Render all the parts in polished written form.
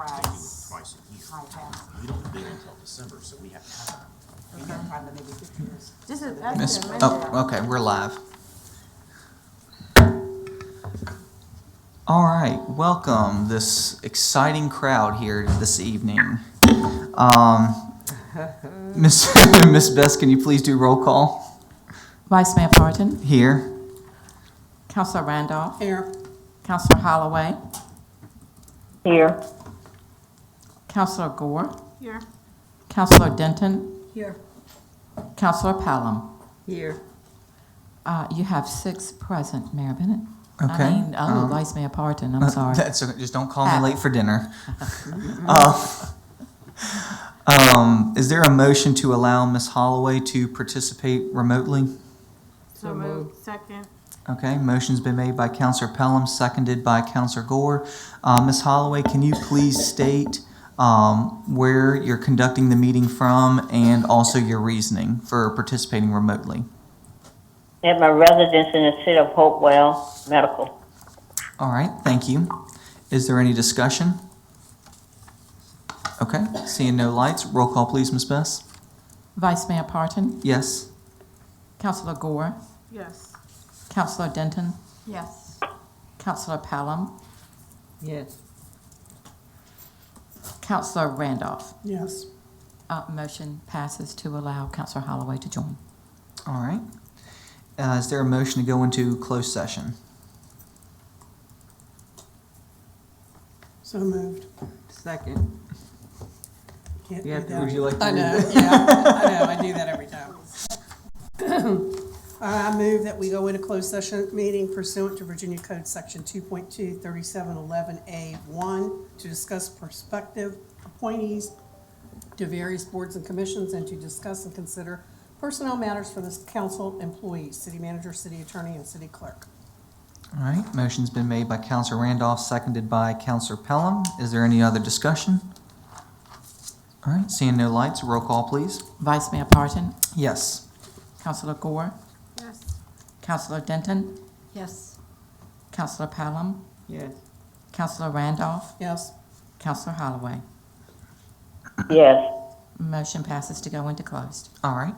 price. Twice a year. High pass. We don't bid until December, so we have time. We got time to maybe 50 years. Just a, Miss, that's oh, okay, we're live. All right, welcome this exciting crowd here this evening. Miss Miss Bess, can you please do roll call? Vice Mayor Parton, Here. Councilor Randolph, Here. Councilor Holloway, Here. Councilor Gore, Here. Councilor Denton, Here. Councilor Pelham. Here. You have 6 present, Mayor Bennett. Okay. Vice Mayor Parton, I'm sorry. That's okay. Just don't call me Happy. late for dinner. Is there a motion to allow Miss Holloway to participate remotely? So moved. Second. Okay, motion's been made by Councilor Pelham, seconded by Councilor Gore. Ms. Holloway, can you please state where you're conducting the meeting from and also your reasoning for participating remotely? At my residence in the city of Hopewell, medical. All right, thank you. Is there any discussion? Okay, seeing no lights, roll call please, Ms. Bess. Vice Mayor Parton, Yes. Councilor Gore, Yes. Councilor Denton, Yes. Councilor Pelham, Yes. Councilor Randolph. Yes. Motion passes to allow Councilor Holloway to join. All right. Is there a motion to go into closed session? So moved. Second. Can't Yeah, do that. Would you like to I read know, it? yeah, I know, I do that every time. I move that we go into closed session meeting pursuant to Virginia Code Section 2.2, 3711A1 to discuss prospective appointees to various boards and commissions and to discuss and consider personnel matters for this council employees, city manager, city attorney, and city clerk. All right, motion's been made by Councilor Randolph, seconded by Councilor Pelham. Is there any other discussion? All right, seeing no lights, roll call please. Vice Mayor Parton, Yes. Councilor Gore, Yes. Councilor Denton, Yes. Councilor Pelham, Yes. Councilor Randolph, Yes? Councilor Holloway. Yes. Motion passes to go into closed. All right.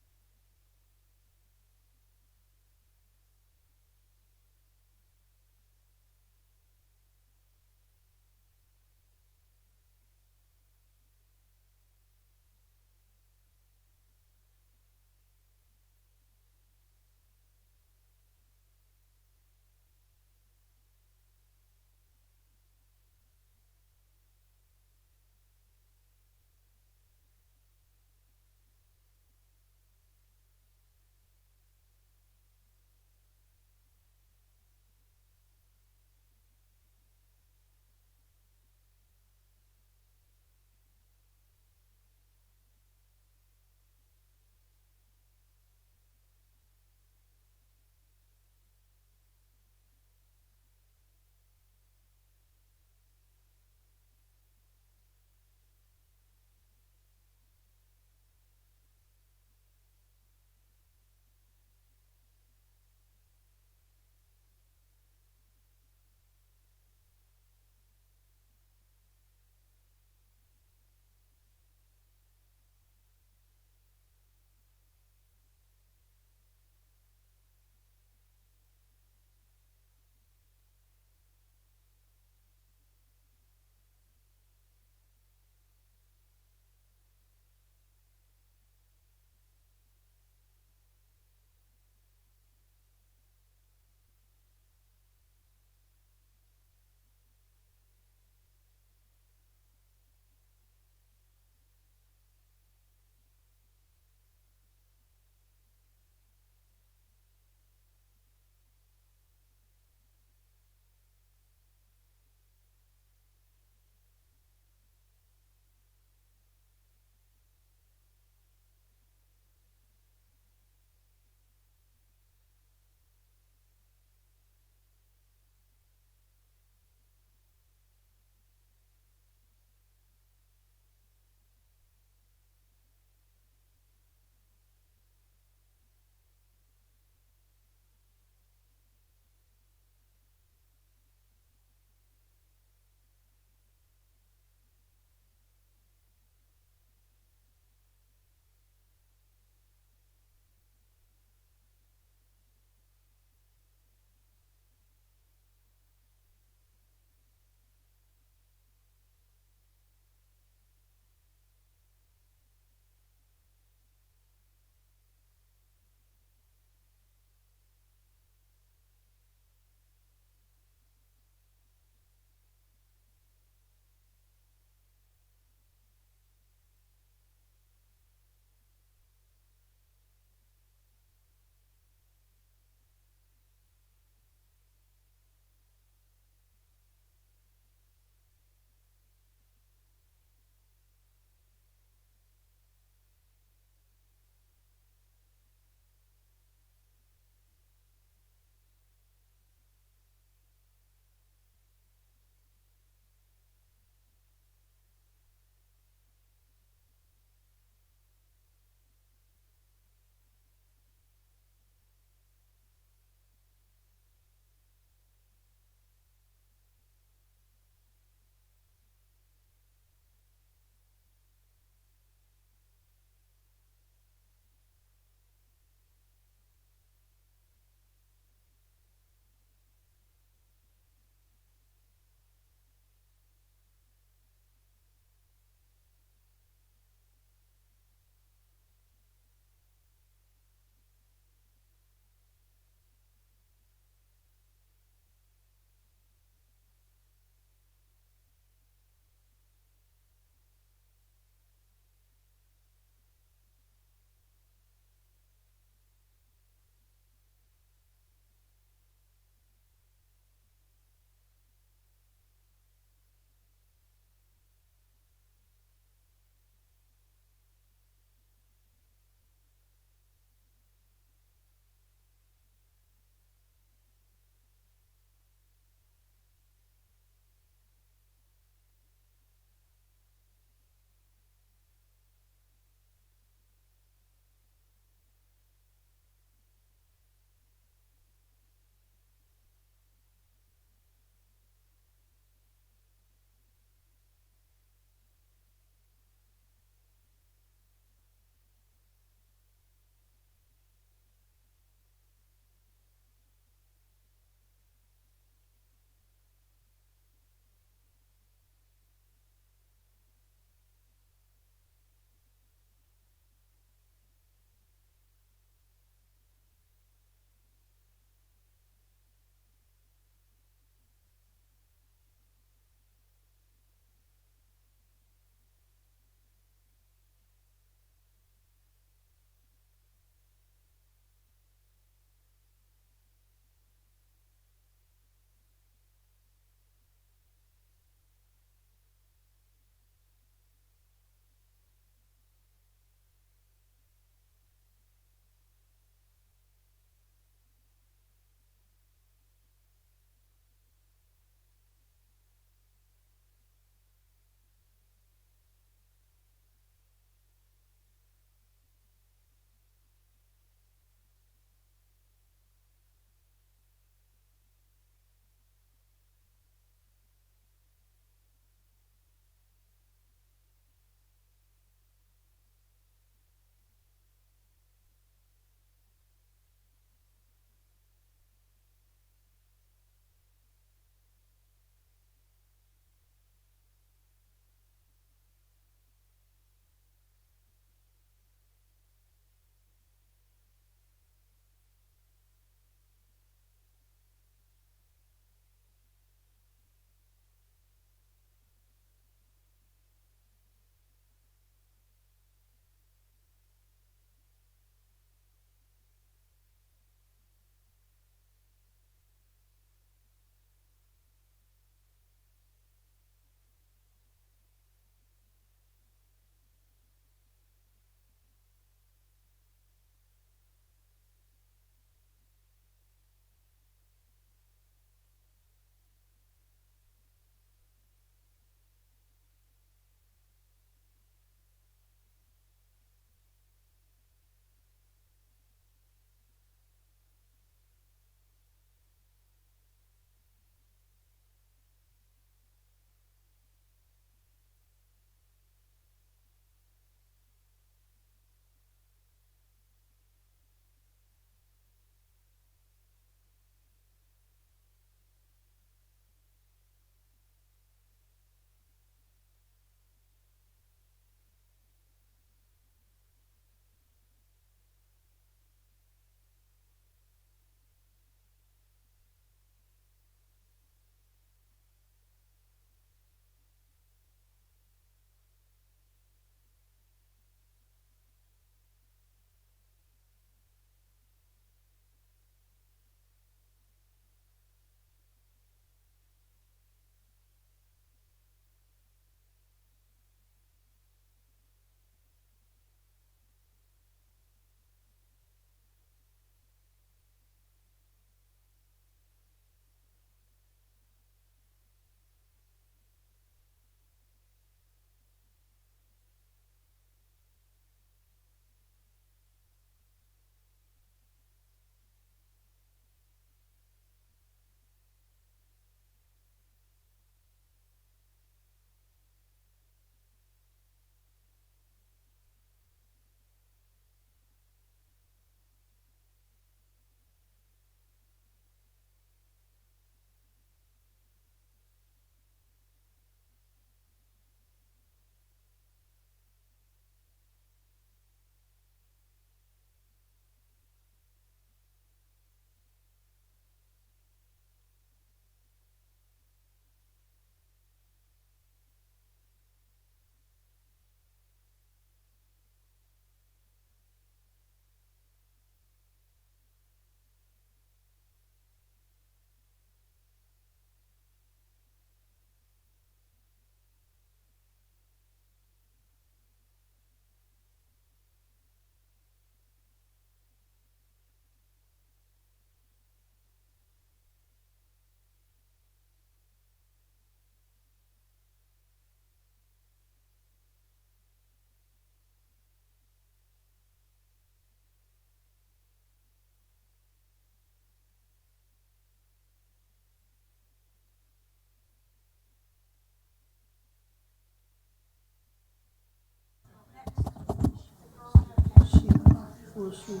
Well, she's.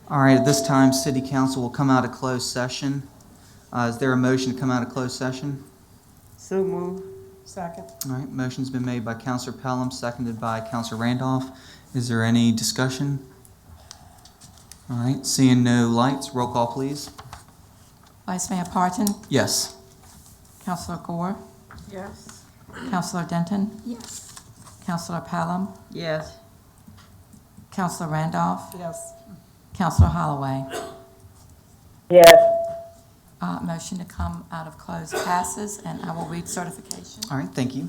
All right, at this time, City Council will come out of closed session. Is there a motion to come out of closed session? So move. Second. All right, motion's been made by Counselor Pelham, seconded by Counselor Randolph. Is there any discussion? All right, seeing no lights, roll call, please. Vice Mayor Parton, Yes. Councilor Gore, Yes. Councilor Denton, Yes. Councilor Pelham, Yes. Councilor Randolph, Yes. Councilor Holloway. Yes. Motion to come out of closed passes, and I will read certification. All right, thank you.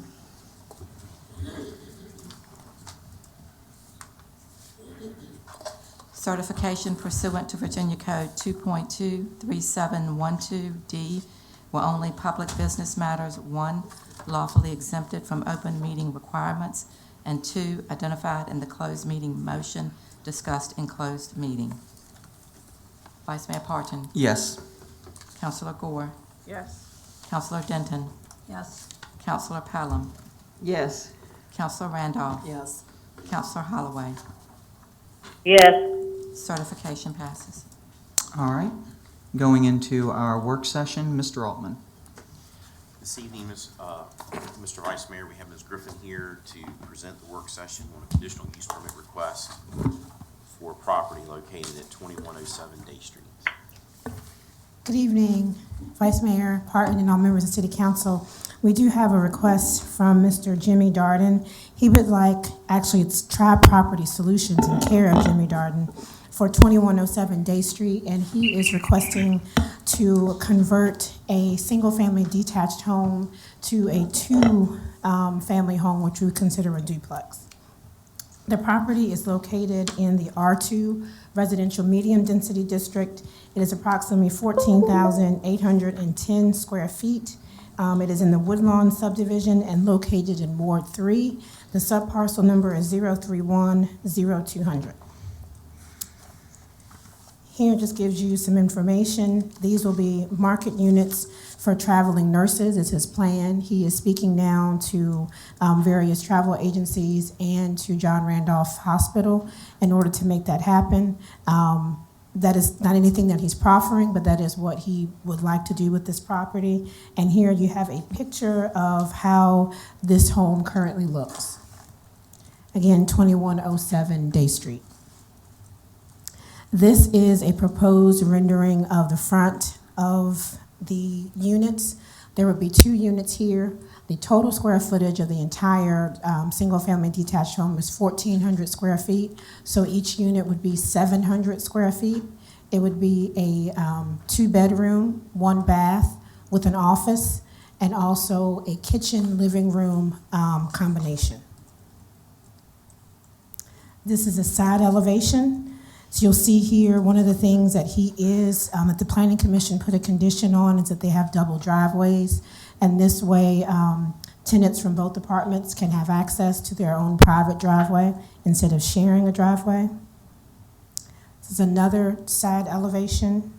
Certification pursuant to Virginia Code 2.23712D, where only public business matters, 1, lawfully exempted from open meeting requirements, and 2, identified in the closed meeting motion discussed in closed meeting. Vice Mayor Parton, Yes. Councilor Gore, Yes. Councilor Denton, Yes. Councilor Pelham, Yes. Councilor Randolph, Yes. Councilor Holloway. Yes. Certification passes. All right, going into our work session, Mr. Altman. This evening, Mr. Vice Mayor, we have Ms. Griffin here to present the work session on a conditional use permit request for property located at 2107 Day Street. Good evening, Vice Mayor Parton and all members of City Council. We do have a request from Mr. Jimmy Darden. He would like, actually it's Tribe Property Solutions in care of Jimmy Darden for 2107 Day Street, and he is requesting to convert a single-family detached home to a two-family home, which we would consider a duplex. The property is located in the R2 Residential Medium Density District. It is approximately 14,810 square feet. It is in the Woodlawn subdivision and located in Ward 3. The subparcel number is 0310200. Here just gives you some information. These will be market units for traveling nurses is his plan. He is speaking now to various travel agencies and to John Randolph Hospital in order to make that happen. That is not anything that he's proffering, but that is what he would like to do with this property. And here you have a picture of how this home currently looks. Again, 2107 Day Street. This is a proposed rendering of the front of the units. There would be 2 units here. The total square footage of the entire single-family detached home is 1,400 square feet. So each unit would be 700 square feet. It would be a 2-bedroom, 1 bath with an office, and also a kitchen, living room combination. This is a side elevation. So you'll see here, one of the things that that the Planning Commission put a condition on is that they have double driveways. And this way, tenants from both departments can have access to their own private driveway instead of sharing a driveway. This is another side elevation.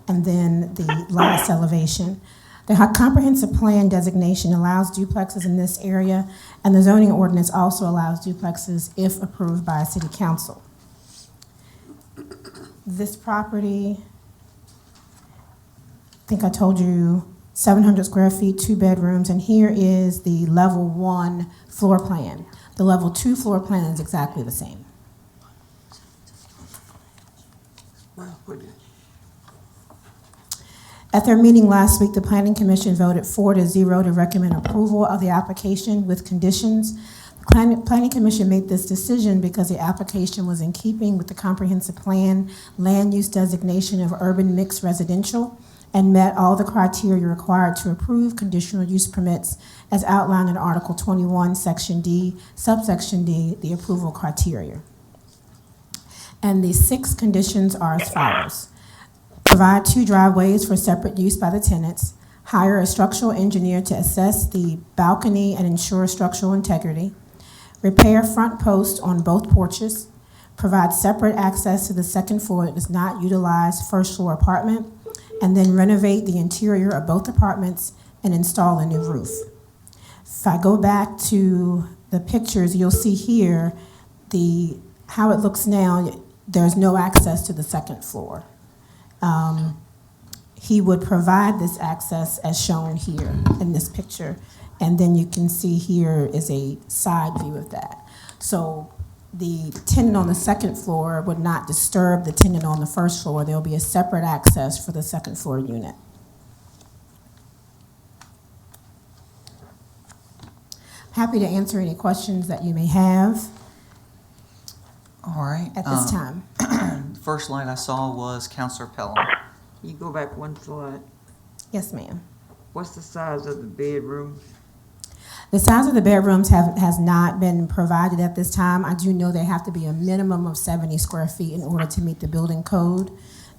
And then the last elevation. The comprehensive plan designation allows duplexes in this area, and the zoning ordinance also allows duplexes if approved by a city council. This property, I think I told you, 700 square feet, 2 bedrooms, and here is the level 1 floor plan. The level 2 floor plan is exactly the same. At their meeting last week, the Planning Commission voted 4-0 to recommend approval of the application with conditions. The Planning Commission made this decision because the application was in keeping with the comprehensive plan land use designation of urban mixed residential and met all the criteria required to approve conditional use permits as outlined in Article 21, Section D, subsection D, the approval criteria. And the 6 conditions are as follows. Provide 2 driveways for separate use by the tenants. Hire a structural engineer to assess the balcony and ensure structural integrity. Repair front posts on both porches. Provide separate access to the second floor that does not utilize first floor apartment. And then renovate the interior of both apartments and install a new roof. If I go back to the pictures, you'll see here how it looks now. There's no access to the second floor. He would provide this access as shown here in this picture, and then you can see here is a side view of that. So the tenant on the second floor would not disturb the tenant on the first floor. There'll be a separate access for the second floor unit. Happy to answer any questions that you may have All right. at this time. The first light I saw was Counselor Pelham. You go back one slide. Yes, ma'am. What's the size of the bedroom? The size of the bedrooms has not been provided at this time. I do know they have to be a minimum of 70 square feet in order to meet the building code,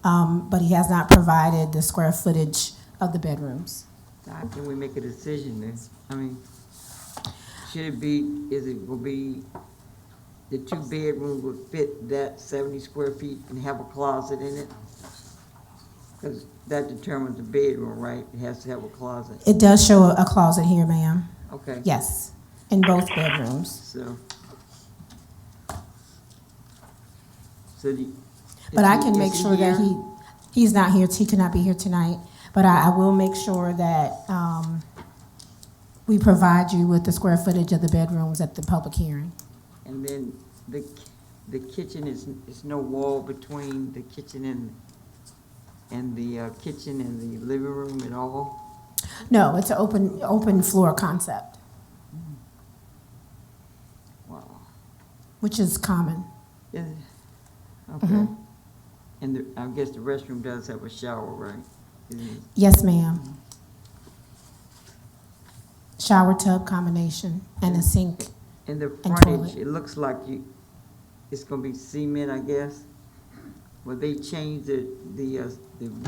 but he has not provided the square footage of the bedrooms. How can we make a decision then? I mean, should it be, is it gonna be, the 2 bedrooms would fit that 70 square feet and have a closet in it? Because that determines the bedroom, right? It has to have a closet. It does show a closet here, ma'am. Okay. Yes, in both bedrooms. So But I can make sure that he's not here, he cannot be here tonight, but I will make sure that we provide you with the square footage of the bedrooms at the public hearing. And then the kitchen is no wall between the kitchen and the kitchen and the living room at all? No, it's an open floor concept, Wow. which is common. Yeah. Okay. Mhm. And I guess the restroom does have a shower, right? Yes, ma'am. Shower tub combination and a sink. And the And frontage, toilet. it looks like it's gonna be cement, I guess. Will they change the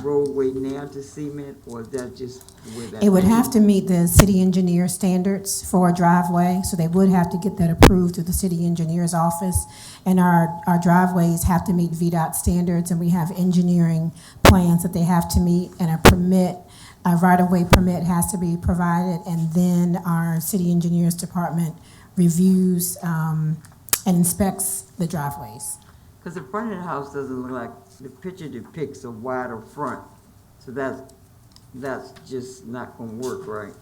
roadway now to cement, or is that just where that? It would have to meet the city engineer standards for a driveway, so they would have to get that approved through the city engineer's office. And our driveways have to meet VDOT standards, and we have engineering plans that they have to meet, and a right-of-way permit has to be provided, and then our city engineers department reviews and inspects the driveways. Because the front of the house doesn't look like, the picture depicts a wider front, so that's just not gonna work, right?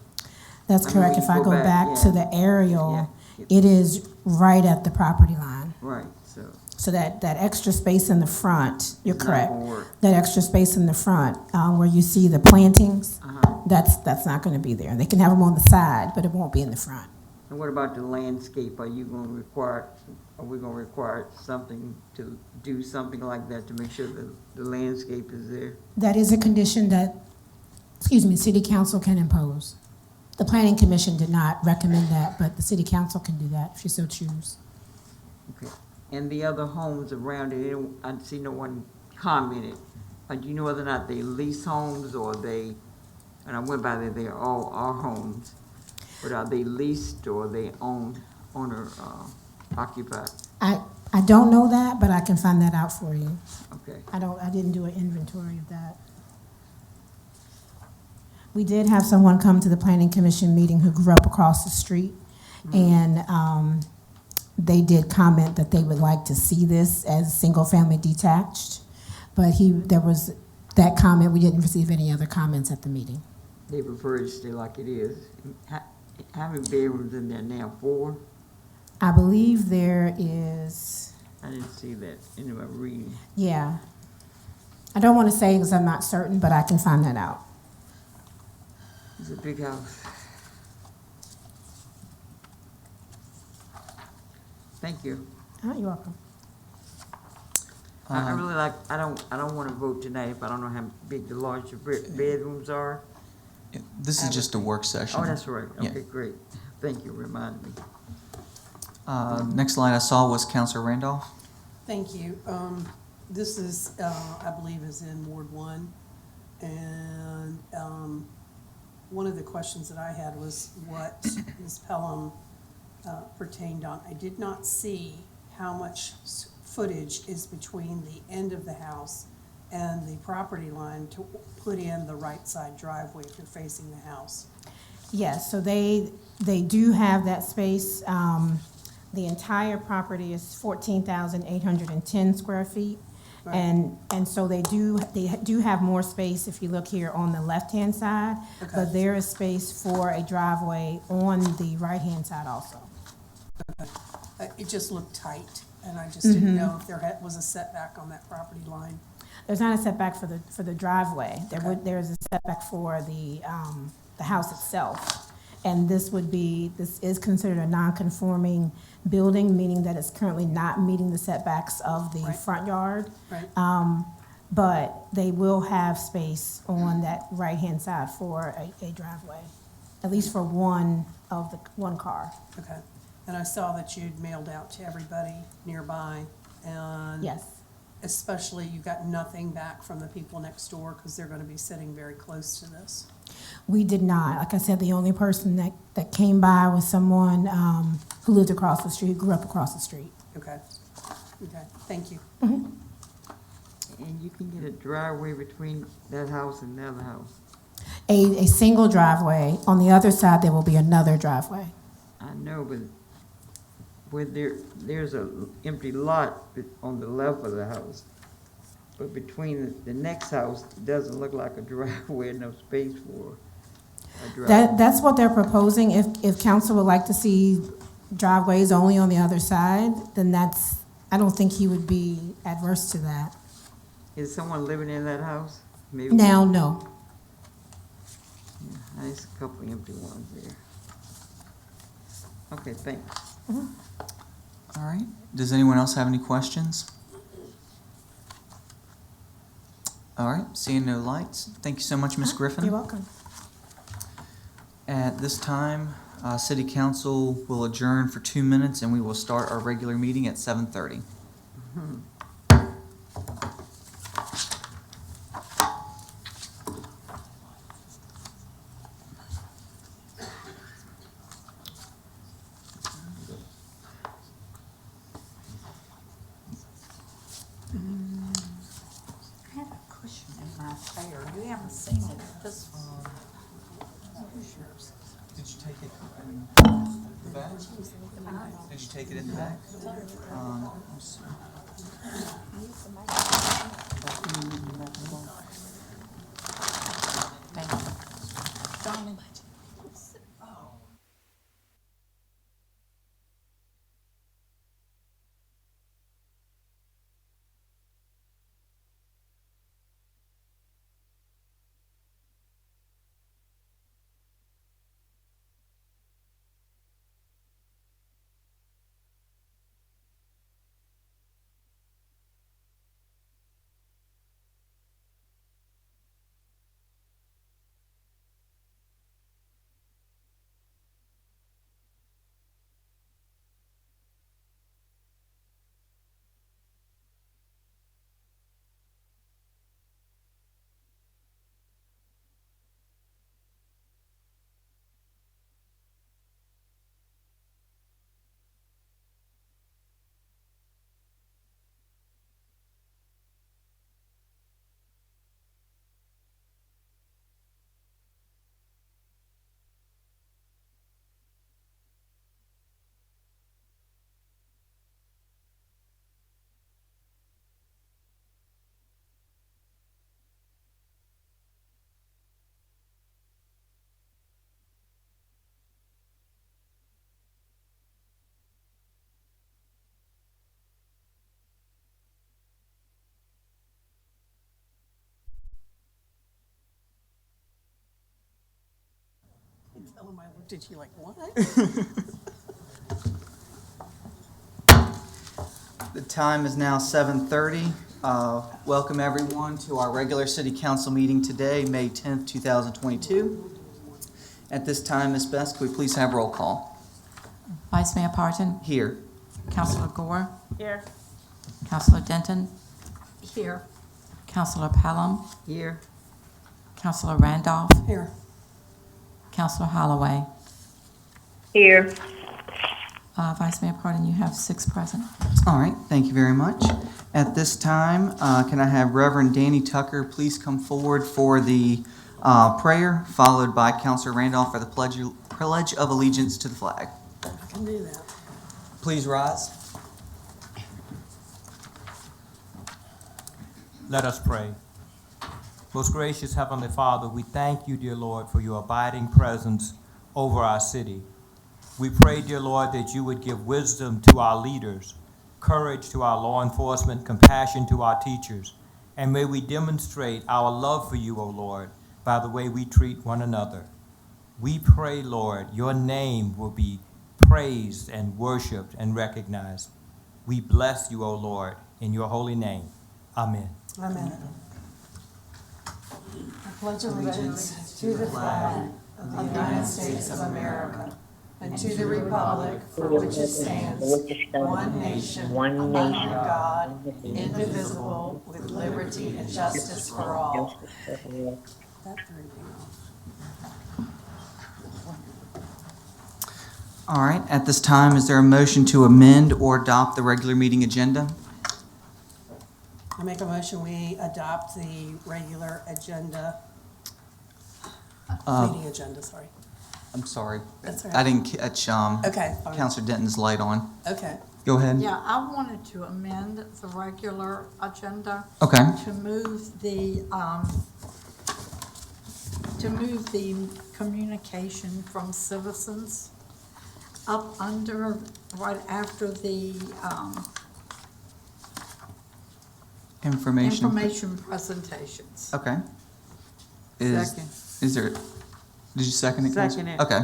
That's I mean, correct. when If you I go go back, back to yeah. the aerial, Yeah. it is right at the property line. Right, so. So that extra space in the front, you're It's not correct. gonna work. That extra space in the front, where you see the plantings, Uh-huh. that's not gonna be there. They can have them on the side, but it won't be in the front. And what about the landscape? Are we gonna require something to do something like that to make sure that the landscape is there? That is a condition that, city council can impose. The planning commission did not recommend that, but the city council can do that if you so choose. Okay. And the other homes around it, I see no one commented. Do you know whether or not they lease homes or and I went by there, they're all our homes, but are they leased or they owner occupied? I don't know that, but I can find that out for you. Okay. I didn't do an inventory of that. We did have someone come to the planning commission meeting who grew up across the street, and they did comment that they would like to see this as single-family detached, but there was that comment. We didn't receive any other comments at the meeting. They prefer it to stay like it is. How many bedrooms in there now? 4? I believe there is, I didn't see that in my reading. yeah. I don't want to say because I'm not certain, but I can find that out. It's a big house. Thank you. Oh, you're welcome. I really I don't want to vote tonight if I don't know how big the larger bedrooms are. This is just a work session. Oh, that's right. Yeah. Okay, great. Thank you, remind me. Next line I saw was Counselor Randolph. Thank you. This is, I believe, is in Ward 1. And one of the questions that I had was what Ms. Pelham pertained on. I did not see how much footage is between the end of the house and the property line to put in the right side driveway if you're facing the house. Yes, so they do have that space. The entire property is 14,810 square feet. Right. And so they do have more space if you look here on the left-hand side. Okay. But there is space for a driveway on the right-hand side also. It just looked tight, and I just didn't know if there was a setback on that property line. There's not a setback for the driveway. Okay. There's a setback for the house itself. And this is considered a non-conforming building, meaning that it's currently not meeting the setbacks of the Right. front yard. Right. But they will have space on that right-hand side for a driveway, at least for one car. Okay. And I saw that you'd mailed out to everybody nearby, and Yes. especially you got nothing back from the people next door because they're going to be sitting very close to this. We did not. Like I said, the only person that came by was someone who lived across the street, grew up across the street. Okay. Okay. Thank you. And you can get a driveway between that house and the other house. A single driveway. On the other side, there will be another driveway. I know, but where there's a empty lot on the left of the house. But between the next house, it doesn't look like a driveway, no space for a driveway. That's what they're proposing. If council would like to see driveways only on the other side, then I don't think he would be adverse to that. Is someone living in that house? Maybe. Now, no. Yeah, there's a couple empty ones there. Okay, thanks. All right. Does anyone else have any questions? All right. Seeing no lights. Thank you so much, Ms. Griffin. You're welcome. At this time, City Council will adjourn for 2 minutes, and we will start our regular meeting at 7:30. I have a cushion in my chair. You haven't seen it. This one. Who's yours? Did you take it in the back? Did you take it in the back? Thank you. Darling. Tell him I looked at you like, what? The time is now 7:30. Welcome everyone to our regular city council meeting today, May 10th, 2022. At this time, Ms. Best, could we please have roll call? Vice Mayor Parton, Here. Councilor Gore, Here. Councilor Denton, Here. Councilor Pelham, Here, Councilor Randolph, Here. Councilor Holloway. Here. Vice Mayor Parton, you have 6 present. All right, thank you very much. At this time, can I have Reverend Danny Tucker please come forward for the Prayer, followed by Counselor Randolph for the Pledge of Allegiance to the flag. I can do that. Please rise. Let us pray. Most gracious Heavenly Father, we thank you, dear Lord, for your abiding presence over our city. We pray, dear Lord, that you would give wisdom to our leaders, courage to our law enforcement, compassion to our teachers, and may we demonstrate our love for you, O Lord, by the way we treat one another. We pray, Lord, your name will be praised and worshiped and recognized. We bless you, O Lord, in your holy name. Amen. Amen. I pledge allegiance to the flag of the United States of America and to the republic for which it stands, one nation, under God, indivisible, with liberty and justice for all. That threw me off. All right, at this time, is there a motion to amend or adopt the regular meeting agenda? I make a motion, we adopt the regular agenda, meeting agenda, sorry. I'm sorry. That's all I right. didn't catch Okay, fine. Counselor Denton's light on. Okay, Go ahead. Yeah, I wanted to amend the regular agenda Okay. to move the communication from citizens up under, right after the, Information. information presentations. Okay. Second. Is there, did you second it, Counselor? Second it. Okay.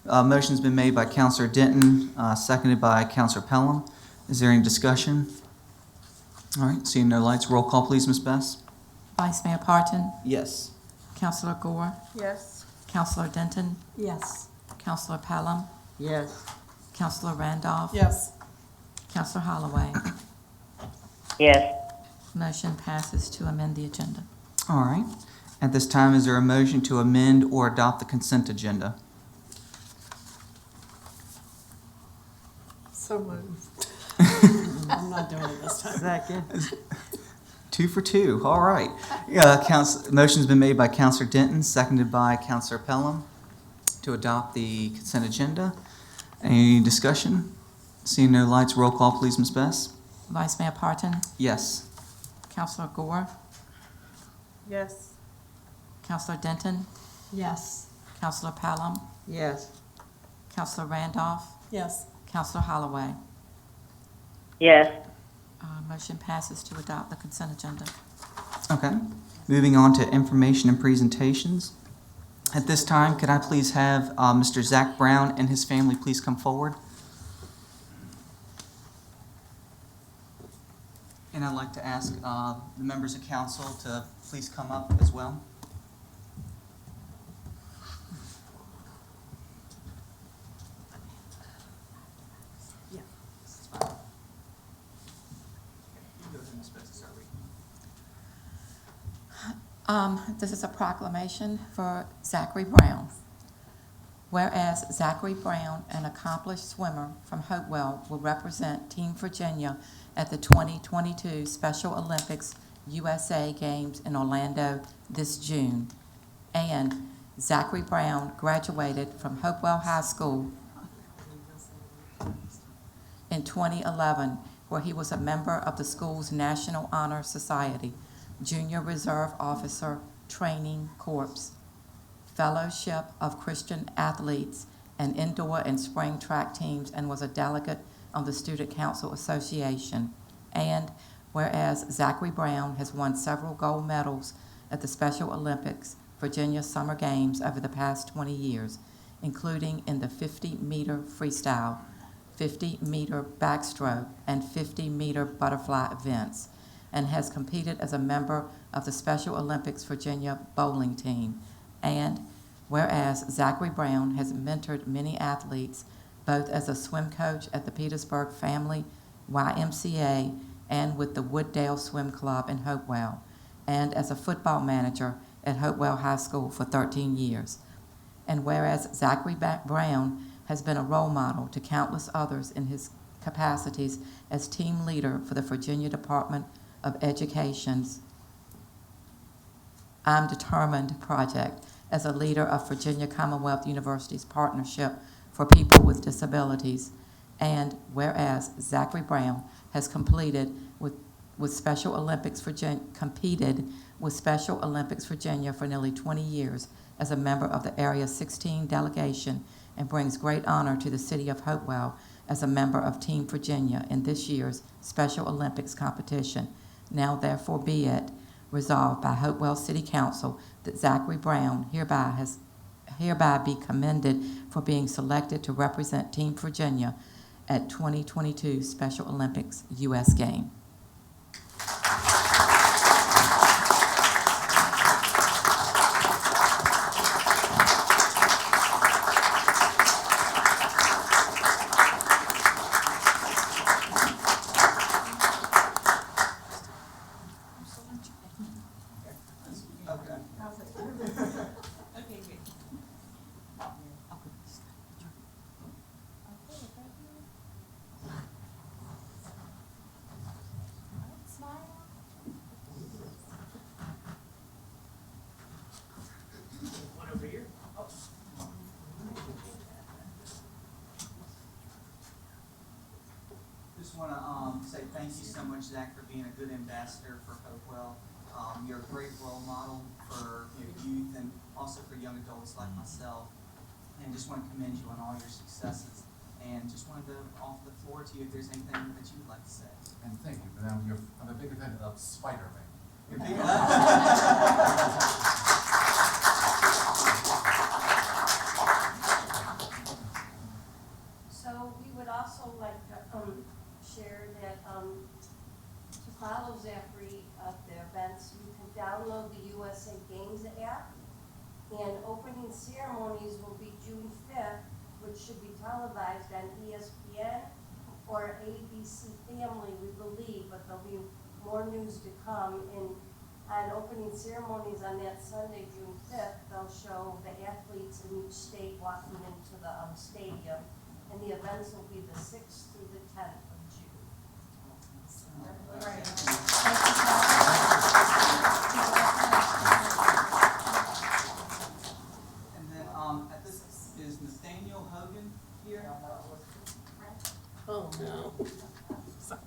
Motion's been made by Counselor Denton, seconded by Counselor Pelham. Is there any discussion? All right, seeing no lights, roll call please, Ms. Bess. Vice Mayor Parton, Yes. Counselor Gore, Yes. Counselor Denton, Yes. Counselor Pelham, Yes. Counselor Randolph, yes. Counselor Holloway. Yes. Motion passes to amend the agenda. All right. At this time, is there a motion to amend or adopt the consent agenda? So moved. I'm not doing it this time. Second. 2 for 2. All right. Motion's been made by Counselor Denton, seconded by Counselor Pelham to adopt the consent agenda. Any discussion? Seeing no lights, roll call please, Ms. Bess. Vice Mayor Parton, Yes. Counselor Gore, Yes. Counselor Denton, Yes. Counselor Pelham, Yes. Counselor Randolph, Yes, Counselor Holloway. Yes. Motion passes to adopt the consent agenda. Okay. Moving on to information and presentations. At this time, could I please have Mr. Zach Brown and his family please come forward? And I'd like to ask the members of council to please come up as well. yeah. This is a proclamation for Zachary Brown. Whereas Zachary Brown, an accomplished swimmer from Hopewell, will represent Team Virginia at the 2022 Special Olympics USA Games in Orlando this June. And Zachary Brown graduated from Hopewell High School in 2011, where he was a member of the school's National Honor Society, Junior Reserve Officer Training Corps, Fellowship of Christian Athletes, and indoor and spring track teams, and was a delegate on the Student Council Association. And whereas Zachary Brown has won several gold medals at the Special Olympics Virginia Summer Games over the past 20 years, including in the 50-meter freestyle, 50-meter backstroke, and 50-meter butterfly events, and has competed as a member of the Special Olympics Virginia bowling team. And whereas Zachary Brown has mentored many athletes, both as a swim coach at the Petersburg Family YMCA and with the Wooddale Swim Club in Hopewell, and as a football manager at Hopewell High School for 13 years. And whereas Zachary Brown has been a role model to countless others in his capacities as team leader for the Virginia Department of Education's I'm Determined project as a leader of Virginia Commonwealth University's Partnership for People with Disabilities. And whereas Zachary Brown has competed with Special Olympics Virginia for nearly 20 years as a member of the Area 16 delegation and brings great honor to the city of Hopewell as a member of Team Virginia in this year's Special Olympics competition. Now therefore be it resolved by Hopewell City Council that Zachary Brown hereby be commended for being selected to represent Team Virginia at 2022 Special Olympics U.S. Game. Just want to say thank you so much, Zach, for being a good ambassador for Hopewell. You're a great role model for youth and also for young adults like myself. And just want to commend you on all your successes. And just wanted to offer the floor to you if there's anything that you would like to say. And thank you, but I'm a big fan of Spider-Man. You're big So we would also like to share that to follow Zachary at the events, you can download the USA Games app, and opening ceremonies will be June 5th, which should be televised on ESPN or ABC Family, we believe, but there'll be more news to come. And on opening ceremonies on that Sunday, June 5th, they'll show the athletes in each state walking into the stadium. And the events will be the 6th through the 10th of June. And then at this is Nathaniel Hogan here. Oh, no. Sorry.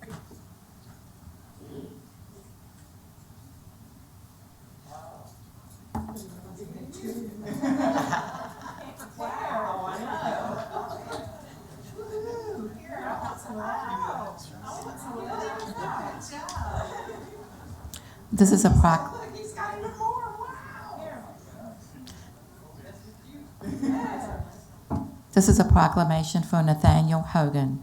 This is a proclamation for Nathaniel Hogan.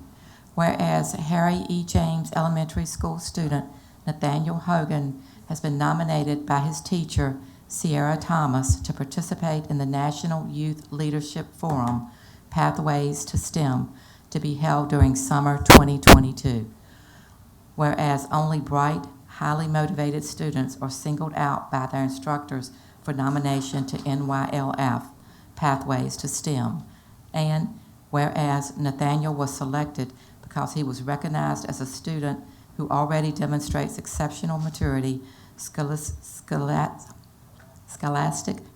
Whereas Harry E. James Elementary School student Nathaniel Hogan has been nominated by his teacher, Sierra Thomas, to participate in the National Youth Leadership Forum, Pathways to STEM, to be held during summer 2022. Whereas only bright, highly motivated students are singled out by their instructors for nomination to NYLF, Pathways to STEM. And whereas Nathaniel was selected because he was recognized as a student who already demonstrates exceptional maturity, scholastic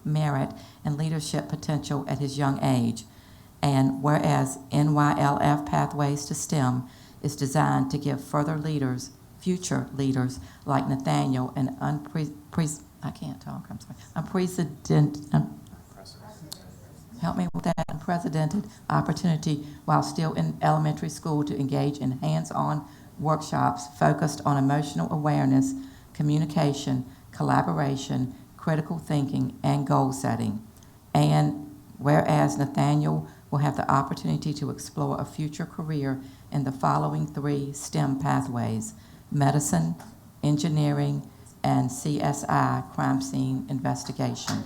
merit, and leadership potential at his young age. And whereas NYLF Pathways to STEM is designed to give future leaders like Nathaniel an unprecedented opportunity while still in elementary school to engage in hands-on workshops focused on emotional awareness, communication, collaboration, critical thinking, and goal setting. And whereas Nathaniel will have the opportunity to explore a future career in the following 3 STEM pathways: medicine, engineering, and CSI, crime scene investigation.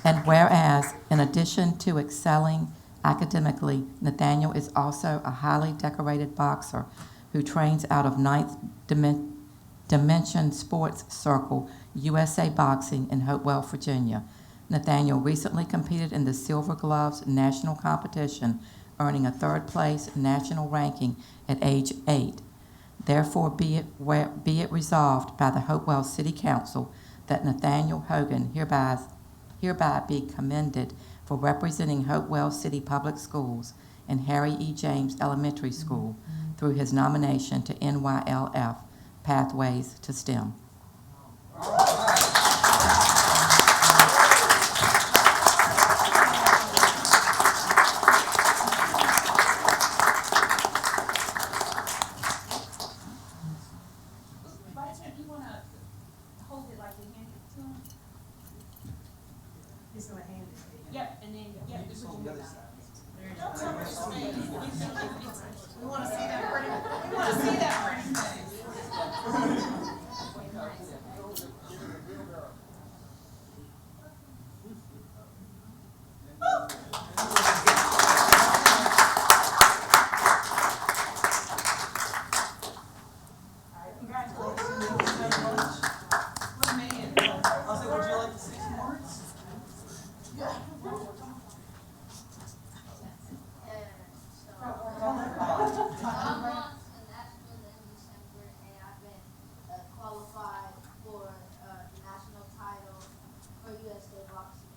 And whereas, in addition to excelling academically, Nathaniel is also a highly decorated boxer who trains out of Ninth Dimension Sports Circle, USA Boxing in Hopewell, Virginia. Nathaniel recently competed in the Silver Gloves National Competition, earning a 3rd place national ranking at age 8. Therefore, be it resolved by the Hopewell City Council that Nathaniel Hogan hereby be commended for representing Hopewell City Public Schools and Harry E. James Elementary School through his nomination to NYLF Pathways to STEM. Qualified for the national title for U.S. State Boxing.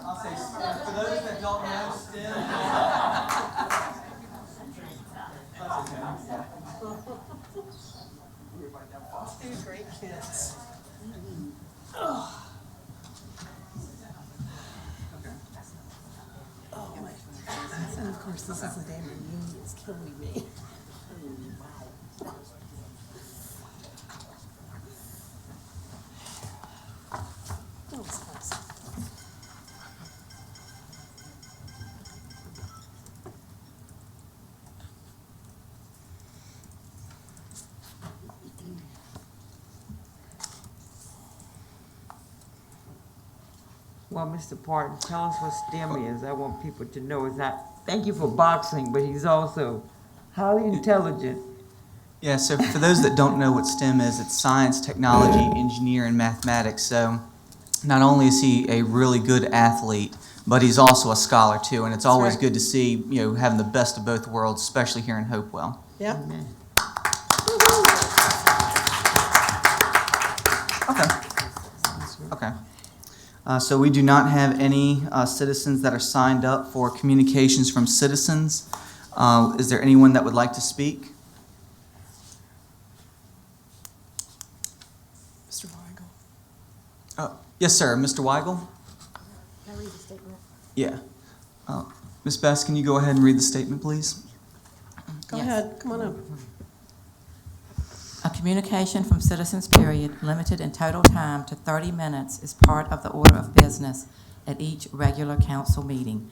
I'll say, for those that don't know, STEM. Two great kids. And of course, this is the day my knee is killing me. That was close. Well, Mr. Parton, tell us what STEM is. I want people to know it's not, thank you for boxing, but he's also highly intelligent. Yeah, so for those that don't know what STEM is, it's science, technology, engineer, and mathematics. So not only is he a really good athlete, but he's also a scholar too. And it's always right. good to see, having the best of both worlds, especially here in Hopewell. Yep. Amen. Okay. So we do not have any citizens that are signed up for communications from citizens. Is there anyone that would like to speak? Mr. Weigel. Yes, sir. Mr. Weigel? Can I read the statement? Yeah. Ms. Best, can you go ahead and read the statement, please? Go Yes. ahead, come on up. A communication from citizens period limited in total time to 30 minutes is part of the order of business at each regular council meeting.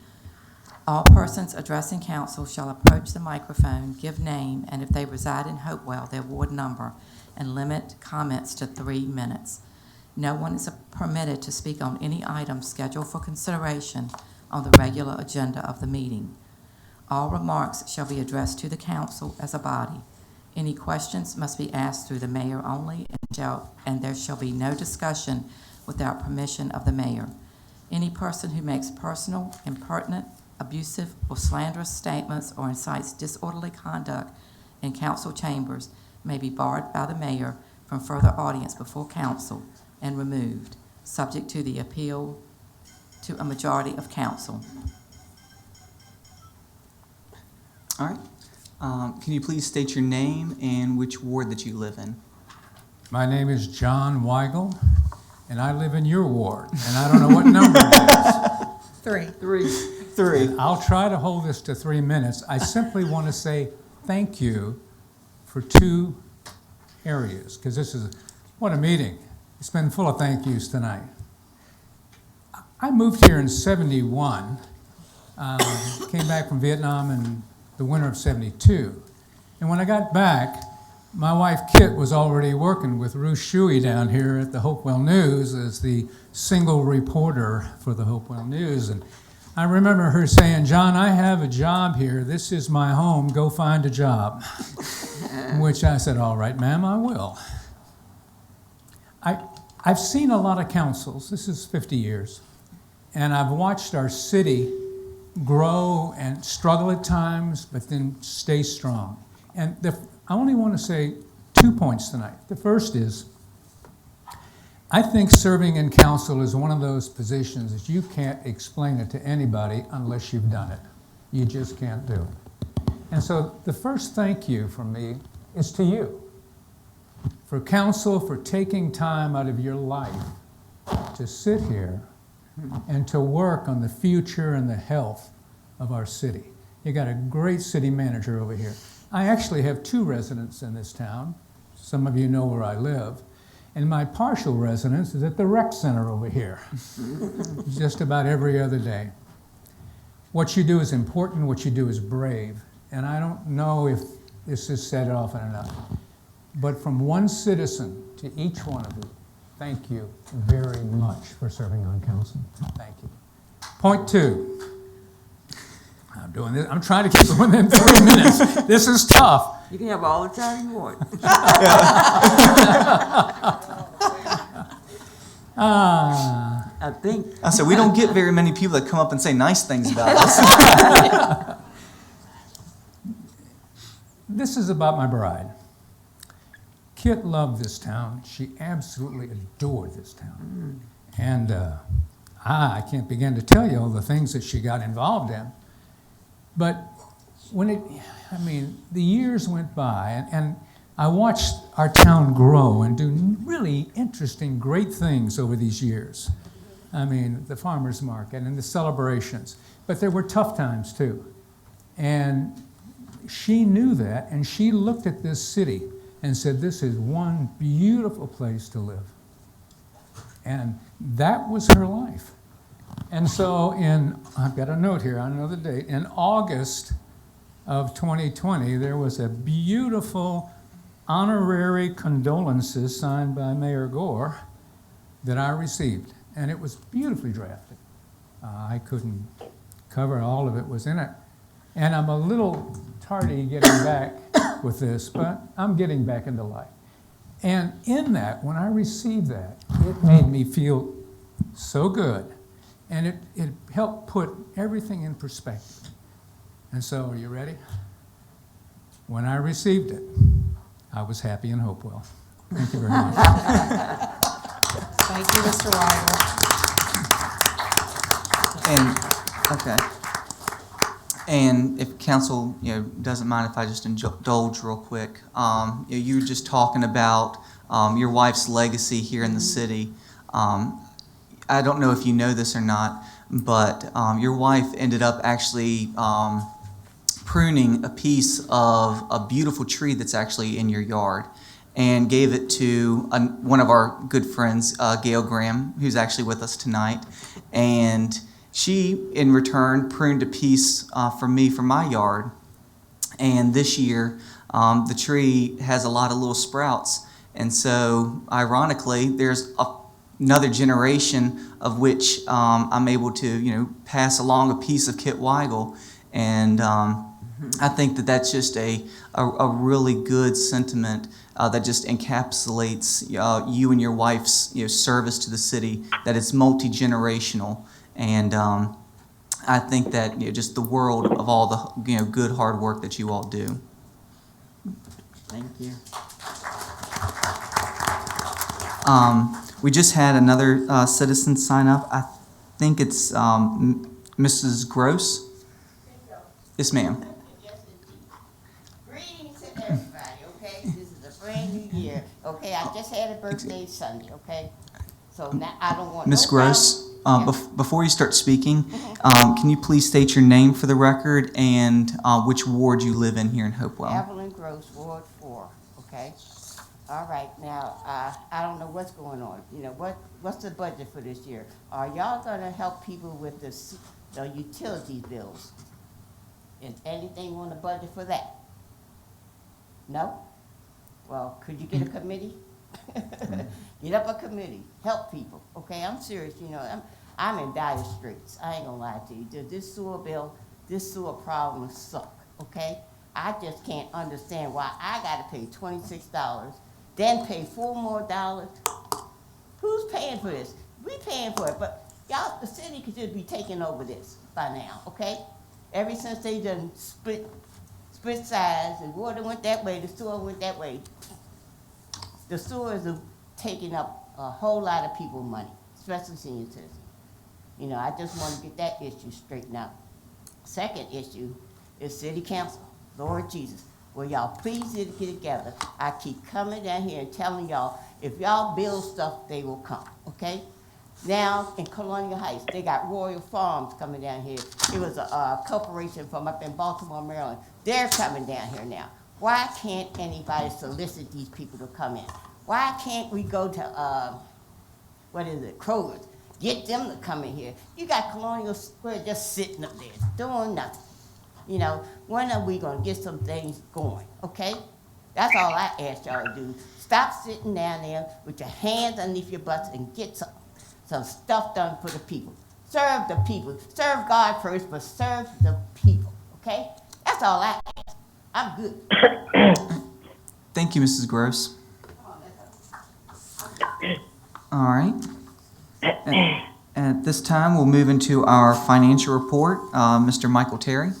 All persons addressing council shall approach the microphone, give name, and if they reside in Hopewell, their ward number, and limit comments to 3 minutes. No one is permitted to speak on any item scheduled for consideration on the regular agenda of the meeting. All remarks shall be addressed to the council as a body. Any questions must be asked through the mayor only, and there shall be no discussion without permission of the mayor. Any person who makes personal, impertinent, abusive, or slanderous statements or incites disorderly conduct in council chambers may be barred by the mayor from further audience before council and removed, subject to the appeal to a majority of council. All right. Can you please state your name and which ward that you live in? My name is John Weigel, and I live in your ward, and I don't know what number it is. Three. I'll try to hold this to 3 minutes. I simply want to say thank you for 2 areas, because what a meeting. It's been full of thank yous tonight. I moved here in 71, came back from Vietnam in the winter of 72. And when I got back, my wife Kit was already working with Ruth Shuey down here at the Hopewell News as the single reporter for the Hopewell News. And I remember her saying, "John, I have a job here. This is my home. Go find a job." Which I said, "All right, ma'am, I will." I've seen a lot of councils. This is 50 years. And I've watched our city grow and struggle at times, but then stay strong. And I only want to say 2 points tonight. The first is, I think serving in council is one of those positions that you can't explain it to anybody unless you've done it. You just can't do it. And so the first thank you from me is to you, for council, for taking time out of your life to sit here and to work on the future and the health of our city. You got a great city manager over here. I actually have 2 residents in this town. Some of you know where I live. And my partial residence is at the rec center over here, just about every other day. What you do is important, what you do is brave. And I don't know if this is said often enough, but from one citizen to each one of you, thank you very much for serving on council. Thank you. Point 2. I'm doing this. I'm trying to keep it within 3 minutes. This is tough. You can have all the time you want. I think. I said, we don't get very many people that come up and say nice things about us. This is about my bride. Kit loved this town. She absolutely adored this town. And I can't begin to tell you all the things that she got involved in. But the years went by, and I watched our town grow and do really interesting, great things over these years. I mean, the farmer's market and the celebrations. But there were tough times, too. And she knew that, and she looked at this city and said, this is one beautiful place to live. And that was her life. And so I've got a note here, I know the date, in August of 2020, there was a beautiful honorary condolences signed by Mayor Gore that I received. And it was beautifully drafted. I couldn't cover all of it was in it. And I'm a little tardy getting back with this, but I'm getting back into life. And in that, when I received that, it made me feel so good. And it helped put everything in perspective. And so, are you ready? When I received it, I was happy in Hopewell. Thank you very much. Thank you, Mr. Ryder. And if council, doesn't mind if I just indulge real quick. You were just talking about your wife's legacy here in the city. I don't know if you know this or not, but your wife ended up actually pruning a piece of a beautiful tree that's actually in your yard and gave it to one of our good friends, Gail Graham, who's actually with us tonight. And she, in return, pruned a piece for me from my yard. And this year, the tree has a lot of little sprouts. And so, ironically, there's another generation of which I'm able to, pass along a piece of Kit Weigel. And I think that that's just a really good sentiment that just encapsulates you and your wife's service to the city, that it's multi-generational. And I think that just the world of all the good hard work that you all do. Thank you. We just had another citizen sign up. I think it's Mrs. Gross. Yes, ma'am. Yes, indeed. Greetings to everybody, okay? This is a brand new year, okay? I just had a birthday Sunday, okay? So now I don't want Miss no Gross, problems. before you start speaking, can you please state your name for the record and which ward you live in here in Hopewell? Evelyn Gross, Ward 4, okay? All right, now, I don't know what's going on. What's the budget for this year? Are y'all gonna help people with the utility bills? Is anything on the budget for that? No? Well, could you get a committee? Get up a committee, help people, okay? I'm serious, I'm in dire straits. I ain't gonna lie to you. This sewer bill, this sewer problem suck, okay? I just can't understand why I gotta pay $26, then pay $4 more. Who's paying for this? We paying for it, but y'all, the city could just be taking over this by now, okay? Ever since they done split sides, the water went that way, the sewer went that way. The sewers are taking up a whole lot of people's money, especially senior citizens. You know, I just want to get that issue straightened out. Second issue is city council. Lord Jesus, will y'all please get together? I keep coming down here and telling y'all, if y'all build stuff, they will come, okay? Now, in Colonial Heights, they got Royal Farms coming down here. It was a corporation from up in Baltimore, Maryland. They're coming down here now. Why can't anybody solicit these people to come in? Why can't we go to, Kroger's? Get them to come in here. You got Colonial Square just sitting up there, doing nothing. You know, when are we gonna get some things going, okay? That's all I ask y'all to do. Stop sitting down there with your hands underneath your butts and get some stuff done for the people. Serve the people. Serve God first, but serve the people, okay? That's all I ask. I'm good. Thank you, Mrs. Gross. All right. At this time, we'll move into our financial report. Mr. Michael Terry.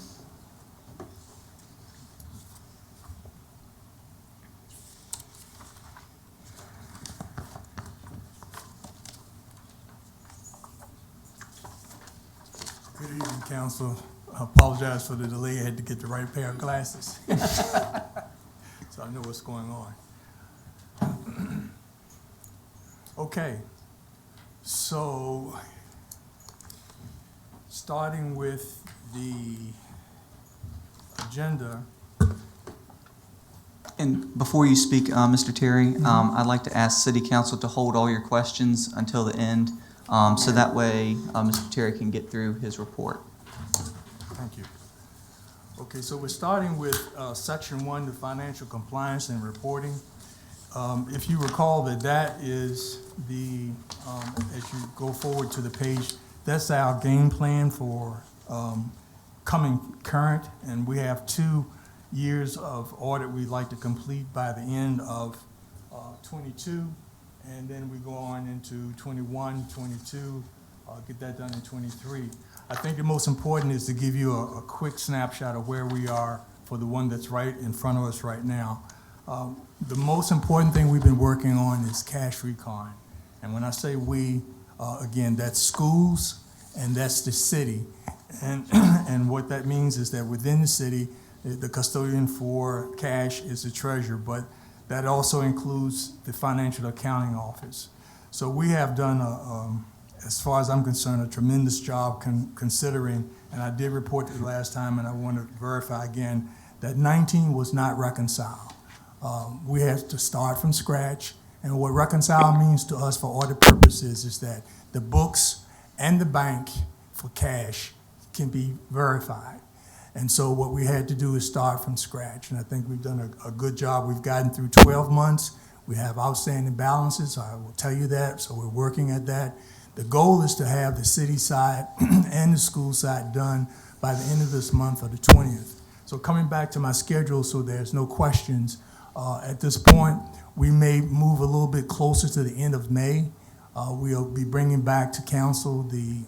Good evening, council. I apologize for the delay. I had to get the right pair of glasses. So I know what's going on. Okay. So, starting with the agenda. And before you speak, Mr. Terry, I'd like to ask City Council to hold all your questions until the end, so that way Mr. Terry can get through his report. Thank you. Okay, so we're starting with Section 1, the financial compliance and reporting. If you recall that is the, as you go forward to the page, that's our game plan for coming current, and we have 2 years of audit we'd like to complete by the end of 22, and then we go on into 21, 22, get that done in 23. I think the most important is to give you a quick snapshot of where we are for the one that's right in front of us right now. The most important thing we've been working on is cash recon. And when I say we, again, that's schools and that's the city. And what that means is that within the city, the custodian for cash is the treasurer, but that also includes the financial accounting office. So we have done, as far as I'm concerned, a tremendous job considering, and I did report it last time and I want to verify again, that 19 was not reconciled. We had to start from scratch, and what reconcile means to us for audit purposes is that the books and the bank for cash can be verified. And so what we had to do is start from scratch, and I think we've done a good job. We've gotten through 12 months. We have outstanding balances, I will tell you that, so we're working at that. The goal is to have the city side and the school side done by the end of this month or the 20th. So coming back to my schedule so there's no questions, at this point, we may move a little bit closer to the end of May. We'll be bringing back to council the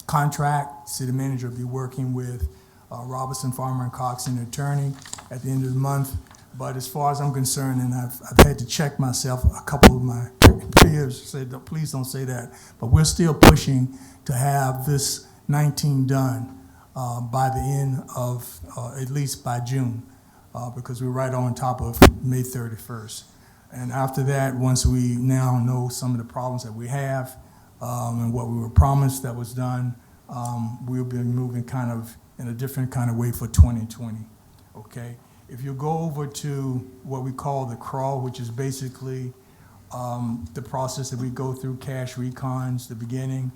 contract. City manager will be working with Robertson, Farmer, and Cox, and attorney at the end of the month. But as far as I'm concerned, and I've had to check myself, a couple of my peers said, please don't say that. But we're still pushing to have this 19 done by the end of, at least by June. Because we're right on top of May 31st. And after that, once we now know some of the problems that we have and what we were promised that was done, we'll be moving kind of in a different kind of way for 2020, okay? If you go over to what we call the crawl, which is basically the process that we go through, cash recons, the beginning,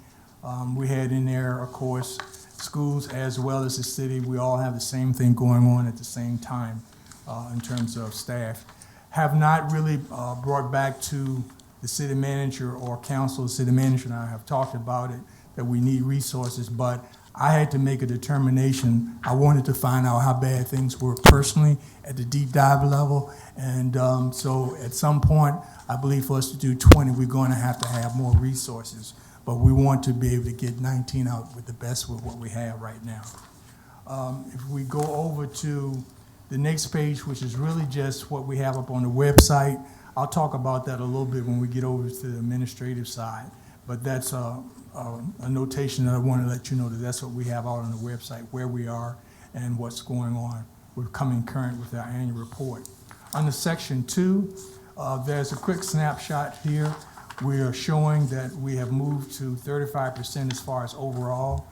we had in there, of course, schools as well as the city. We all have the same thing going on at the same time in terms of staff. Have not really brought back to the city manager or council. The city manager and I have talked about it, that we need resources, but I had to make a determination. I wanted to find out how bad things were personally at the deep dive level. And so at some point, I believe for us to do 20, we're going to have more resources. But we want to be able to get 19 out with the best with what we have right now. If we go over to the next page, which is really just what we have up on the website, I'll talk about that a little bit when we get over to the administrative side. But that's a notation that I want to let you know that that's what we have out on the website, where we are and what's going on. We're coming current with our annual report. Under section 2, there's a quick snapshot here. We are showing that we have moved to 35% as far as overall.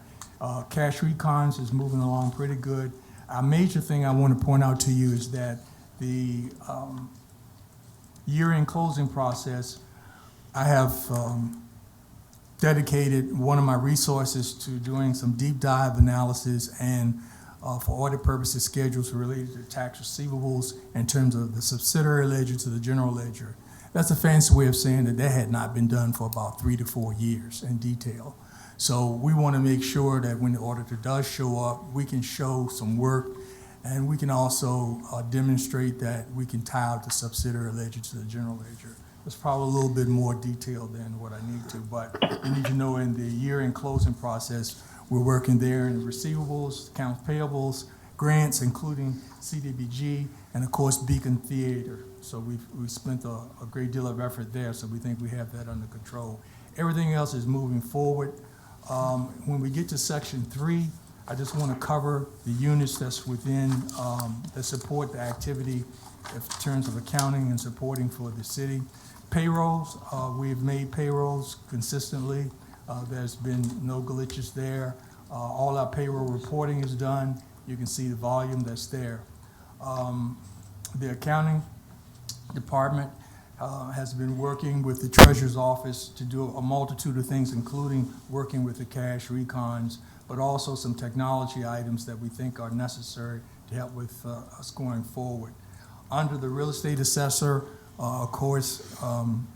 Cash recons is moving along pretty good. Our major thing I want to point out to you is that the year-end closing process, I have dedicated one of my resources to doing some deep dive analysis and for audit purposes, schedules related to tax receivables in terms of the subsidiary ledger to the general ledger. That's a fancy way of saying that had not been done for about 3 to 4 years in detail. So we want to make sure that when the auditor does show up, we can show some work, and we can also demonstrate that we can tie out the subsidiary ledger to the general ledger. It's probably a little bit more detailed than what I need to, but you need to know in the year-end closing process, we're working there in the receivables, accounts payables, grants, including CDBG, and of course Beacon Theater. So we've spent a great deal of effort there, so we think we have that under control. Everything else is moving forward. When we get to section 3, I just want to cover the units that's within, that support the activity in terms of accounting and supporting for the city. Payrolls, we've made payrolls consistently. There's been no glitches there. All our payroll reporting is done. You can see the volume that's there. The accounting department has been working with the treasurer's office to do a multitude of things, including working with the cash recons, but also some technology items that we think are necessary to help with us going forward. Under the real estate assessor, of course,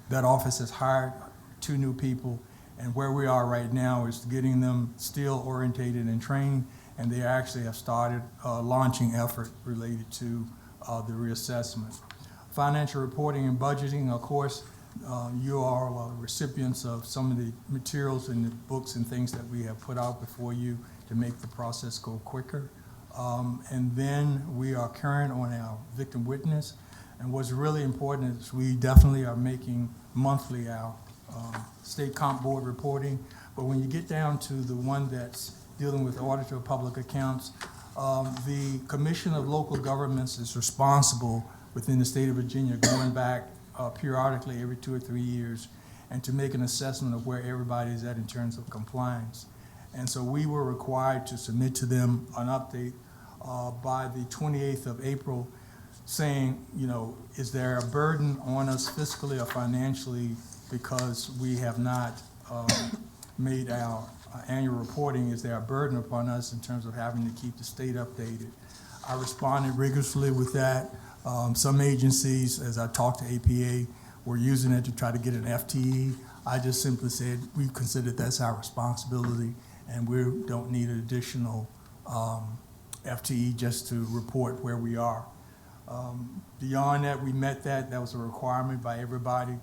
that office has hired 2 new people, and where we are right now is getting them still orientated and trained, and they actually have started a launching effort related to the reassessment. Financial reporting and budgeting, of course, you are recipients of some of the materials and the books and things that we have put out before you to make the process go quicker. And then we are current on our victim witness. And what's really important is we definitely are making monthly our state comp board reporting. But when you get down to the one that's dealing with auditor of public accounts, the Commission of Local Governments is responsible within the state of Virginia going back periodically every 2 or 3 years and to make an assessment of where everybody is at in terms of compliance. And so we were required to submit to them an update by the 28th of April saying, you know, is there a burden on us fiscally or financially because we have not made our annual reporting? Is there a burden upon us in terms of having to keep the state updated? I responded rigorously with that. Some agencies, as I talked to APA, were using it to try to get an FTE. I just simply said we consider that's our responsibility and we don't need an additional FTE just to report where we are. Beyond that, we met that. That was a requirement by everybody,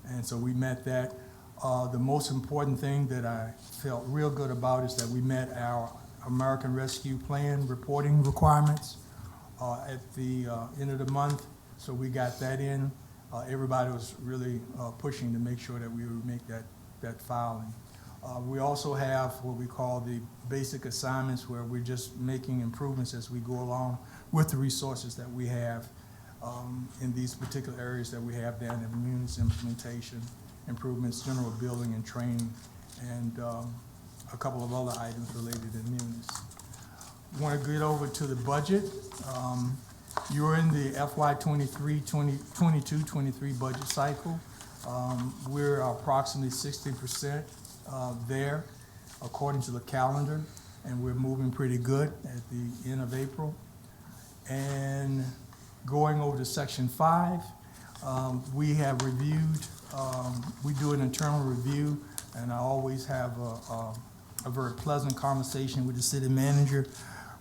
and so we met that. The most important thing that I felt real good about is that we met our American Rescue Plan reporting requirements at the end of the month, so we got that in. Everybody was really pushing to make sure that we would make that filing. We also have what we call the basic assignments, where we're just making improvements as we go along with the resources that we have in these particular areas that we have down in Munis implementation, improvements, general building and training, and a couple of other items related to Munis. Want to get over to the budget. You're in the FY 22-23 budget cycle. We're approximately 60% there according to the calendar, and we're moving pretty good at the end of April. And going over to section 5, we have reviewed, we do an internal review, and I always have a very pleasant conversation with the city manager.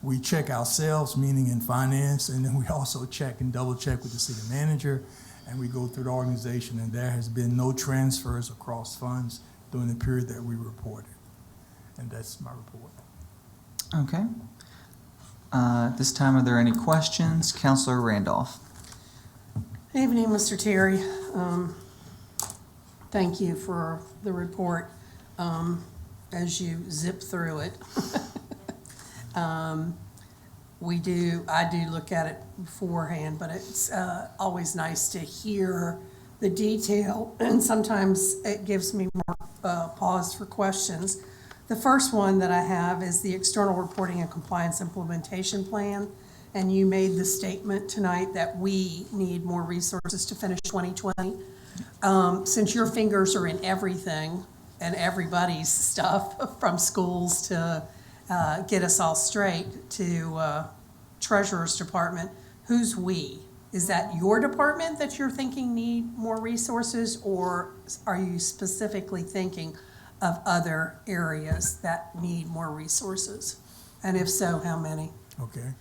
We check ourselves, meaning in finance, and then we also check and double check with the city manager, and we go through the organization, and there has been no transfers across funds during the period that we reported. And that's my report. Okay. At this time, are there any questions? Counselor Randolph. Evening, Mr. Terry. Thank you for the report as you zip through it. I do look at it beforehand, but it's always nice to hear the detail, and sometimes it gives me more pause for questions. The first one that I have is the External Reporting and Compliance Implementation Plan, and you made the statement tonight that we need more resources to finish 2020. Since your fingers are in everything and everybody's stuff, from schools to get us all straight to Treasurer's Department, who's we? Is that your department that you're thinking need more resources, or are you specifically thinking of other areas that need more resources? And if so, how many? Okay.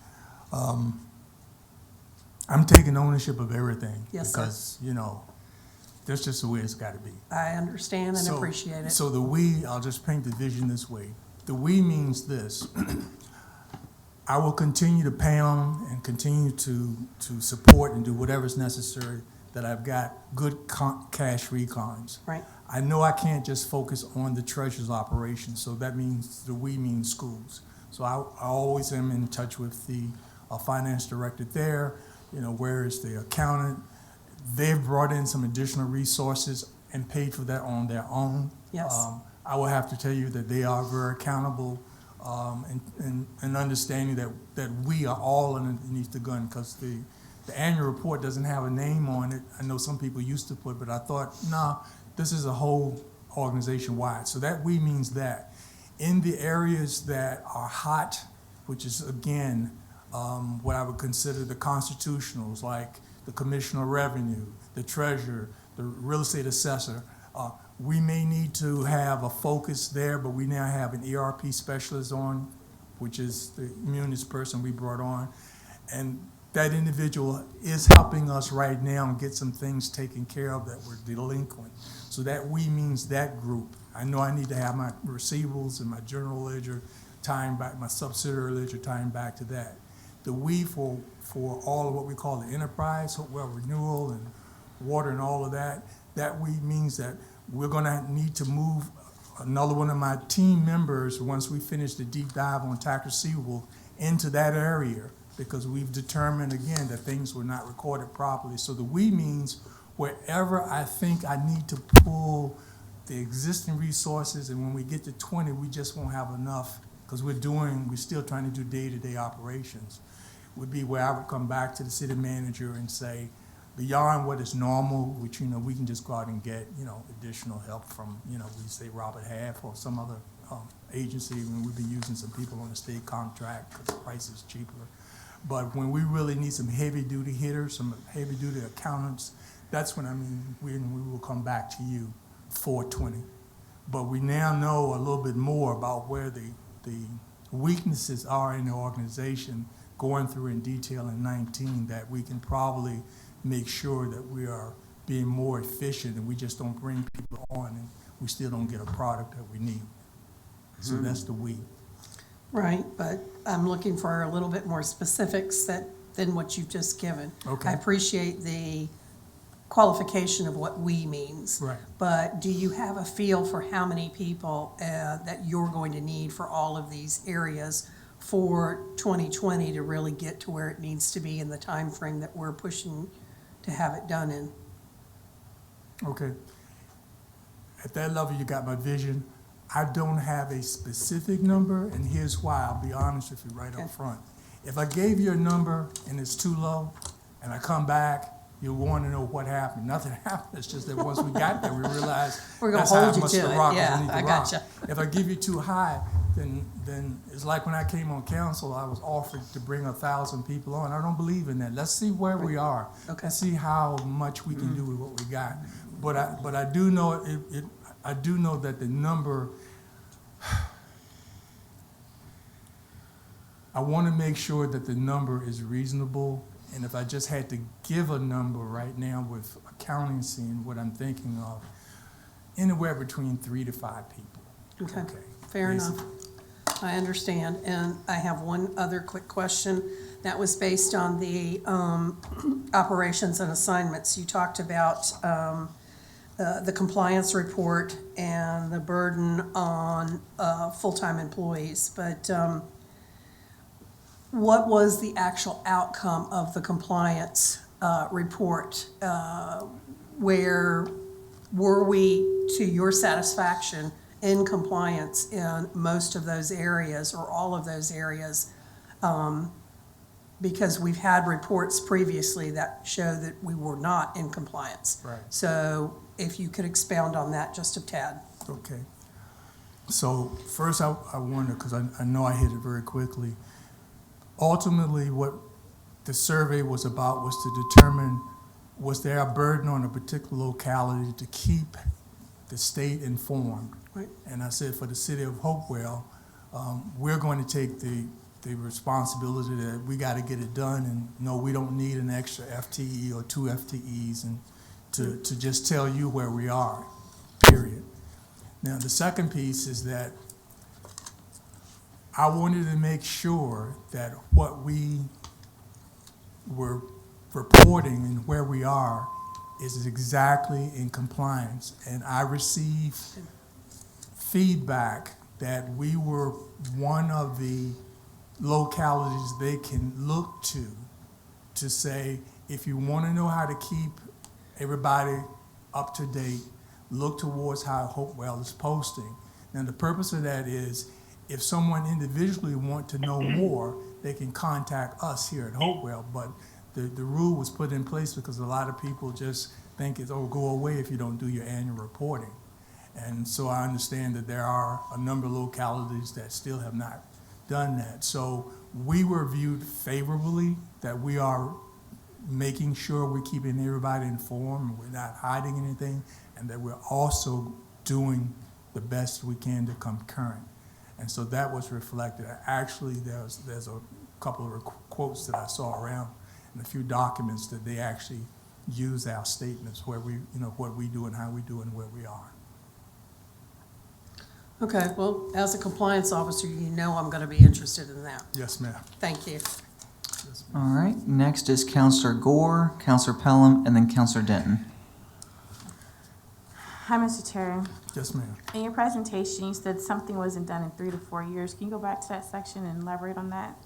I'm taking ownership of everything. Yes, sir. Because, you know, that's just the way it's got to be. I understand and appreciate it. So the we, I'll just paint the vision this way. The we means this. I will continue to pay on and continue to support and do whatever's necessary that I've got good cash recons. Right. I know I can't just focus on the treasurer's operation, so that means the we means schools. So I always am in touch with the finance director there, you know, where is the accountant. They've brought in some additional resources and paid for that on their own. Yes. I will have to tell you that they are very accountable and understanding that we are all underneath the gun, because the annual report doesn't have a name on it. I know some people used to put, but I thought, nah, this is a whole organization wide. So that we means that in the areas that are hot, which is again what I would consider the constitutionals, like the commissioner of revenue, the treasurer, the real estate assessor, we may need to have a focus there, but we now have an ERP specialist on, which is the Munis person we brought on. And that individual is helping us right now and get some things taken care of that were delinquent. So that we means that group. I know I need to have my receivables and my general ledger tying back, my subsidiary ledger tying back to that. The we for all of what we call the enterprise, Hopewell renewal and water and all of that, that we means that we're gonna need to move another one of my team members, once we finish the deep dive on tax receivable, into that area, because we've determined again that things were not recorded properly. So the we means wherever I think I need to pull the existing resources, and when we get to 20, we just won't have enough, because we're still trying to do day-to-day operations, would be where I would come back to the city manager and say, beyond what is normal, which, you know, we can just go out and get, you know, additional help from, you know, we say Robert Half or some other agency, when we've been using some people on the state contract because the price is cheaper. But when we really need some heavy-duty hitters, some heavy-duty accountants, that's when, I mean, we will come back to you for 20. But we now know a little bit more about where the weaknesses are in the organization, going through in detail in 19, that we can probably make sure that we are being more efficient and we just don't bring people on and we still don't get a product that we need. So that's the we. Right, but I'm looking for a little bit more specifics than what you've just given. Okay. I appreciate the qualification of what we means. Right. But do you have a feel for how many people that you're going to need for all of these areas for 2020 to really get to where it needs to be in the time frame that we're pushing to have it done in? Okay. At that level, you got my vision. I don't have a specific number, and here's why. I'll be honest with you right up front. If I gave you a number and it's too low, and I come back, you'll want to know what happened. Nothing happened. It's just that once we got there, we realized We're gonna that's how hold you much to the it. rock is Yeah, underneath the I rock. gotcha. If I give you too high, then it's like when I came on council, I was offered to bring 1,000 people on. I don't believe in that. Let's see where we are. Okay. Let's see how much we can do with what we got. But I do know I do know that the number, I want to make sure that the number is reasonable, and if I just had to give a number right now with accounting scene, what I'm thinking of, anywhere between 3 to 5 people. Okay, fair enough. I understand, and I have one other quick question. That was based on the operations and assignments. You talked about the compliance report and the burden on full-time employees, but what was the actual outcome of the compliance report? Where were we, to your satisfaction, in compliance in most of those areas or all of those areas? Because we've had reports previously that show that we were not in compliance. Right. So if you could expound on that just a tad. Okay. So first I wonder, because I know I hit it very quickly, ultimately what the survey was about was to determine, was there a burden on a particular locality to keep the state informed? Right. And I said for the city of Hopewell, we're going to take the responsibility that we got to get it done, and no, we don't need an extra FTE or 2 FTEs, and to just tell you where we are, period. Now, the second piece is that I wanted to make sure that what we were reporting and where we are is exactly in compliance. And I received feedback that we were one of the localities they can look to say, if you want to know how to keep everybody up to date, look towards how Hopewell is posting. Now, the purpose of that is if someone individually want to know more, they can contact us here at Hopewell, but the rule was put in place because a lot of people just think it's, oh, go away if you don't do your annual reporting. And so I understand that there are a number of localities that still have not done that. So we were viewed favorably, that we are making sure we're keeping everybody informed, and we're not hiding anything, and that we're also doing the best we can to come current. And so that was reflected. Actually, there's a couple of quotes that I saw around and a few documents that they actually use our statements where we, what we do and how we do and where we are. Okay, well, as a compliance officer, you know I'm going to be interested in that. Yes, ma'am. Thank you. Yes, All right, next is Counselor Gore, Counselor Pelham, and then Counselor Denton. Hi, Mr. Chair. yes, ma'am. In your presentation, you said something wasn't done in 3 to 4 years. Can you go back to that section and elaborate on that?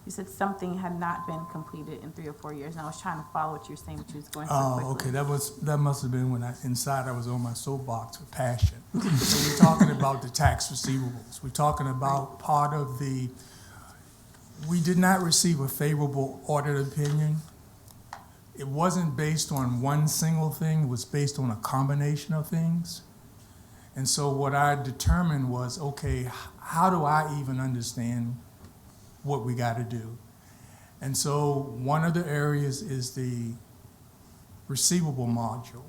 You said something had not been completed in 3 or 4 years, and I was trying to follow what you were saying, but you was going so quickly. Oh, okay. That must have been when I was on my soapbox with passion. So we're talking about the tax receivables. We're talking about part of we did not receive a favorable audit opinion. It wasn't based on one single thing. It was based on a combination of things. And so what I determined was, okay, how do I even understand what we got to do? And so one of the areas is the Receivable Module.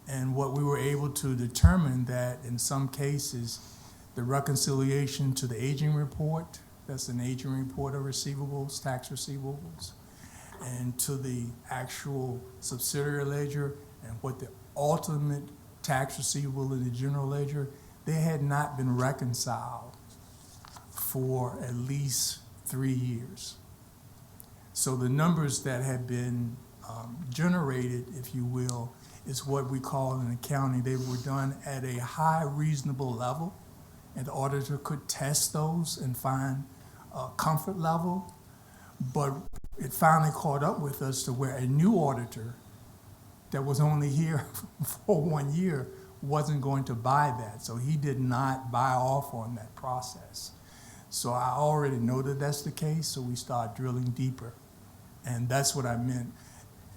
And what we were able to determine that in some cases, the reconciliation to the aging report, that's an aging report of receivables, tax receivables, and to the actual subsidiary ledger and what the ultimate tax receivable in the general ledger, they had not been reconciled for at least 3 years. So the numbers that have been generated, if you will, is what we call in accounting. They were done at a high reasonable level, and the auditor could test those and find a comfort level. But it finally caught up with us to where a new auditor that was only here for 1 year wasn't going to buy that. So he did not buy off on that process. So I already know that that's the case, so we start drilling deeper. And that's what I meant.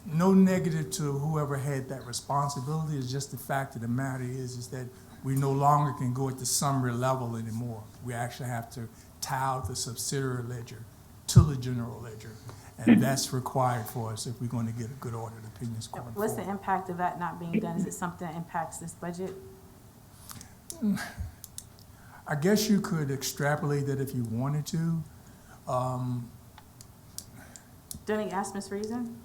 No negative to whoever had that responsibility. It's just the fact of the matter is that we no longer can go at the summary level anymore. We actually have to tie out the subsidiary ledger to the general ledger. And that's required for us if we're going to get a good audit opinions going forward. What's the impact of that not being done? Is it something that impacts this budget? I guess you could extrapolate that if you wanted to, Do any ask Ms. Reason?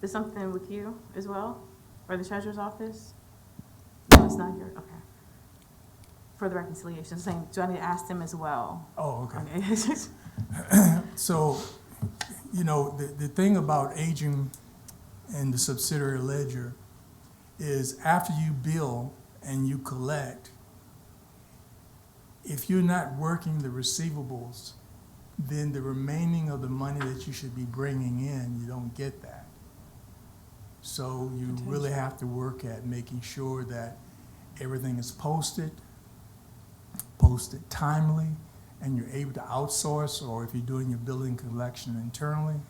Is something with you as well, or the treasurer's office? No, it's not your, okay. For the reconciliation, saying, do I need to ask them as well? Oh, okay. Okay. So, you know, the thing about aging in the subsidiary ledger is after you bill and you collect, if you're not working the receivables, then the remaining of the money that you should be bringing in, you don't get that. So you really have to work at making sure that everything is posted timely, and you're able to outsource, or if you're doing your billing collection internally,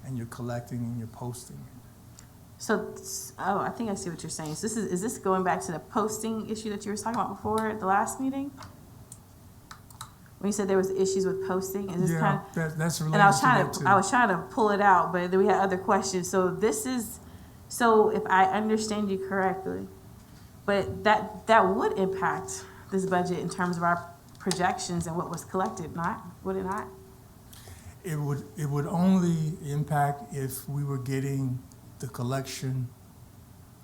and you're collecting and you're posting it. So, oh, I think I see what you're saying. So is this going back to the posting issue that you were talking about before at the last meeting? When you said there was issues with posting, is this kind of? That's related and I was to trying to pull it out, but then we had other questions. So so if I understand you correctly, but that would impact this budget in terms of our projections and what was collected, would it not? It would only impact if we were getting the collection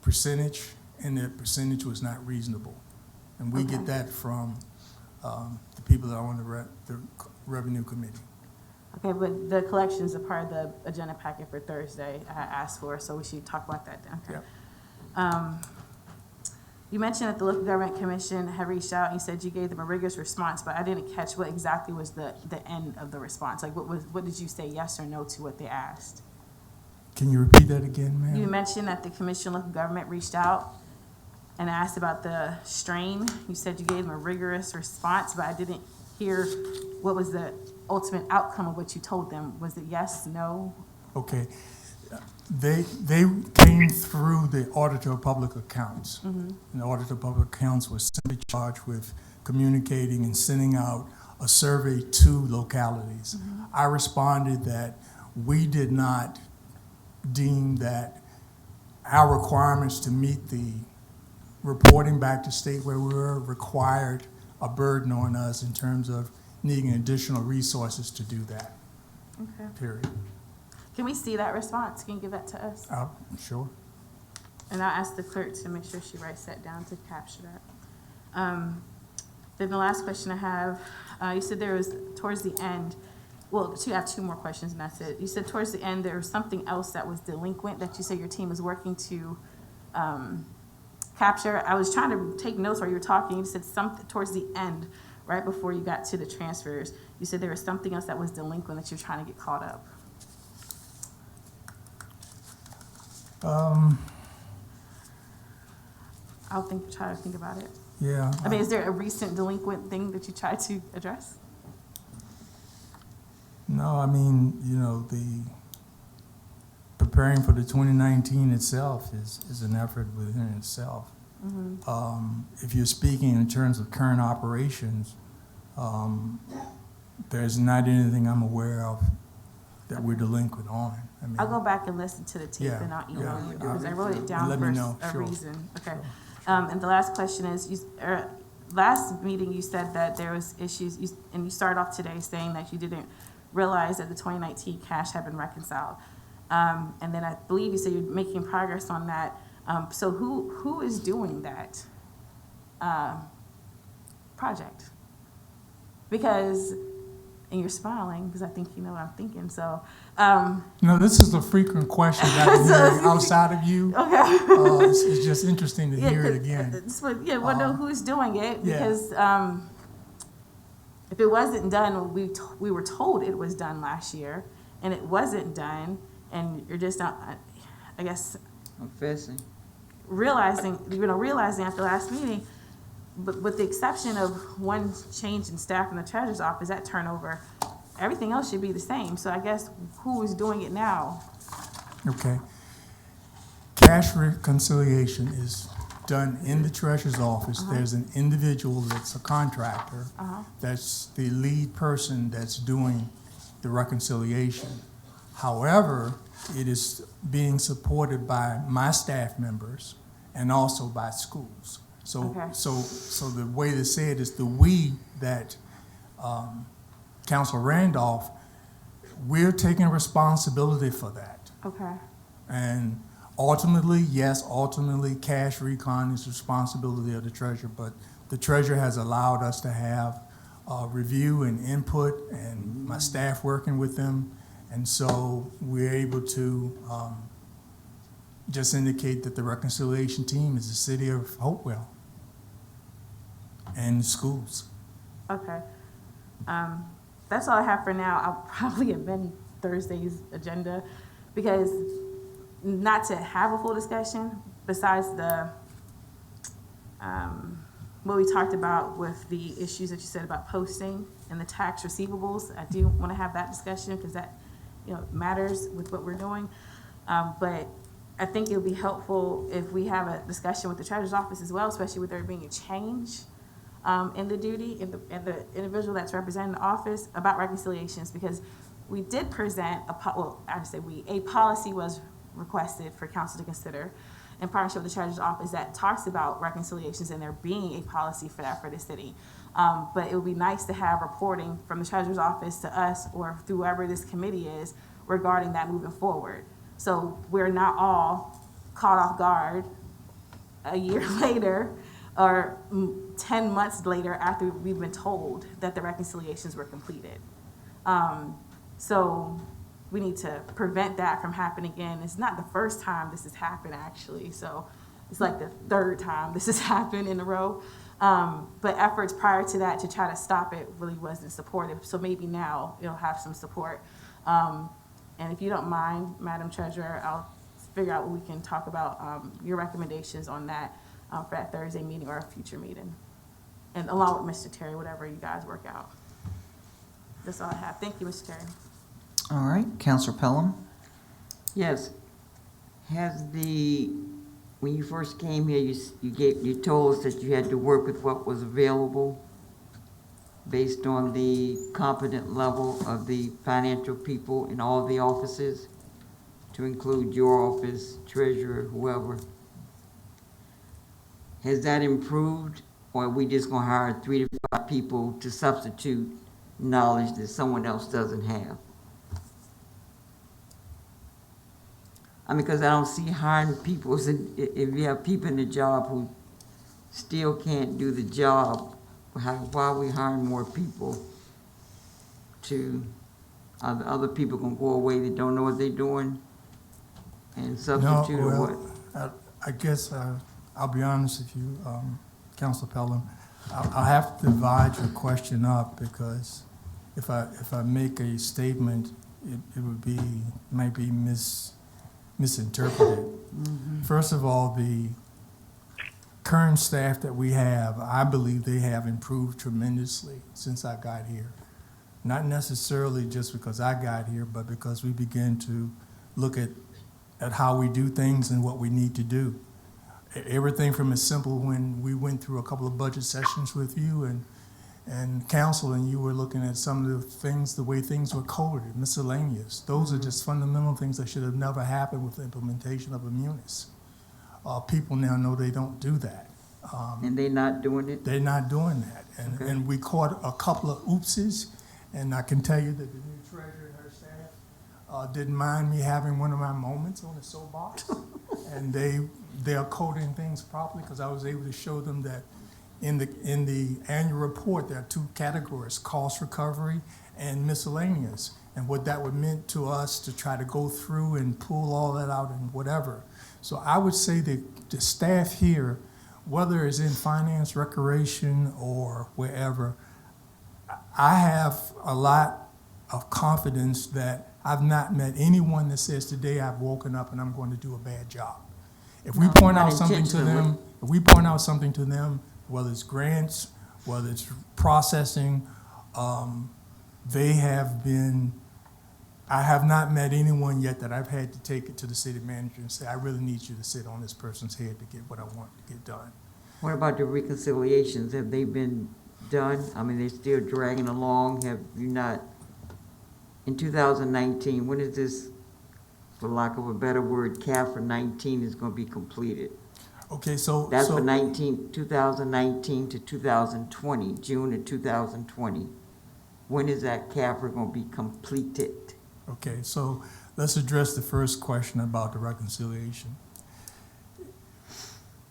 percentage and the percentage was not reasonable. And we get that from the people that are on the revenue committee. Okay, but the collections are part of the agenda packet for Thursday I asked for, so we should talk about that then. Okay. Yep. You mentioned that the Local Government Commission had reached out and you said you gave them a rigorous response, but I didn't catch what exactly was the end of the response. Like what did you say yes or no to what they asked? Can you repeat that again, ma'am? You mentioned that the Commission on Local Government reached out and asked about the strain. You said you gave them a rigorous response, but I didn't hear what was the ultimate outcome of what you told them. Was it yes, no? Okay. They came through the Auditor of Public Accounts. Mm-hmm. And the Auditor of Public Accounts was simply charged with communicating and sending out a survey to localities. Mm-hmm. I responded that we did not deem that our requirements to meet the reporting back to state where we were required a burden on us in terms of needing additional resources to do that. Okay. Period. Can we see that response? Can you give that to us? Sure. And I'll ask the clerk to make sure she writes that down to capture that. Then the last question I have, you said there was, towards the end, well, you have two more questions and that's it. You said towards the end there was something else that was delinquent that you said your team is working to capture. I was trying to take notes while you were talking. You said something towards the end, right before you got to the transfers. You said there was something else that was delinquent that you're trying to get caught up. Try to think about it. Yeah. I mean, is there a recent delinquent thing that you try to address? No, I mean, you know, the preparing for the 2019 itself is an effort within itself. Mm-hmm. If you're speaking in terms of current operations, there's not anything I'm aware of that we're delinquent on. I mean, I'll go back and listen to the tape and I'll email you because I wrote it down for a reason. Okay. And the last question is, last meeting you said that there was issues, and you started off today saying that you didn't realize that the 2019 cash had been reconciled. And then I believe you said you're making progress on that. So who is doing that project? Because, and you're smiling because I think you know what I'm thinking. So, no, this is a frequent question that I'm hearing outside of you. Okay. It's just interesting to hear it again. Yeah, well, know who's doing it because if it wasn't done, we were told it was done last year, and it wasn't done, and you're just not, I guess, confessing, realizing after last meeting. But with the exception of one change in staff in the treasurer's office, that turnover, everything else should be the same. So I guess who is doing it now? Okay. Cash reconciliation is done in the treasurer's office. There's an individual that's a contractor. That's the lead person that's doing the reconciliation. However, it is being supported by my staff members and also by schools. So the way to say it is the we that Councilor Randolph, we're taking responsibility for that. Okay. And ultimately, yes, ultimately, cash recon is the responsibility of the treasurer, but the treasurer has allowed us to have review and input, and my staff working with them, and so we're able to just indicate that the reconciliation team is the city of Hopewell and schools. Okay. That's all I have for now. I'll probably amend Thursday's agenda because not to have a full discussion besides the, what we talked about with the issues that you said about posting and the tax receivables. I do want to have that discussion because that, matters with what we're doing. But I think it would be helpful if we have a discussion with the treasurer's office as well, especially with there being a change in the duty and the individual that's representing the office about reconciliations, because we did present a policy was requested for council to consider in partnership with the treasurer's office that talks about reconciliations and there being a policy for that for the city. But it would be nice to have reporting from the treasurer's office to us or whoever this committee is regarding that moving forward. So we're not all caught off guard a year later or 10 months later after we've been told that the reconciliations were completed. So we need to prevent that from happening again. It's not the first time this has happened, actually. So it's like the third time this has happened in a row. But efforts prior to that to try to stop it really wasn't supportive. So maybe now it'll have some support. And if you don't mind, Madam Treasurer, I'll figure out what we can talk about, your recommendations on that for that Thursday meeting or a future meeting. And along with Mr. Terry, whatever you guys work out. That's all I have. Thank you, Mr. Terry. All right, Counselor Pelham? Yes. When you first came here, you told us that you had to work with what was available based on the competent level of the financial people in all the offices, to include your office, treasurer, whoever. Has that improved, or are we just gonna hire 3 to 5 people to substitute knowledge that someone else doesn't have? I mean, because I don't see hiring people, if you have people in the job who still can't do the job, why are we hiring more people other people gonna go away that don't know what they're doing and substitute or what? I guess I'll be honest with you, Councilor Pelham. I'll have to divide your question up because if I make a statement, it might be misinterpreted. Mm-hmm. First of all, the current staff that we have, I believe they have improved tremendously since I got here. Not necessarily just because I got here, but because we began to look at how we do things and what we need to do. Everything from as simple when we went through a couple of budget sessions with you and council, and you were looking at some of the things, the way things were coded, miscellaneous. Those are just fundamental things that should have never happened with the implementation of a munis. People now know they don't do that. And they're not doing it? They're not doing that. And we caught a couple of oopses, and I can tell you that the new treasurer and her staff didn't mind me having one of my moments on the soapbox. And they are coding things properly because I was able to show them that in the annual report, there are 2 categories, cost recovery and miscellaneous, and what that would mean to us to try to go through and pull all that out and whatever. So I would say that the staff here, whether it's in finance, recreation, or wherever, I have a lot of confidence that I've not met anyone that says today I've woken up and I'm going to do a bad job. If we point out something to them, whether it's grants, whether it's processing, they have been, I have not met anyone yet that I've had to take it to the city manager and say, I really need you to sit on this person's head to get what I want to get done. What about the reconciliations? Have they been done? I mean, they're still dragging along. Have you not, in 2019, when is this, for lack of a better word, CAF for 19 is going to be completed? Okay, so that's for 2019 to 2020, June of 2020. when is that CAFR gonna be completed? Okay, so let's address the first question about the reconciliation.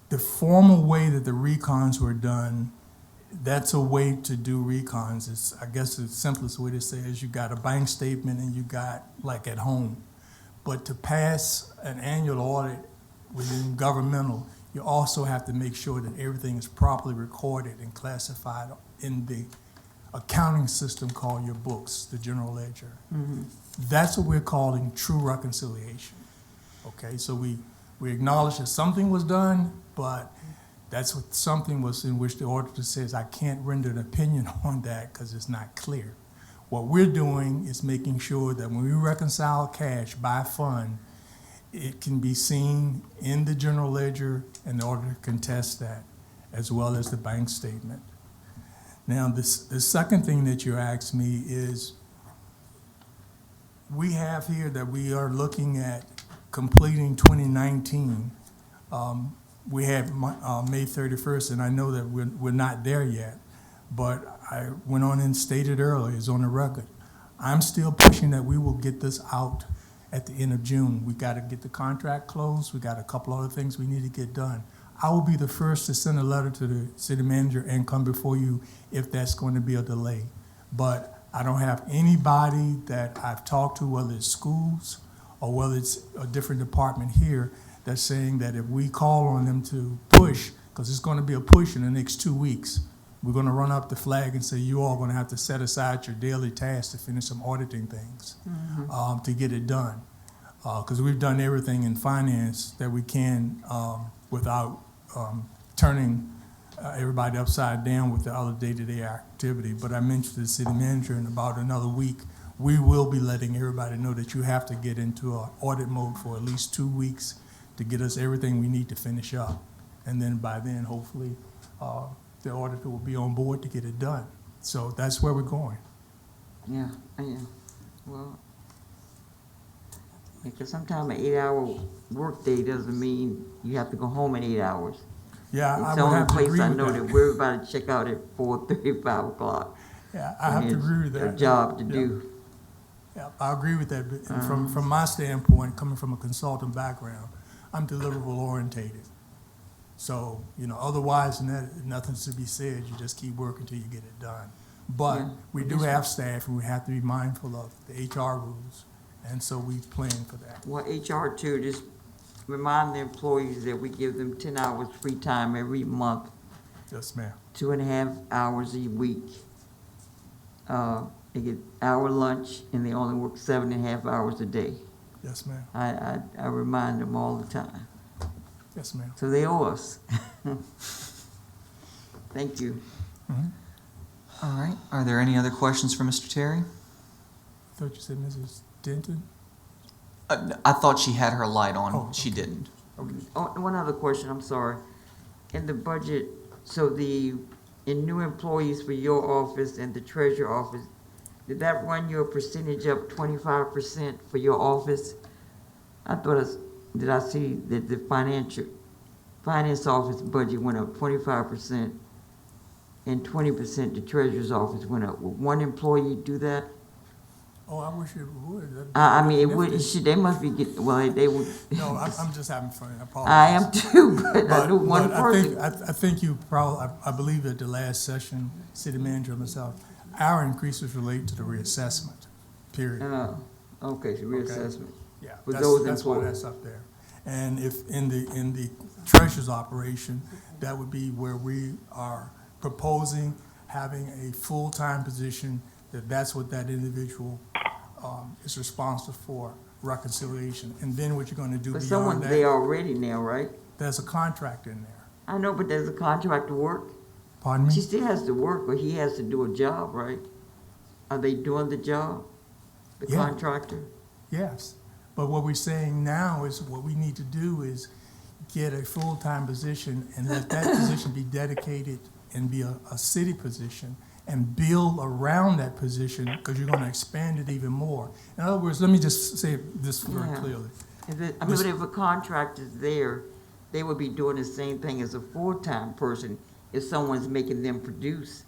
The formal way that the recons were done, that's a way to do recons. It's, I guess the simplest way to say is you got a bank statement and you got like at home. But to pass an annual audit within governmental, you also have to make sure that everything is properly recorded and classified in the accounting system called your books, the general ledger. That's what we're calling true reconciliation. Okay, so we acknowledge that something was done, but that's what something was in which the auditor says, I can't render an opinion on that because it's not clear. What we're doing is making sure that when we reconcile cash by fund, it can be seen in the general ledger and the auditor can test that, as well as the bank statement. Now, the second thing that you asked me is, we have here that we are looking at completing 2019. We had May 31st, and I know that we're not there yet, but I went on and stated earlier, it's on the record. I'm still pushing that we will get this out at the end of June. We got to get the contract closed. We got a couple other things we need to get done. I will be the first to send a letter to the city manager and come before you if that's going to be a delay. But I don't have anybody that I've talked to, whether it's schools or whether it's a different department here, that's saying that if we call on them to push, because it's going to be a push in the next 2 weeks, we're going to run up the flag and say, you all are going to have to set aside your daily tasks to finish some auditing things to get it done. Because we've done everything in finance that we can without turning everybody upside down with the other day-to-day activity. But I mentioned to the city manager in about another week, we will be letting everybody know that you have to get into an audit mode for at least 2 weeks to get us everything we need to finish up. And then by then, hopefully, the auditor will be on board to get it done. So that's where we're going. Yeah, well, because sometimes an 8-hour workday doesn't mean you have to go home in 8 hours. Yeah, I It's the would only have to place agree I with know that. that we're about to check out at 4:30, 5 o'clock. Yeah, I have to agree with that. A job to Yeah. do. Yeah, I agree with that. But from my standpoint, coming from a consultant background, I'm deliverable orientated. So, otherwise than that, nothing's to be said. You just keep working till you get it done. But we do have staff, and we have to be mindful of the HR rules, and so we plan for that. Well, HR too, just remind the employees that we give them 10 hours free time every month, Yes, ma'am. 2.5 hours a week. They get hour lunch, and they only work 7.5 hours a day. Yes, ma'am. I remind them all the time. Yes, ma'am. So they owe us. Thank you. All right. Are there any other questions for Mr. Terry? I thought you said Mrs. Denton? I thought she had her light on. Oh, She didn't. Okay. Oh, one other question, I'm sorry. In the budget, so in new employees for your office and the treasurer office, did that run your percentage up 25% for your office? Did I see that the finance office budget went up 25% and 20% the treasurer's office went up? Would one employee do that? Oh, I wish it would. I mean, it would, they must be they would. No, I'm just having fun. I apologize. I am too, but I knew one person. I think you probably, I believe at the last session, city manager and myself, our increases relate to the reassessment, period. Okay, so reassessment. Yeah, For that's those why employees. that's up there. And if in the treasurer's operation, that would be where we are proposing having a full-time position, that's what that individual is responsible for, reconciliation. And then what you're gonna do But beyond someone's that, there already now, right? there's a contract in there. I know, but there's a contract to work. Pardon She me? still has to work, but he has to do a job, right? Are they doing the job? The Yeah. contractor? Yes. But what we're saying now is what we need to do is get a full-time position and let that position be dedicated and be a city position and build around that position because you're going to expand it even more. In other words, let me just say this very Yeah. clearly. But if a contractor's there, they would be doing the same thing as a full-time person if someone's making them produce.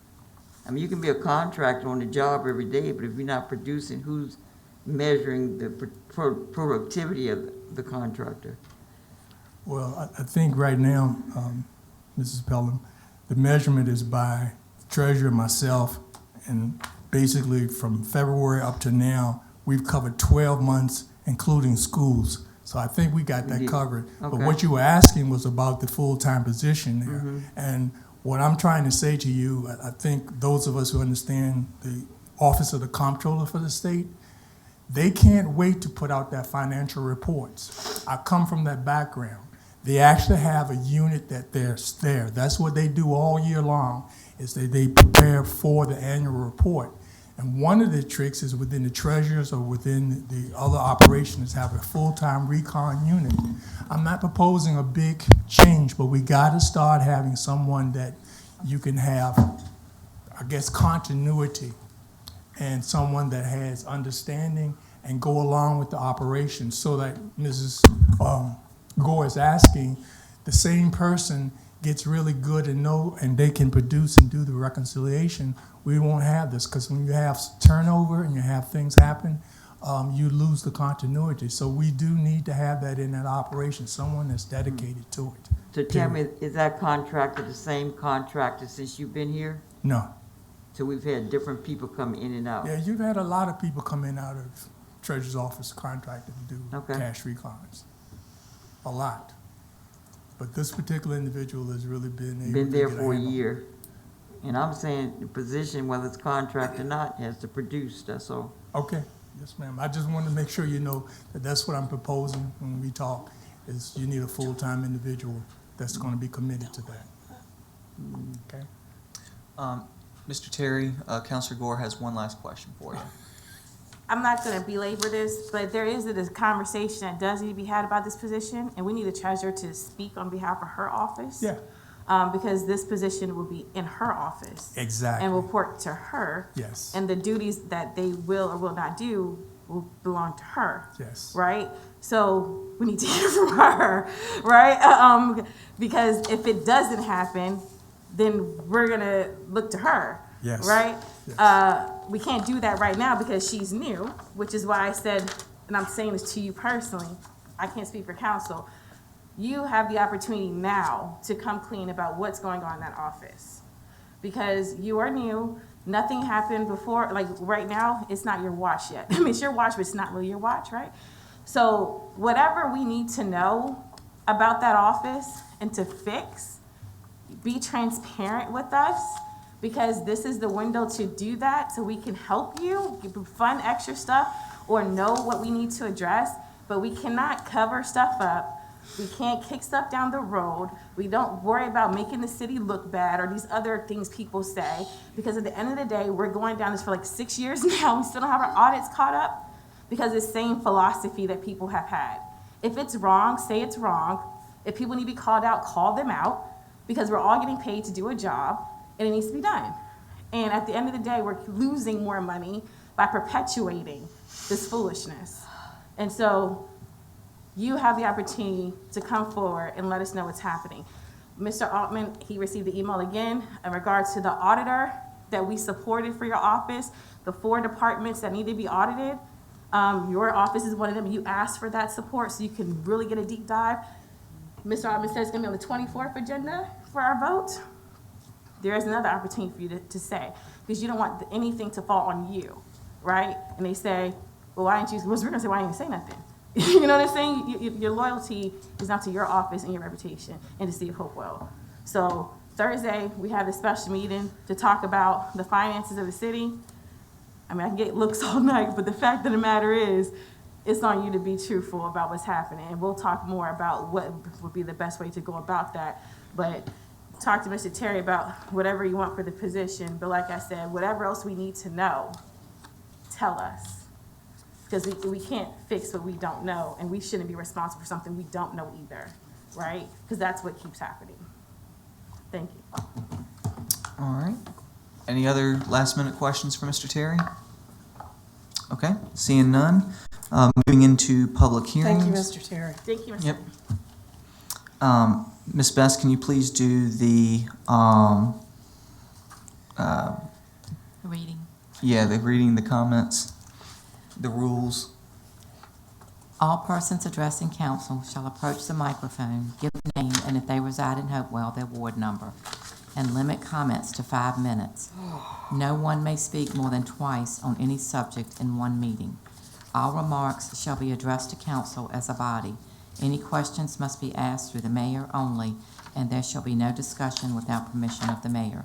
I mean, you can be a contractor on the job every day, but if you're not producing, who's measuring the productivity of the contractor? Well, I think right now, Mrs. Pelham, the measurement is by the treasurer, myself, and basically from February up to now, we've covered 12 months, including schools. So I think we got that covered. But Okay. what you were asking was about the full-time position there. And what I'm trying to say to you, I think those of us who understand the Office of the Comptroller for the state, they can't wait to put out their financial reports. I come from that background. They actually have a unit that they're there. That's what they do all year long, is they prepare for the annual report. And one of the tricks is within the treasurers or within the other operations have a full-time recon unit. I'm not proposing a big change, but we gotta start having someone that you can have, I guess, continuity, and someone that has understanding and go along with the operation, so that Mrs. Gore is asking, the same person gets really good and they can produce and do the reconciliation. We won't have this, because when you have turnover and you have things happen, you lose the continuity. So we do need to have that in that operation, someone that's dedicated to it. So tell me, is that contractor the same contractor since you've been here? No. So we've had different people come in and out? Yeah, you've had a lot of people come in out of Treasurer's Office contracted to do cash recons. A lot. But this particular individual has really been able Been to there get for a handle. year. And I'm saying the position, whether it's contract or not, has to produce, that's all. Okay, yes, ma'am. I just wanted to make sure you know that that's what I'm proposing when we talk, is you need a full-time individual that's gonna be committed to that. Okay? Mr. Terry, Counselor Gore has one last question for you. I'm not gonna belabor this, but there is a conversation that does need to be had about this position, and we need a treasurer to speak on behalf of her office. Yeah. Because this position will be in her office. Exactly. And report to her. Yes. And the duties that they will or will not do will belong to her. Yes. Right? So we need to hear from her, right? Because if it doesn't happen, then we're gonna look to her. Yes. Right? Yes. We can't do that right now because she's new, which is why I said, and I'm saying this to you personally, I can't speak for council. You have the opportunity now to come clean about what's going on in that office. Because you are new, nothing happened before, like right now, it's not your watch yet. I mean, it's your watch, but it's not really your watch, right? So whatever we need to know about that office and to fix, be transparent with us, because this is the window to do that, so we can help you, fund extra stuff, or know what we need to address, but we cannot cover stuff up. We can't kick stuff down the road. We don't worry about making the city look bad or these other things people say, because at the end of the day, we're going down this for like 6 years now. We still don't have our audits caught up because it's the same philosophy that people have had. If it's wrong, say it's wrong. If people need to be called out, call them out, because we're all getting paid to do a job and it needs to be done. And at the end of the day, we're losing more money by perpetuating this foolishness. And so you have the opportunity to come forward and let us know what's happening. Mr. Altman, he received the email again in regards to the auditor that we supported for your office, the 4 departments that need to be audited. Your office is one of them. You asked for that support so you can really get a deep dive. Mr. Altman says it's gonna be on the 24th agenda for our vote. There is another opportunity for you to say, because you don't want anything to fall on you, right? And they say, well, why didn't you, we're gonna say, why didn't you say nothing? You know what I'm saying? Your loyalty is not to your office and your reputation and the city of Hopewell. So Thursday, we have a special meeting to talk about the finances of the city. I mean, I can get looks all night, but the fact of the matter is, it's on you to be truthful about what's happening. And we'll talk more about what would be the best way to go about that. But talk to Mr. Terry about whatever you want for the position. But like I said, whatever else we need to know, tell us. Because we can't fix what we don't know, and we shouldn't be responsible for something we don't know either, right? Because that's what keeps happening. Thank you. All right. Any other last-minute questions for Mr. Terry? Okay, seeing none. Moving into public hearings. Thank you, Mr. Terry. Thank you, Mr. Yep. Ms. Best, can you please do the Yeah, they're reading the comments, the rules. All persons addressing council shall approach the microphone, give their name, and if they reside in Hopewell, their ward number, and limit comments to 5 minutes. No one may speak more than twice on any subject in one meeting. All remarks shall be addressed to council as a body. Any questions must be asked through the mayor only, and there shall be no discussion without permission of the mayor.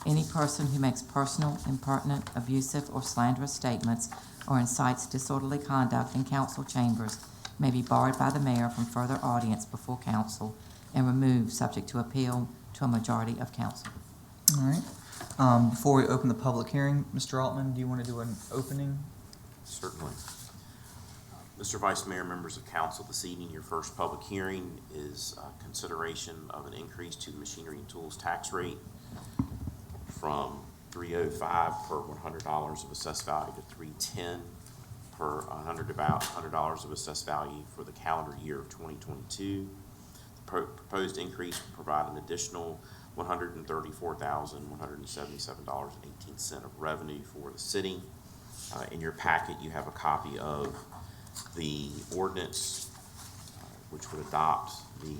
Any person who makes personal, impertinent, abusive, or slanderous statements or incites disorderly conduct in council chambers may be barred by the mayor from further audience before council and removed subject to appeal to a majority of council. All right. Before we open the public hearing, Mr. Altman, do you want to do an opening? Certainly. Mr. Vice Mayor, members of council, this evening, your first public hearing is consideration of an increase to the machinery and tools tax rate from $305 per $100 of assessed value to $310 per $100 of assessed value for the calendar year of 2022. The proposed increase will provide an additional $134,177.18 of revenue for the city. In your packet, you have a copy of the ordinance which would adopt the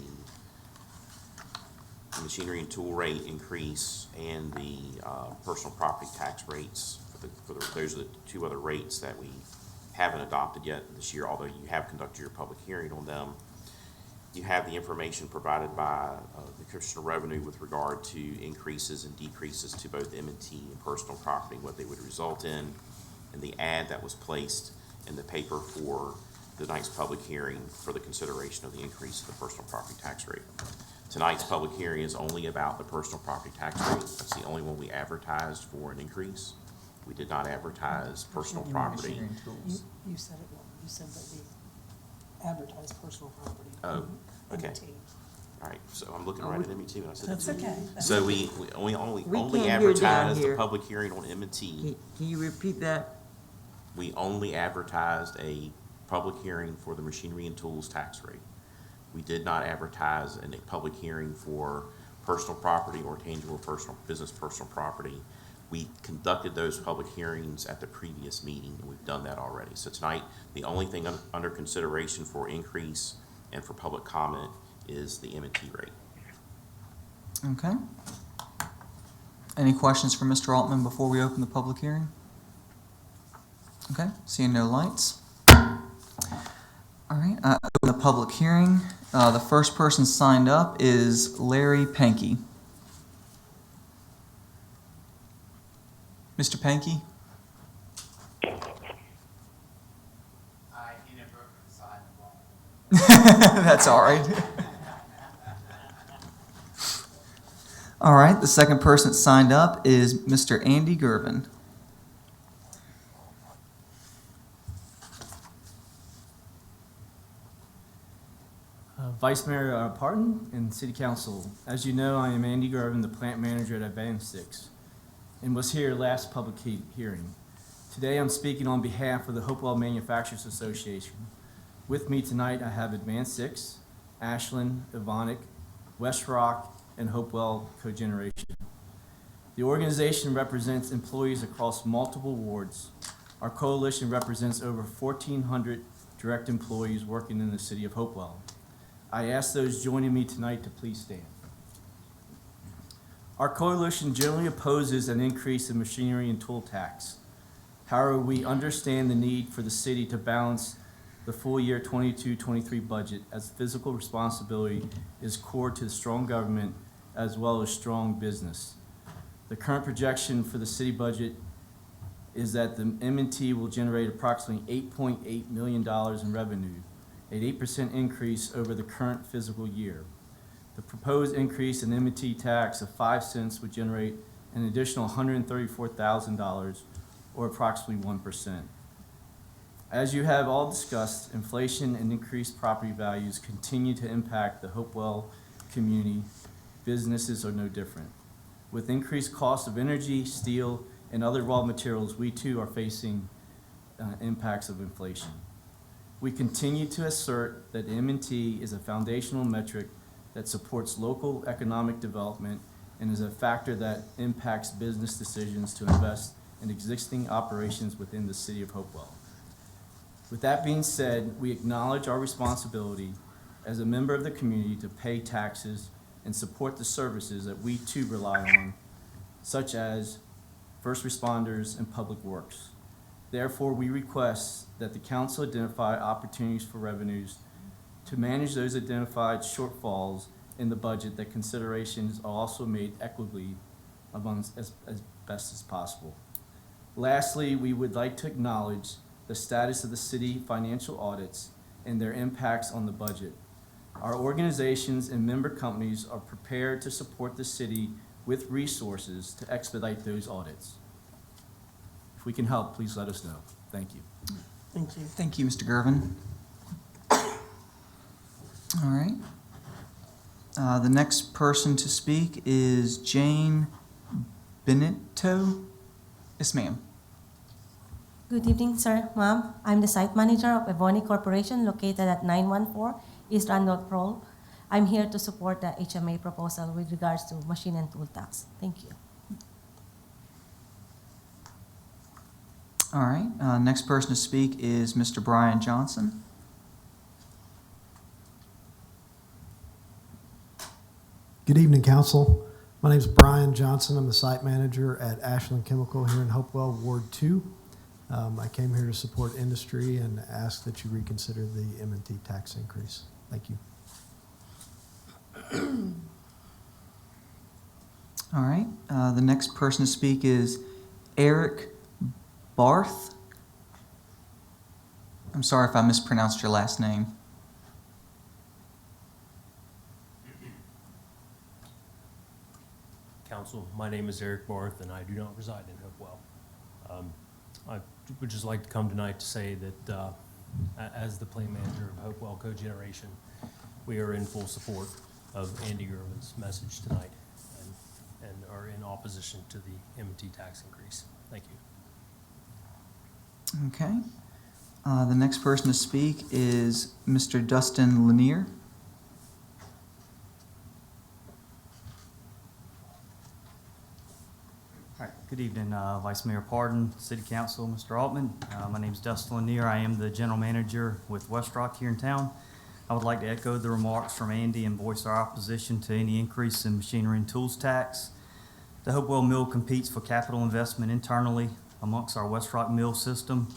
machinery and tool rate increase and the personal property tax rates. Those are the two other rates that we haven't adopted yet this year, although you have conducted your public hearing on them. You have the information provided by the Commissioner of Revenue with regard to increases and decreases to both M&T and personal property, what they would result in, and the ad that was placed in the paper for the night's public hearing for the consideration of the increase of the personal property tax rate. Tonight's public hearing is only about the personal property tax rate. That's the only one we advertised for an increase. We did not advertise personal property. You said it wrong. You said that we advertise personal property. Oh, okay. M&T. All right, so I'm looking right at M&T when I said That's M&T. okay. So we only can't hear down advertised the here. public hearing on M&T. Can you repeat that? We only advertised a public hearing for the machinery and tools tax rate. We did not advertise a public hearing for personal property or tangible business personal property. We conducted those public hearings at the previous meeting, and we've done that already. So tonight, the only thing under consideration for increase and for public comment is the M&T rate. Okay. Any questions for Mr. Altman before we open the public hearing? Okay, seeing no lights. All right, open the public hearing. The first person signed up is Larry Pankey. Mr. Pankey? I inadvertently signed the wrong. That's all right. All right, the second person that signed up is Mr. Andy Gervin. Vice Mayor Parton and City Council, as you know, I am Andy Gervin, the plant manager at Advanced 6, and was here last public hearing. Today I'm speaking on behalf of the Hopewell Manufacturers Association. With me tonight I have Advanced 6, Ashland, Evonik, West Rock, and Hopewell Cogeneration. The organization represents employees across multiple wards. Our coalition represents over 1,400 direct employees working in the city of Hopewell. I ask those joining me tonight to please stand. Our coalition generally opposes an increase in machinery and tool tax. However, we understand the need for the city to balance the full year 22-23 budget, as fiscal responsibility is core to strong government as well as strong business. The current projection for the city budget is that the M&T will generate approximately $8.8 million in revenue, an 8% increase over the current fiscal year. The proposed increase in M&T tax of 5 cents would generate an additional $134,000, or approximately 1%. As you have all discussed, inflation and increased property values continue to impact the Hopewell community. Businesses are no different. With increased costs of energy, steel, and other raw materials, we too are facing impacts of inflation. We continue to assert that M&T is a foundational metric that supports local economic development and is a factor that impacts business decisions to invest and existing operations within the city of Hopewell. With that being said, we acknowledge our responsibility as a member of the community to pay taxes and support the services that we too rely on, such as first responders and public works. Therefore, we request that the council identify opportunities for revenues to manage those identified shortfalls in the budget, that considerations are also made equitably amongst as best as possible. Lastly, we would like to acknowledge the status of the city financial audits and their impacts on the budget. Our organizations and member companies are prepared to support the city with resources to expedite those audits. If we can help, please let us know. Thank you. Thank you. Thank you, Mr. Gervin. All right. The next person to speak is Jane Benito. Yes, ma'am. Good evening, sir, ma'am. I'm the site manager of Evony Corporation located at 914 East Randolph Road. I'm here to support the HMA proposal with regards to machine and tool tax. Thank you. All right. Next person to speak is Mr. Brian Johnson. Good evening, council. My name is Brian Johnson. I'm the site manager at Ashland Chemical here in Hopewell, Ward 2. I came here to support industry and ask that you reconsider the M&T tax increase. Thank you. All right. The next person to speak is Eric Barth. I'm sorry if I mispronounced your last name. Council, my name is Eric Barth, and I do not reside in Hopewell. I would just like to come tonight to say that as the plant manager of Hopewell Cogeneration, we are in full support of Andy Gervin's message tonight and are in opposition to the M&T tax increase. Thank you. Okay. The next person to speak is Mr. Dustin Lanier. All right. Good evening, Vice Mayor Pardon, City Council, Mr. Altman. My name is Dustin Lanier. I am the General Manager with West Rock here in town. I would like to echo the remarks from Andy and voice our opposition to any increase in machinery and tools tax. The Hopewell Mill competes for capital investment internally amongst our West Rock Mill system.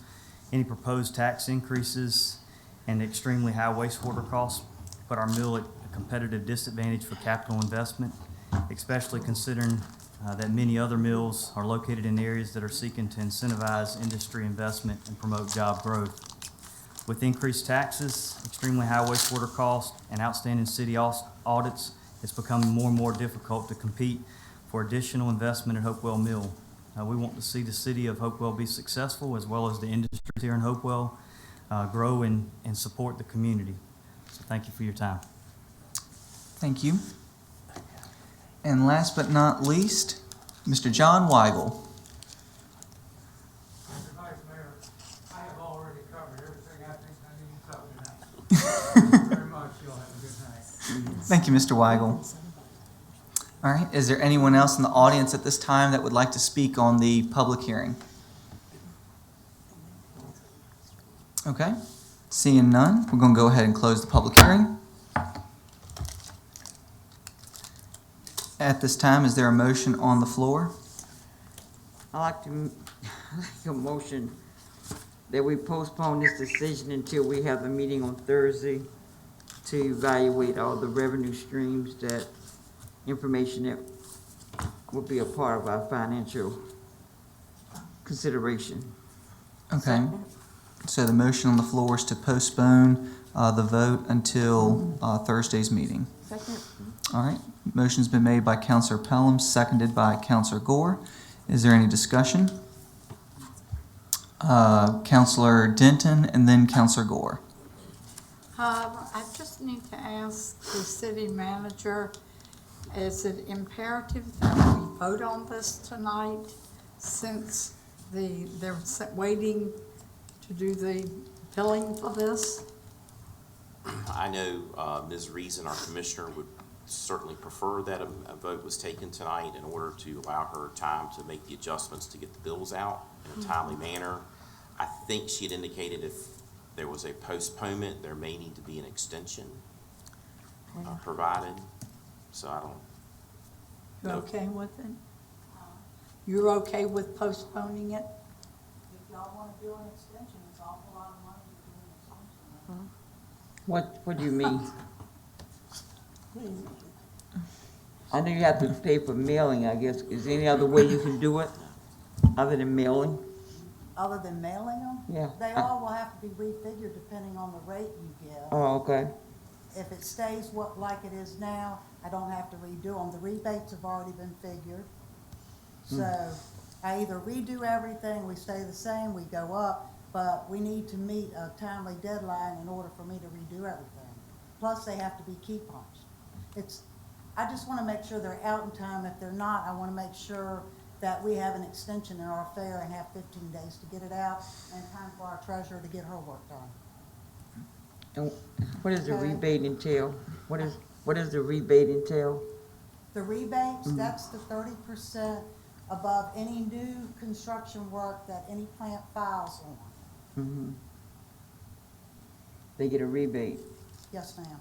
Any proposed tax increases and extremely high wastewater costs put our mill at a competitive disadvantage for capital investment, especially considering that many other mills are located in areas that are seeking to incentivize industry investment and promote job growth. With increased taxes, extremely high wastewater costs, and outstanding city audits, it's becoming more and more difficult to compete for additional investment at Hopewell Mill. We want to see the city of Hopewell be successful, as well as the industries here in Hopewell grow and support the community. So thank you for your time. Thank you. And last but not least, Mr. John Weigel. Mr. Vice Mayor, I have already covered everything I think I need to cover tonight. Thank you very much. You'll have a good night. Thank you, Mr. Weigel. All right. Is there anyone else in the audience at this time that would like to speak on the public hearing? Okay. Seeing none, we're going to go ahead and close the public hearing. At this time, is there a motion on the floor? I'd like to make a motion that we postpone this decision until we have the meeting on Thursday to evaluate all the revenue streams, that information that would be a part of our financial consideration. Okay. So the motion on the floor is to postpone the vote until Thursday's meeting. Second. All right. Motion's been made by Counselor Pelham, seconded by Counselor Gore. Is there any discussion? Counselor Denton and then Counselor Gore. I just need to ask the city manager, is it imperative that we vote on this tonight, since they're waiting to do the billing for this? I know Ms. Reason, our commissioner, would certainly prefer that a vote was taken tonight in order to allow her time to make the adjustments to get the bills out in a timely manner. I think she had indicated if there was a postponement, there may need to be an extension provided. So I don't You know. okay with it? You're okay with postponing it? If y'all wanna do an extension, it's an awful lot of money to do an extension. What do you mean? I know you have to pay for mailing, I guess. Is there any other way you can do it other than mailing? Other than mailing them? Yeah. They all will have to be refigured depending on the rate you give. Oh, okay. If it stays like it is now, I don't have to redo them. The rebates have already been figured. So I either redo everything, we stay the same, we go up, but we need to meet a timely deadline in order for me to redo everything. Plus, they have to be key punched. I just want to make sure they're out in time. If they're not, I want to make sure that we have an extension in our fair and have 15 days to get it out and time for our treasurer to get her work done. And what does the Okay. rebate entail? What does the rebate entail? The rebates, that's the 30% above any new construction work that any plant files on. Mm-hmm. They get a rebate. Yes, ma'am.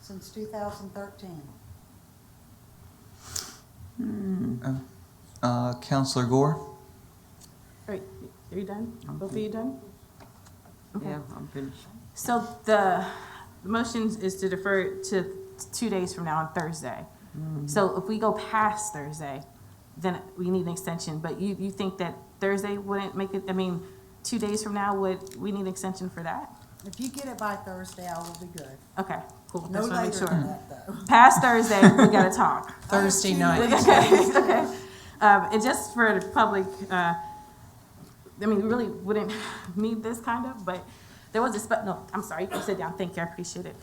Since 2013. Counselor Gore? Right, are you done? Both of you done? Okay. Yeah, I'm finished. So the motion is to defer it to 2 days from now on Thursday. So if we go past Thursday, then we need an extension. But you think that Thursday wouldn't make it, 2 days from now, would we need an extension for that? If you get it by Thursday, I will be good. Okay, cool. No Just wanna make later sure. than that, though. Past Thursday, we gotta talk. Thursday night. Okay. And just for the public, we really wouldn't need this kind of, but there was no, I'm sorry, you can sit down, thank you, I appreciate it.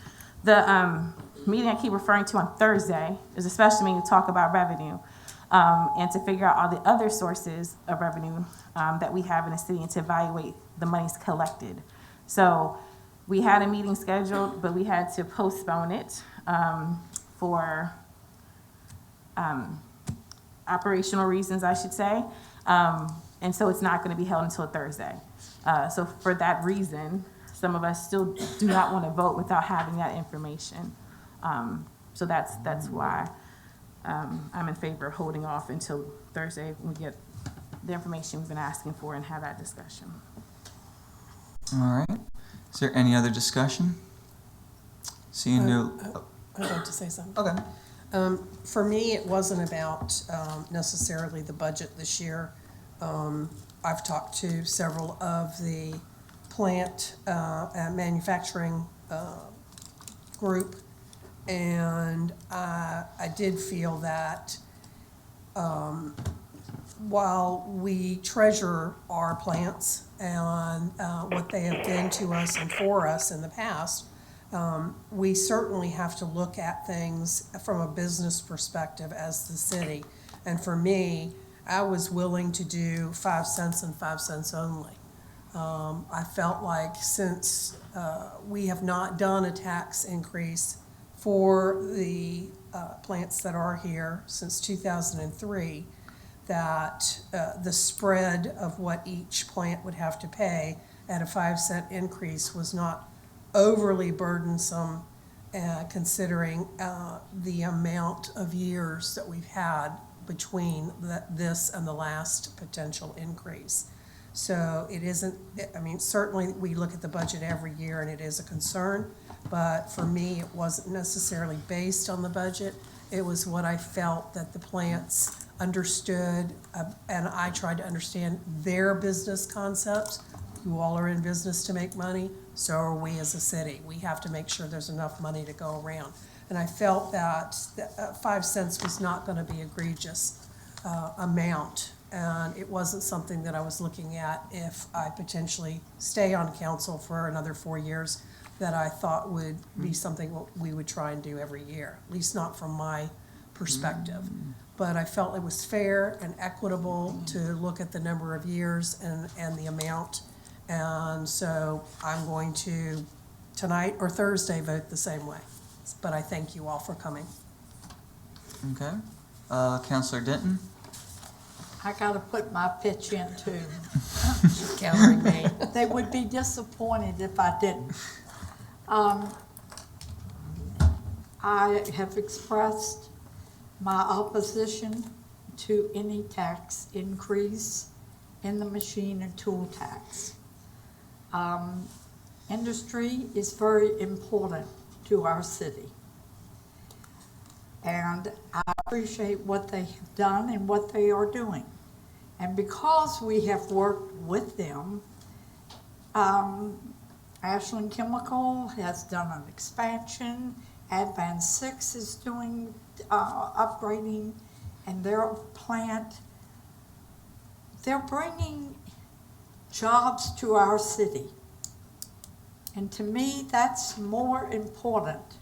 The meeting I keep referring to on Thursday is a special meeting to talk about revenue, and to figure out all the other sources of revenue that we have in the city and to evaluate the monies collected. So we had a meeting scheduled, but we had to postpone it for operational reasons, I should say. And so it's not going to be held until Thursday. So for that reason, some of us still do not want to vote without having that information. So that's why I'm in favor of holding off until Thursday when we get the information we've been asking for and have that discussion. All right. Is there any other discussion? Seeing no. I'd like to say something. Okay. For me, it wasn't about necessarily the budget this year. I've talked to several of the plant and manufacturing group, and I did feel that while we treasure our plants and what they have been to us and for us in the past, we certainly have to look at things from a business perspective as the city. And for me, I was willing to do 5 cents and 5 cents only. I felt like since we have not done a tax increase for the plants that are here since 2003, that the spread of what each plant would have to pay at a 5 cent increase was not overly burdensome, considering the amount of years that we've had between this and the last potential increase. So it isn't, certainly we look at the budget every year and it is a concern, but for me, it wasn't necessarily based on the budget. It was what I felt that the plants understood, and I tried to understand their business concepts. You all are in business to make money, so are we as a city. We have to make sure there's enough money to go around. And I felt that 5 cents was not going to be egregious amount, and it wasn't something that I was looking at if I potentially stay on council for another 4 years, that I thought would be something we would try and do every year, at least not from my perspective. But I felt it was fair and equitable to look at the number of years and the amount. And so I'm going to, tonight or Thursday, vote the same way. but I thank you all for coming. Okay. Counselor Denton? I gotta put my pitch in too. She's countering me. They would be disappointed if I didn't. I have expressed my opposition to any tax increase in the machine and tool tax. Industry is very important to our city. And I appreciate what they have done and what they are doing. And because we have worked with them, Ashland Chemical has done an expansion, Advanced 6 is doing upgrading, and their plant, they're bringing jobs to our city. And to me, that's more important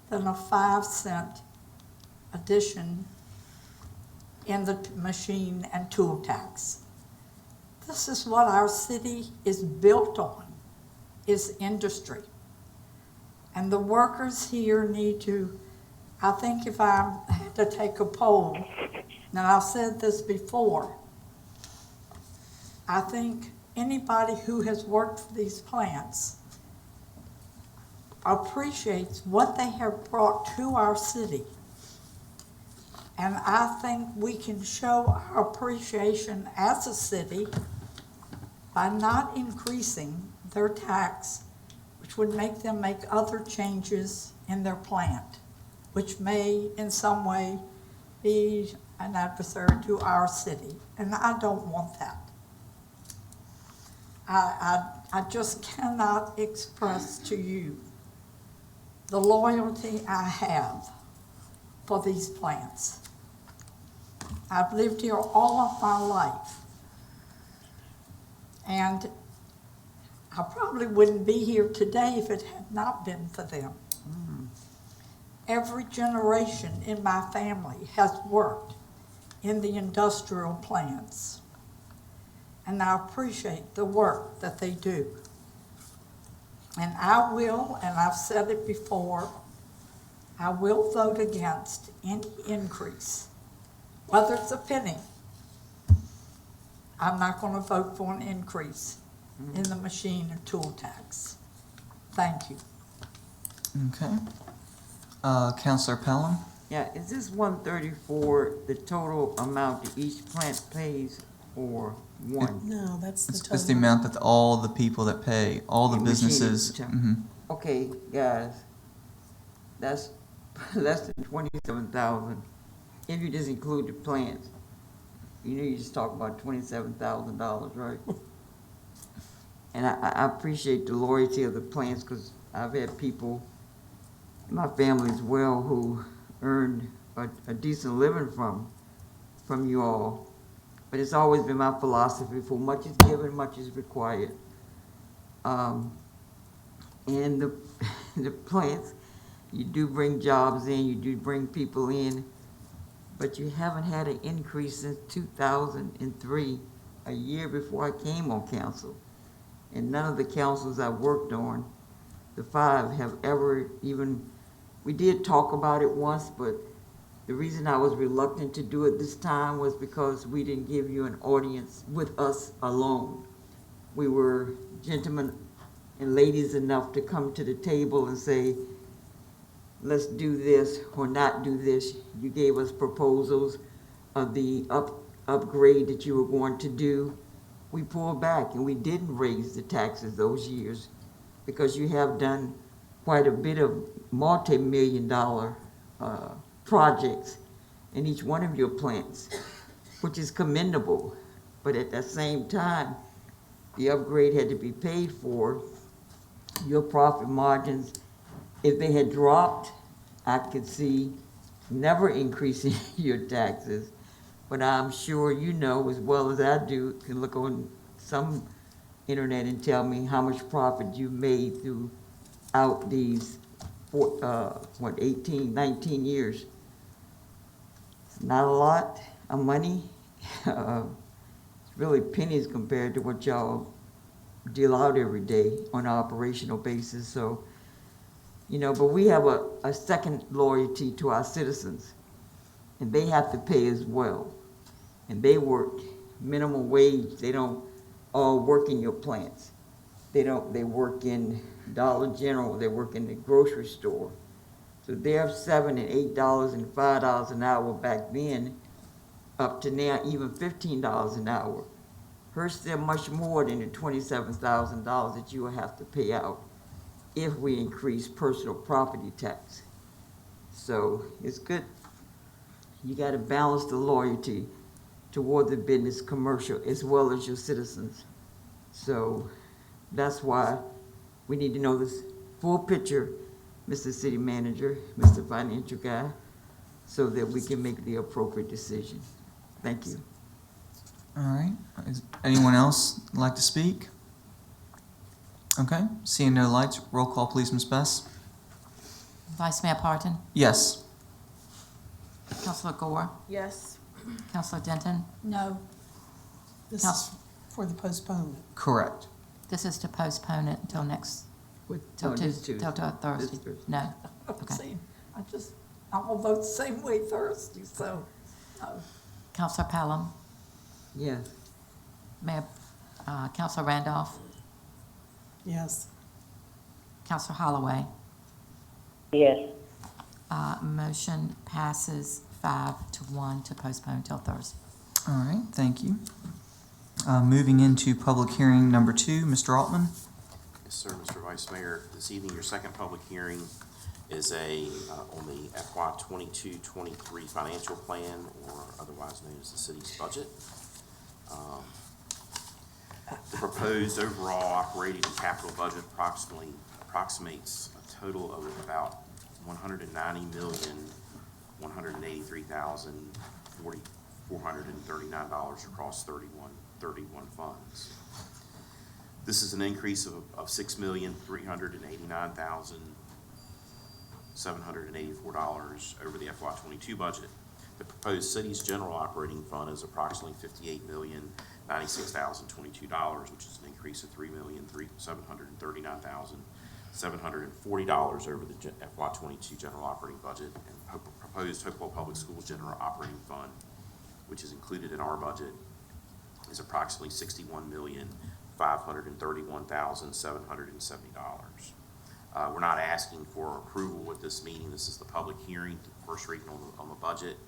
than a 5-cent addition in the machine and tool tax. This is what our city is built on, is industry. And the workers here need to, I think if I had to take a poll, and I've said this before, I think anybody who has worked for these plants appreciates what they have brought to our city. And I think we can show our appreciation as a city by not increasing their tax, which would make them make other changes in their plant, which may in some way be an adversary to our city. And I don't want that. I just cannot express to you the loyalty I have for these plants. I've lived here all of my life. And I probably wouldn't be here today if it had not been for them. Every generation in my family has worked in the industrial plants. And I appreciate the work that they do. And I will, and I've said it before, I will vote against any increase, whether it's a penny. I'm not going to vote for an increase in the machine and tool tax. Thank you. Okay. Counselor Pelham? Yeah, is this 134 the total amount that each plant pays, or one? No, that's the It's total. the amount that all the people that pay, all the And machine businesses. is- Mhm. Okay, guys, that's less than 27,000. If you just include the plants, you just talk about $27,000, right? And I appreciate the loyalty of the plants, because I've had people in my family as well who earned a decent living from you all. But it's always been my philosophy, for much is given, much is required. And the plants, you do bring jobs in, you do bring people in, but you haven't had an increase since 2003, a year before I came on council. And none of the councils I worked on, the 5, have ever even, we did talk about it once, but the reason I was reluctant to do it this time was because we didn't give you an audience with us alone. We were gentlemen and ladies enough to come to the table and say, let's do this or not do this. You gave us proposals of the upgrade that you were going to do. We pulled back and we didn't raise the taxes those years, because you have done quite a bit of multi-million-dollar projects in each one of your plants, which is commendable. But at that same time, the upgrade had to be paid for. Your profit margins, if they had dropped, I could see never increasing your taxes. But I'm sure you know as well as I do, can look on some internet and tell me how much profit you made throughout these 18, 19 years. It's not a lot of money. It's really pennies compared to what y'all deal out every day on an operational basis. So You know, but we have a second loyalty to our citizens, and they have to pay as well. And they work minimum wage. They don't all work in your plants. They work in Dollar General, they work in the grocery store. So they're $7 and $8 and $5 an hour back then, up to now even $15 an hour. Hers, they're much more than the $27,000 that you will have to pay out if we increase personal property tax. So it's good. You gotta balance the loyalty toward the business commercial as well as your citizens. So that's why we need to know this full picture, Mr. City Manager, Mr. Financial Guy, so that we can make the appropriate decision. Thank you. All right. Is anyone else like to speak? Okay. Seeing no lights, roll call, please, Ms. Bess. Vice Mayor Parton, Yes. Councilor Gore, Yes. Councilor Denton. No. This is Council- for the postponement. Correct. This is to postpone it until next, till No, this Tuesday, Tuesday. till Thursday. This Thursday. No. I'm Okay. saying, I'm gonna vote the same way Thursday, so, no. Councilor Pelham, Yes. Mayor, Councilor Randolph, Yes. Councilor Holloway. Yes. Motion passes 5-1 to postpone till Thursday. All right. Thank you. Moving into public hearing number 2, Mr. Altman. Yes, sir, Mr. Vice Mayor. This evening, your second public hearing is on the FY 22-23 financial plan, or otherwise known as the city's budget. The proposed overall operating and capital budget approximates a total of about $190,183,439 across 31 funds. This is an increase of $6,389,784 over the FY 22 budget. The proposed city's general operating fund is approximately $58,096,022, which is an increase of $3,739,740 over the FY 22 general operating budget. And proposed Hopewell Public Schools general operating fund, which is included in our budget, is approximately $61,531,770. We're not asking for approval at this meeting. This is the public hearing, the first reading on the budget.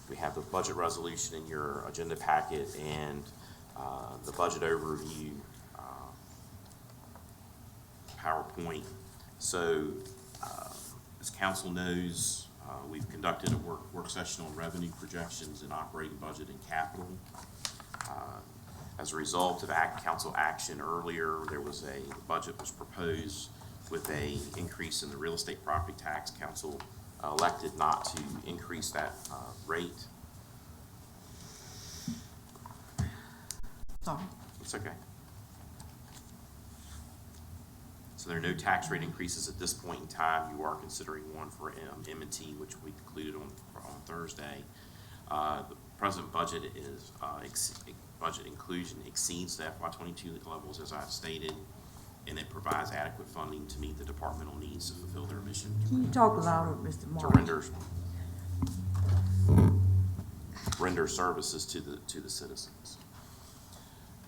We have the budget resolution in your agenda packet and the budget overview PowerPoint. So, as council knows, we've conducted a work session on revenue projections and operating budget and capital. As a result of council action earlier, the budget was proposed with a increase in the real estate property tax. Council elected not to increase that rate. Sorry. It's okay. So there are no tax rate increases at this point in time. You are considering one for M&T, which we concluded on Thursday. The present budget is budget inclusion exceeds the FY 22 levels, as I've stated, and it provides adequate funding to meet the departmental needs to fulfill their mission. Can you talk louder, Mr. To Morris? render services to the citizens.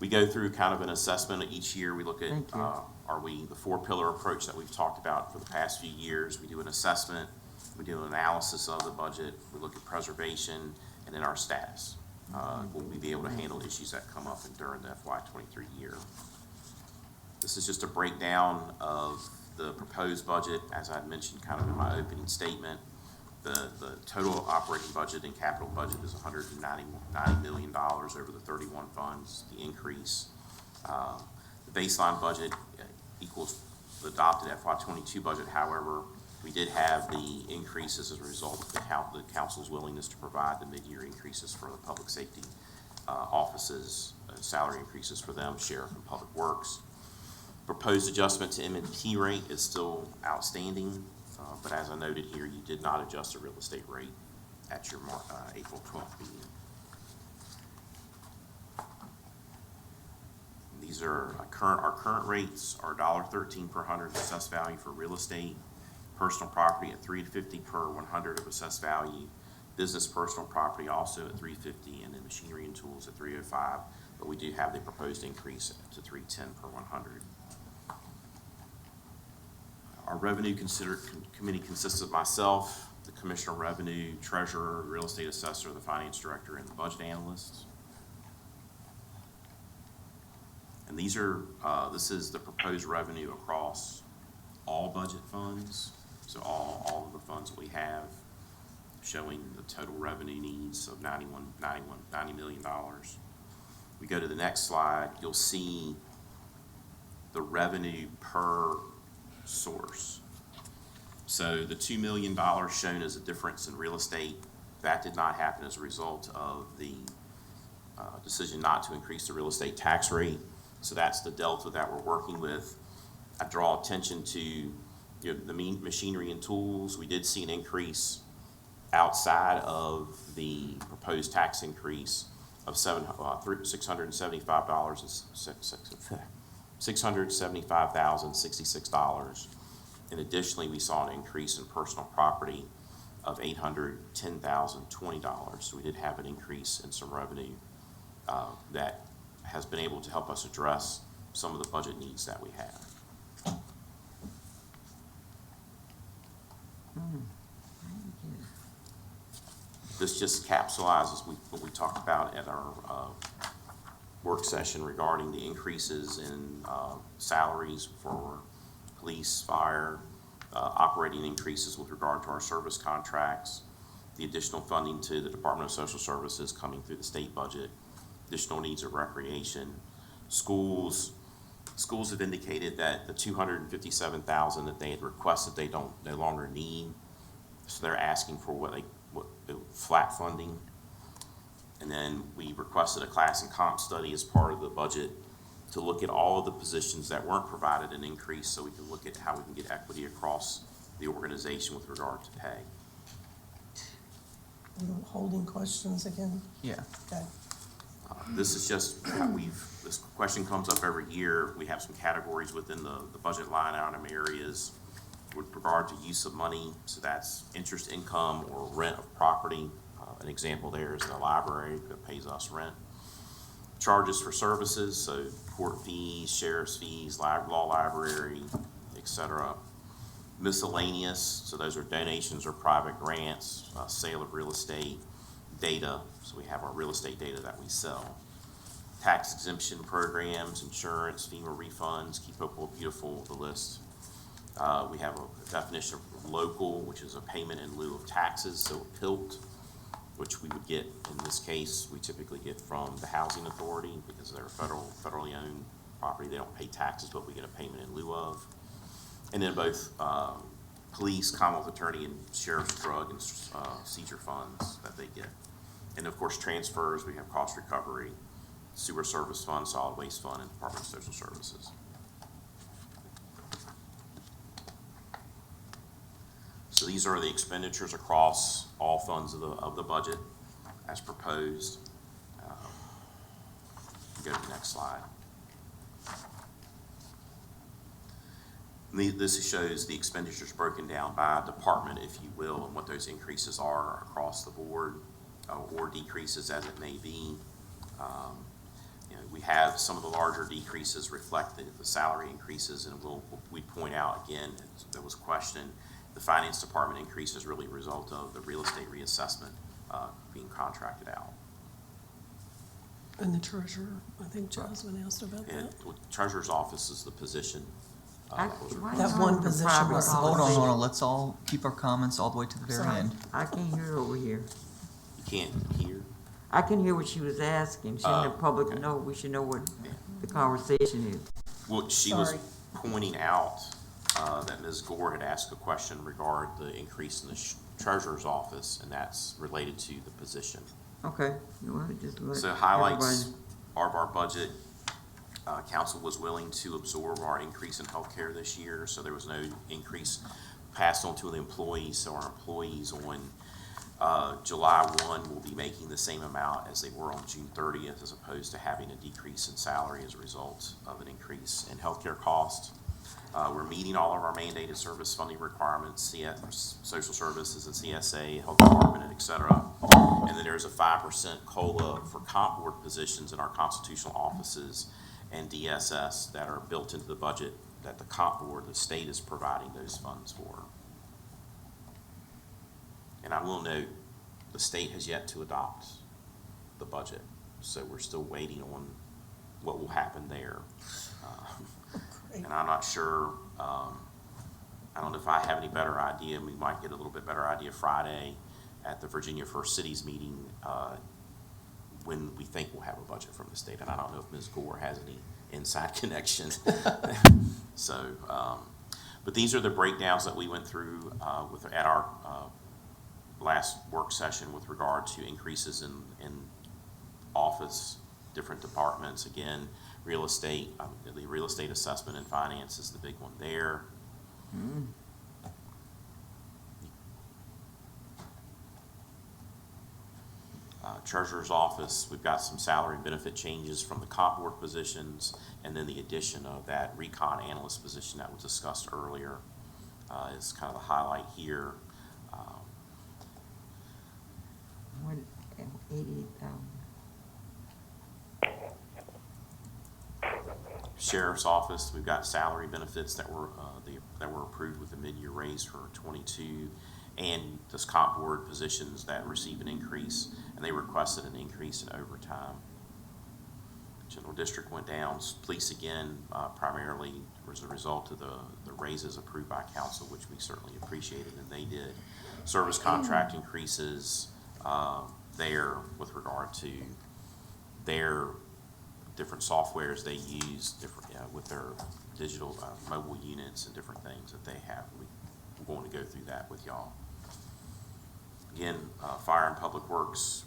We go through kind of an assessment each year. We look at, the 4-pillar approach that we've talked about for the past few years. We do an assessment, we do an analysis of the budget, we look at preservation, and then our status. Will we be able to handle issues that come up during the FY 23 year? This is just a breakdown of the proposed budget. As I mentioned kind of in my opening statement, the total operating budget and capital budget is $190 million over the 31 funds. The increase, the baseline budget equals the adopted FY 22 budget. However, we did have the increases as a result of the council's willingness to provide the mid-year increases for the public safety offices, salary increases for them, sheriff and public works. Proposed adjustment to M&T rate is still outstanding, but as I noted here, you did not adjust the real estate rate at your April 12th meeting. These These are our current rates are $1.13 per hundred of assessed value for real estate, personal property at $3.50 per 100 of assessed value, business personal property also at $3.50, and then machinery and tools at $3.05. But we do have the proposed increase to $3.10 per 100. Our revenue committee consists of myself, the Commissioner of Revenue, Treasurer, Real Estate Assessor, the Finance Director, and the Budget Analyst. And these are, this is the proposed revenue across all budget funds, so all of the funds that we have, showing the total revenue needs of $90 million. We go to the next slide, you'll see the revenue per source. So the $2 million shown as a difference in real estate, that did not happen as a result of the decision not to increase the real estate tax rate. So that's the delta that we're working with. I draw attention to the machinery and tools. We did see an increase outside of the proposed tax increase of $675,066. And additionally, we saw an increase in personal property of $810,020. So we did have an increase in some revenue that has been able to help us address some of the budget needs that we have. This just capsulizes what we talked about at our work session regarding the increases in salaries for police, fire, operating increases with regard to our service contracts, the additional funding to the Department of Social Services coming through the state budget, additional needs of recreation, schools. Schools have indicated that the $257,000 that they had requested they no longer need, so they're asking for what flat funding. And then we requested a class and comp study as part of the budget to look at all of the positions that weren't provided an increase, so we can look at how we can get equity across the organization with regard to pay. Holding questions again? Yeah. Okay. This is just how this question comes up every year. We have some categories within the budget line item areas with regard to use of money. So that's interest income or rent of property. An example there is the library that pays us rent. Charges for services, so court fees, sheriff's fees, law library, etc. Miscellaneous, so those are donations or private grants, sale of real estate, data, so we have our real estate data that we sell. Tax exemption programs, insurance, FEMA refunds, keep Hopewell beautiful, the list. We have a definition of local, which is a payment in lieu of taxes, so a PILT, which we would get, in this case, we typically get from the housing authority because they're federally owned property. They don't pay taxes, but we get a payment in lieu of. And then both police, Commonwealth Attorney, and Sheriff's Drug and Seizure funds that they get. And of course, transfers, we have cost recovery, Sewer Service Fund, Solid Waste Fund, and Department of Social Services. So these are the expenditures across all funds of the budget as proposed. Go to the next slide. This shows the expenditures broken down by department, if you will, and what those increases are across the board, or decreases as it may be. We have some of the larger decreases reflect the salary increases, and we point out again, there was a question, the finance department increase is really a result of the real estate reassessment being contracted out. And the treasurer, I think Jasmine asked about And that. treasurer's office is the position. That one position was. Hold on. Let's all keep our comments all the way to the very end. I can't hear over here. You can't hear? I can hear what she was asking. Shouldn't the public know? We should know what the conversation is. Well, she was pointing out that Ms. Gore had asked a question regarding the increase in the treasurer's office, and that's related to the position. Okay. You want to just let So highlights of our budget. Council was willing to absorb our increase in healthcare this year, so there was no increase passed on to the employees. So our employees on July 1 will be making the same amount as they were on June 30th, as opposed to having a decrease in salary as a result of an increase in healthcare costs. We're meeting all of our mandated service funding requirements, social services and CSA, health department, and et cetera. And then there's a 5% COLA for comp board positions in our constitutional offices and DSS that are built into the budget that the comp board, the state, is providing those funds for. And I will note, the state has yet to adopt the budget, so we're still waiting on what will happen there. And I'm not sure, I don't know if I have any better idea. We might get a little bit better idea Friday at the Virginia First Cities meeting when we think we'll have a budget from the state. And I don't know if Ms. Gore has any inside connection. So, but these are the breakdowns that we went through at our last work session with regard to increases in office, different departments. Again, real estate, the real estate assessment and finance is the big one there. Treasurer's office, we've got some salary and benefit changes from the comp board positions, and then the addition of that recon analyst position that was discussed earlier is kind of the highlight here. 188,000. Sheriff's office, we've got salary benefits that were approved with the mid-year raise for 22, and this comp board positions that receive an increase, and they requested an increase in overtime. General district went down. Police again, primarily was a result of the raises approved by council, which we certainly appreciated, and they did. Service contract increases there with regard to their different softwares they use, different with their digital mobile units and different things that they have. We're going to go through that with y'all. Again, Fire and Public Works,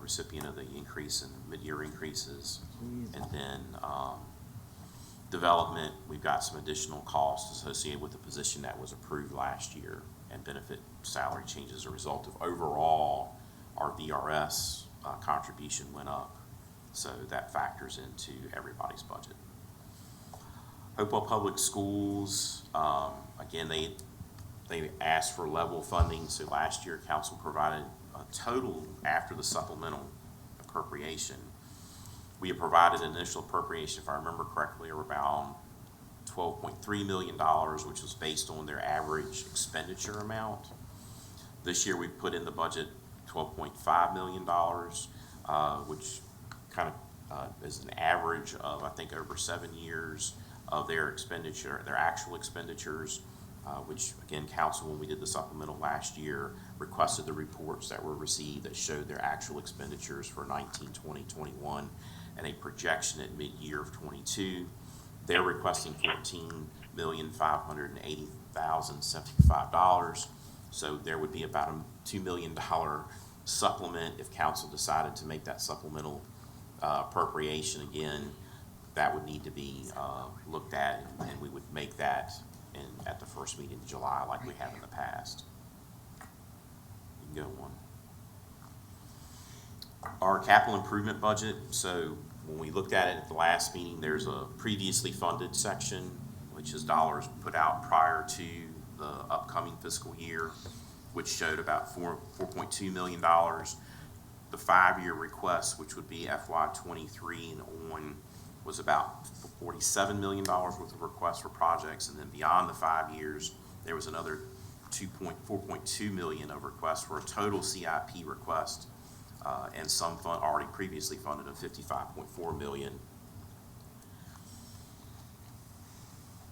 recipient of the increase in mid-year increases. And then development, we've got some additional costs associated with the position that was approved last year, and benefit salary changes as a result of overall our VRS contribution went up. So that factors into everybody's budget. Hopewell Public Schools, again, they asked for level funding. So last year, council provided a total after the supplemental appropriation. We have provided an initial appropriation, if I remember correctly, of around $12.3 million, which was based on their average expenditure amount. This year, we've put in the budget $12.5 million, which kind of is an average of, I think, over 7 years of their expenditure, their actual expenditures, which again, council, when we did the supplemental last year, requested the reports that were received that showed their actual expenditures for 19, 20, 21, and a projection at mid-year of 22. They're requesting $14,580,075. So there would be about a $2 million supplement if council decided to make that supplemental appropriation. Again, that would need to be looked at, and we would make that at the first meeting in July like we have in the past. You can go one. Our capital improvement budget, so when we looked at it at the last meeting, there's a previously funded section, which is dollars put out prior to the upcoming fiscal year, which showed about $4.2 million. The 5-year request, which would be FY23 and on, was about $47 million worth of requests for projects, and then beyond the 5 years, there was another $4.2 million of requests for a total CIP request, and some already previously funded of $55.4 million.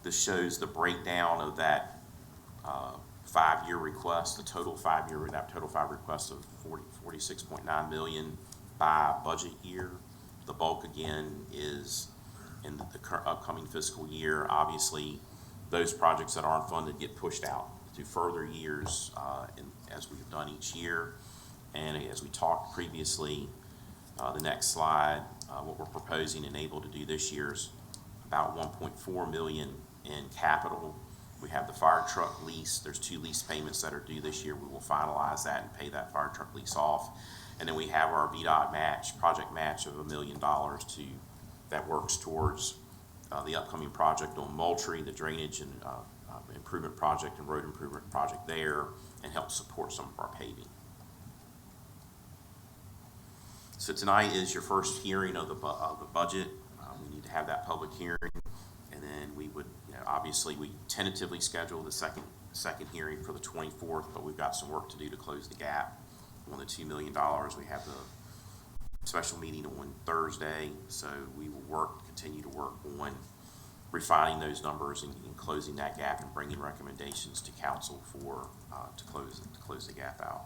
This shows the breakdown of that 5-year request, the total 5-year request of $46.9 million by budget year. The bulk again is in the upcoming fiscal year. Obviously, those projects that aren't funded get pushed out to further years, as we've done each year. And as we talked previously, the next slide, what we're proposing and able to do this year is about $1.4 million in capital, We have the fire truck lease. There's 2 lease payments that are due this year. We will finalize that and pay that fire truck lease off. And then we have our VDOT match, project match of $1 million that works towards the upcoming project on Moultrie, the drainage and improvement project and road improvement project there, and help support some of our paving. So tonight is your first hearing of the budget. We need to have that public hearing, and then we would, obviously, we tentatively schedule the second hearing for the 24th, but we've got some work to do to close the gap on the $2 million. We have the special meeting on Thursday, so we will continue to work on refining those numbers and closing that gap and bringing recommendations to council for to close the gap out.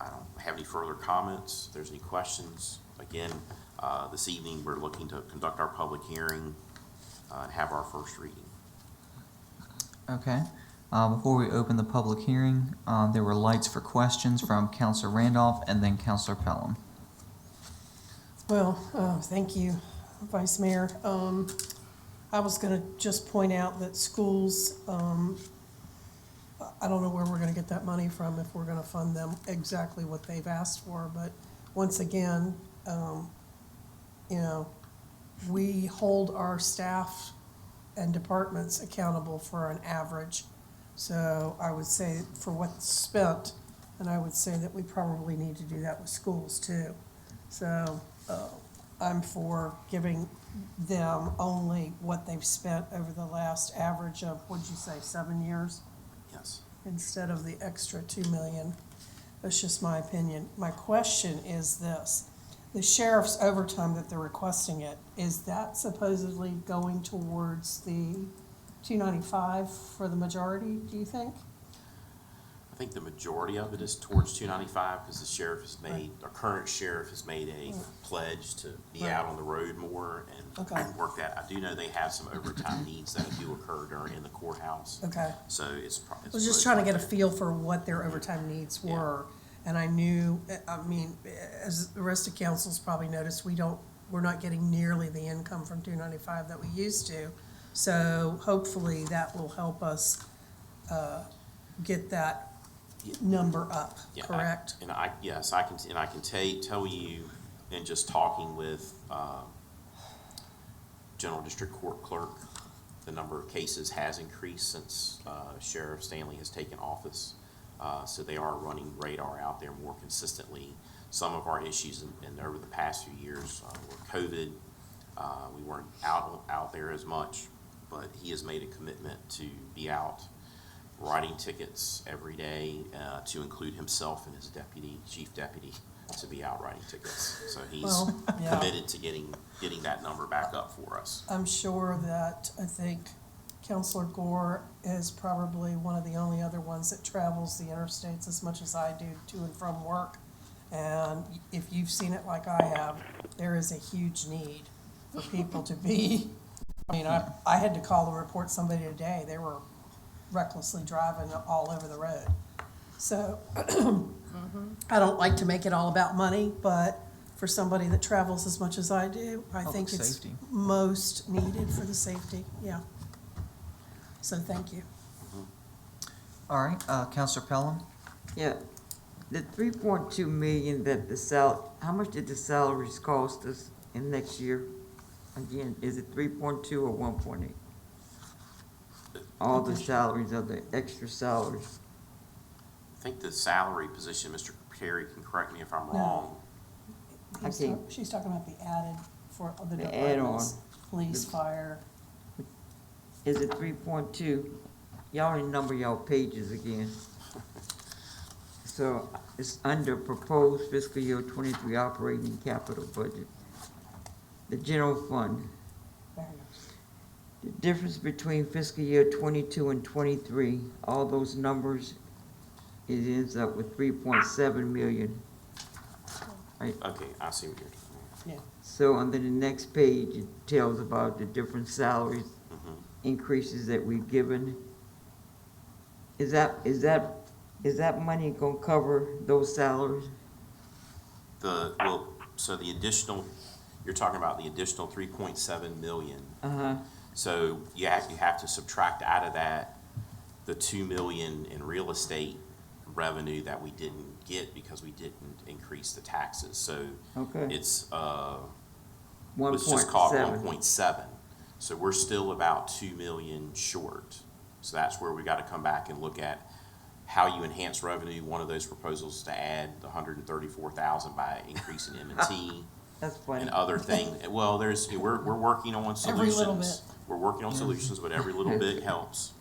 I don't have any further comments. If there's any questions, again, this evening we're looking to conduct our public hearing and have our first reading. Okay. Before we open the public hearing, there were lights for questions from Councilor Randolph and then Councilor Pelham. Well, thank you, Vice Mayor. I was going to just point out that schools, I don't know where we're going to get that money from, if we're going to fund them exactly what they've asked for, but once again, we hold our staff and departments accountable for an average. So I would say for what's spent, and I would say that we probably need to do that with schools too. So I'm for giving them only what they've spent over the last average of, what'd you say, 7 years? Yes. Instead of the extra $2 million. That's just my opinion. My question is this: the sheriff's overtime that they're requesting is that supposedly going towards the $295 for the majority, do you think? I think the majority of it is towards $295 because the sheriff has made, our current sheriff has made a pledge to be out on the road more and work that. I do know they have some overtime needs that do occur in the courthouse. Okay. So it's I was just trying to get a feel for what their overtime needs were. And I knew, as the rest of council's probably noticed, we're not getting nearly the income from $295 that we used to. So hopefully that will help us get that number up, correct? I can tell you, in just talking with General District Court Clerk, the number of cases has increased since Sheriff Stanley has taken office. So they are running radar out there more consistently. Some of our issues over the past few years were COVID. We weren't out there as much, but he has made a commitment to be out writing tickets every day, to include himself and his chief deputy, to be out writing tickets. So he's committed to getting that number back up for us. I'm sure that, I think Councilor Gore is probably one of the only other ones that travels the interstates as much as I do to and from work. And if you've seen it like I have, there is a huge need for people to be, I had to call and report somebody today. They were recklessly driving all over the road. So I don't like to make it all about money, but for somebody that travels as much as I do, I think it's most needed for the safety, So thank you. All right, Councilor Pelham? Yeah, the 3.2 million that how much did the salaries cost us in next year? Again, is it 3.2 or 1.8? All the salaries of the extra salaries. I think the salary position, Mr. Perry can correct me if I'm wrong. She's talking about the added for the add-on. departments, police, fire. Is it 3.2? Y'all already number y'all pages again. So it's under proposed fiscal year 23 operating capital budget. The general fund. The difference between fiscal year 22 and 23, all those numbers, it ends up with 3.7 million. Right? Okay, I see what you're talking about. So under the next page, it tells about the different salaries increases that we've given. Is that money gonna cover those salaries? So the additional, you're talking about the additional 3.7 million. So you have to subtract out of that the 2 million in real estate revenue that we didn't get because we didn't increase the taxes. So Okay. it's, let's just call it 1.7. So we're still about 2 million short. So that's where we got to come back and look at how you enhance revenue. One of those proposals is to add the 134,000 by increasing M&T. That's funny. And other things. Well, we're working on solutions. Every little bit. We're working on solutions, but every little bit helps.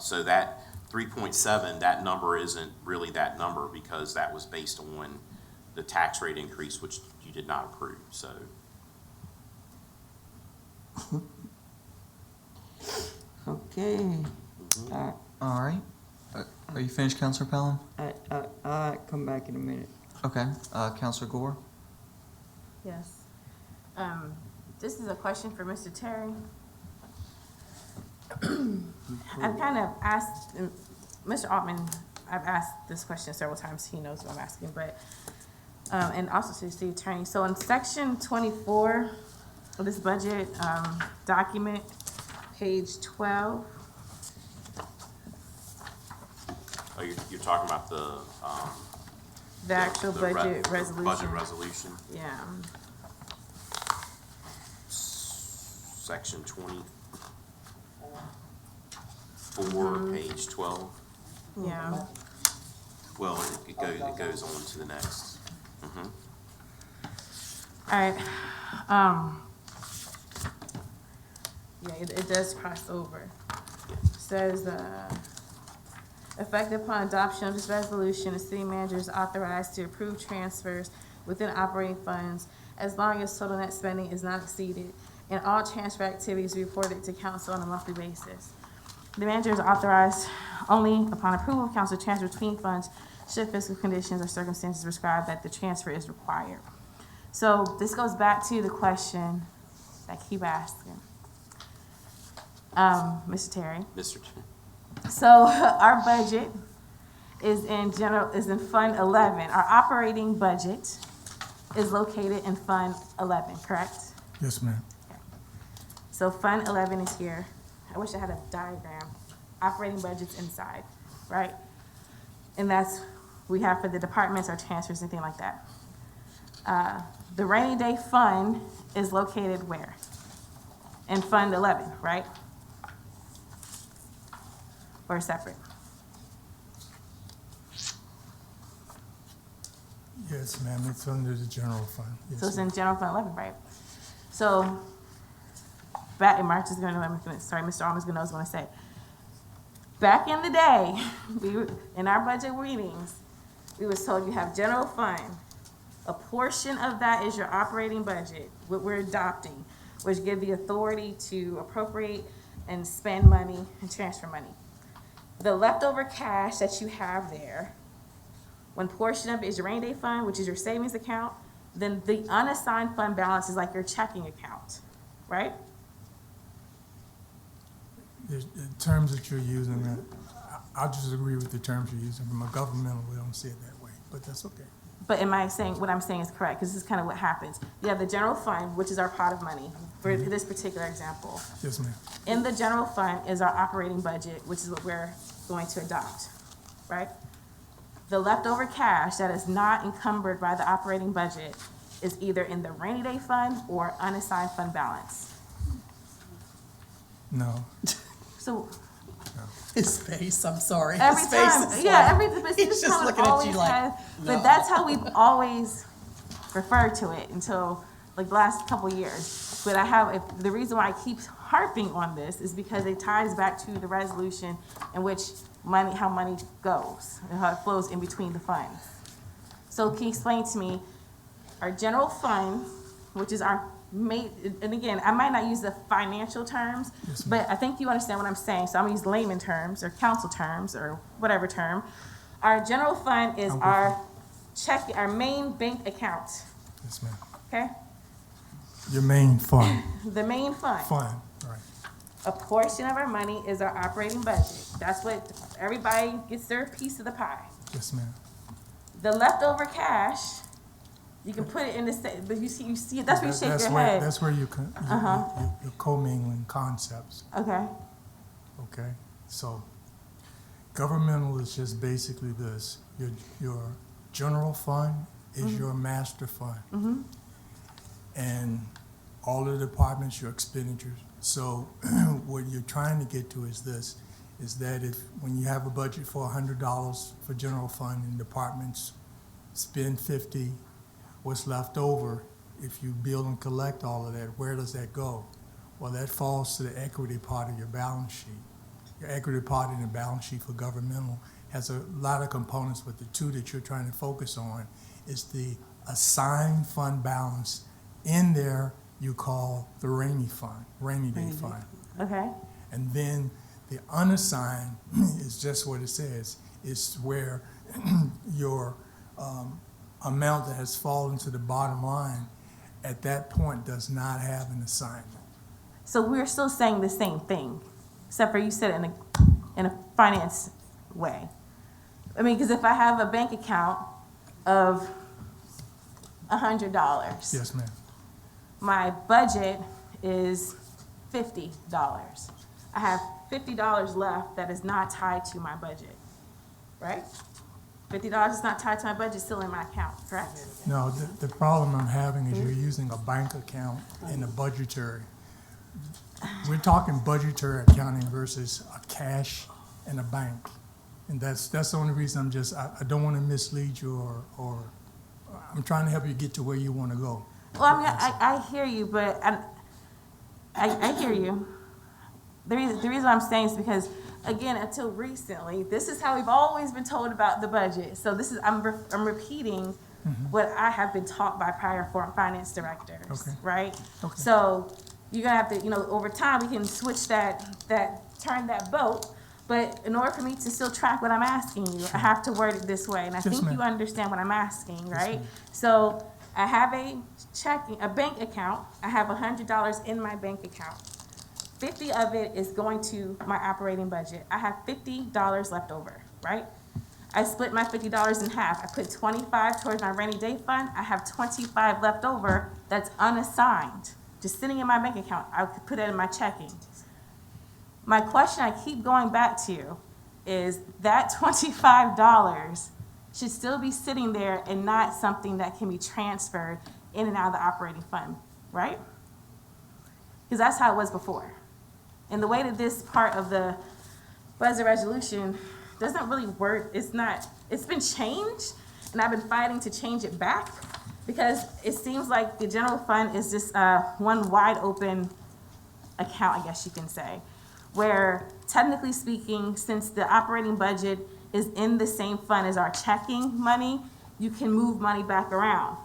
So that 3.7, that number isn't really that number because that was based on the tax rate increase, which you did not approve, so. Okay. All right. Are you finished, Counselor Pelham? I'll come back in a minute. Okay. Counselor Gore? Yes. This is a question for Mr. Terry. I've kind of asked, Mr. Altman, I've asked this question several times. He knows what I'm asking, but, and also to the city attorney. So in section 24 of this budget document, page 12. Oh, you're talking about The actual budget the resolution. Budget resolution, Yeah. section 24, page 12. Yeah. Well, it goes on to the next. All right. Yeah, it does cross over. Says, effective upon adoption of this resolution, the city manager is authorized to approve transfers within operating funds as long as total net spending is not exceeded, and all transfer activities reported to council on a monthly basis. The manager is authorized only upon approval of council to transfer between funds should fiscal conditions or circumstances prescribe that the transfer is required. So this goes back to the question that I keep asking. Mr. Terry. Mr. Terry. So our budget is in Fund 11. Our operating budget is located in Fund 11, correct? Yes, ma'am. So Fund 11 is here. I wish I had a diagram. Operating budget's inside, right? And that's, we have for the departments or transfers, anything like that. The rainy day fund is located where? In Fund 11, right? Or separate? Yes, ma'am, it's under the general fund. Yes, So it's ma'am. in General Fund 11, right? So, back in March is gonna know, sorry, Mr. Alman's gonna know what I say. Back in the day, in our budget readings, we was told you have general fund. A portion of that is your operating budget, what we're adopting, which give the authority to appropriate and spend money and transfer money. The leftover cash that you have there, one portion of it is your rainy day fund, which is your savings account, then the unassigned fund balance is like your checking account, right? The terms that you're using, I'll just agree with the terms you're using. From a governmental, we don't see it that way, but that's okay. But am I saying, what I'm saying is correct, because this is kind of what happens. You have the general fund, which is our pot of money, for this particular example. Yes, ma'am. In the general fund is our operating budget, which is what we're going to adopt, right? The leftover cash that is not encumbered by the operating budget is either in the rainy day fund or unassigned fund balance. No. So His face, I'm sorry. every His face time, is yeah, like- he's just kind of looking at always you like, has, no. but that's how we've always referred to it until like the last couple of years. But the reason why I keep harping on this is because it ties back to the resolution in which how money goes and how it flows in between the funds. So can you explain to me our general fund, which is our main, and again, I might not use the financial terms, but I think you understand what I'm saying. So I'm gonna use layman terms or council terms or whatever term. Our general fund is our main bank account, Yes, ma'am. okay? Your main fund. The main fund. Fund, right. A portion of our money is our operating budget. That's what everybody gets their piece of the pie. Yes, ma'am. The leftover cash You can put it in the same, but you see, that's where you shake That's your where- head. That's where you're commingling concepts, Okay, okay? So governmental is just basically this. Your general fund is your master fund. And all the departments, your expenditures. So what you're trying to get to is this, is that if, when you have a budget for $100 for general fund and departments spend 50, what's left over, if you bill and collect all of that, where does that go? Well, that falls to the equity part of your balance sheet. Your equity part in the balance sheet for governmental has a lot of components, but the two that you're trying to focus on is the assigned fund balance. In there, you call the rainy day fund. okay, And then the unassigned is just what it says. It's where your amount that has fallen to the bottom line at that point does not have an assignment. so we're still saying the same thing, except for you said it in a finance way. I mean, because if I have a bank account of $100. Yes, ma'am. My budget is $50. I have $50 left that is not tied to my budget, right? $50 is not tied to my budget, still in my account, correct? No, the problem I'm having is you're using a bank account in a budgetary. We're talking budgetary accounting versus a cash and a bank. And that's the only reason I don't want to mislead you or I'm trying to help you get to where you want to go. Well, I mean, I hear you, but I hear you. The reason I'm saying is because, again, until recently, this is how we've always been told about the budget. So this is I'm repeating what I have been taught by prior finance directors, right? Okay. So you're gonna have to, over time we can switch turn that boat. But in order for me to still track what I'm asking you, I have to word it this way, and I think you understand what I'm asking, right? So I have a bank account. I have $100 in my bank account. 50 of it is going to my operating budget. I have $50 left over, right? I split my $50 in half. I put 25 towards my rainy day fund. I have 25 left over that's unassigned, just sitting in my bank account. I could put it in my checking. My question I keep going back to is that $25 should still be sitting there and not something that can be transferred in and out of the operating fund, right? Because that's how it was before. And the way that this part of the budget resolution doesn't really work, it's been changed, and I've been fighting to change it back because it seems like the general fund is just one wide open account, I guess you can say, where technically speaking, since the operating budget is in the same fund as our checking money, you can move money back around.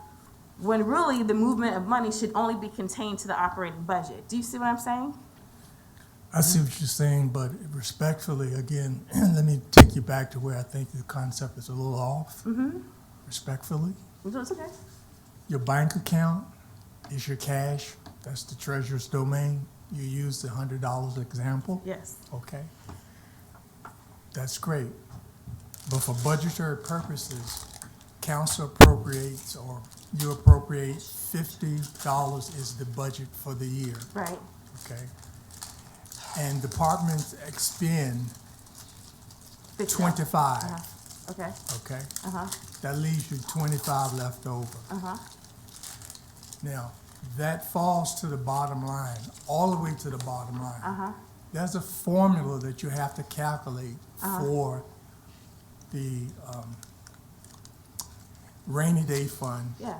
When really the movement of money should only be contained to the operating budget. Do you see what I'm saying? I see what you're saying, but respectfully, again, let me take you back to where I think the concept is a little off. Respectfully. It's okay. Your bank account is your cash. That's the treasurer's domain. You use the $100 example. Yes. Okay. That's great. But for budgetary purposes, council appropriates or you appropriate $50 is the budget for the year. Right. Okay. And departments expend 25. Okay. Okay. That leaves you 25 left over. Now, that falls to the bottom line, all the way to the bottom line. There's a formula that you have to calculate for the rainy day fund. Yeah.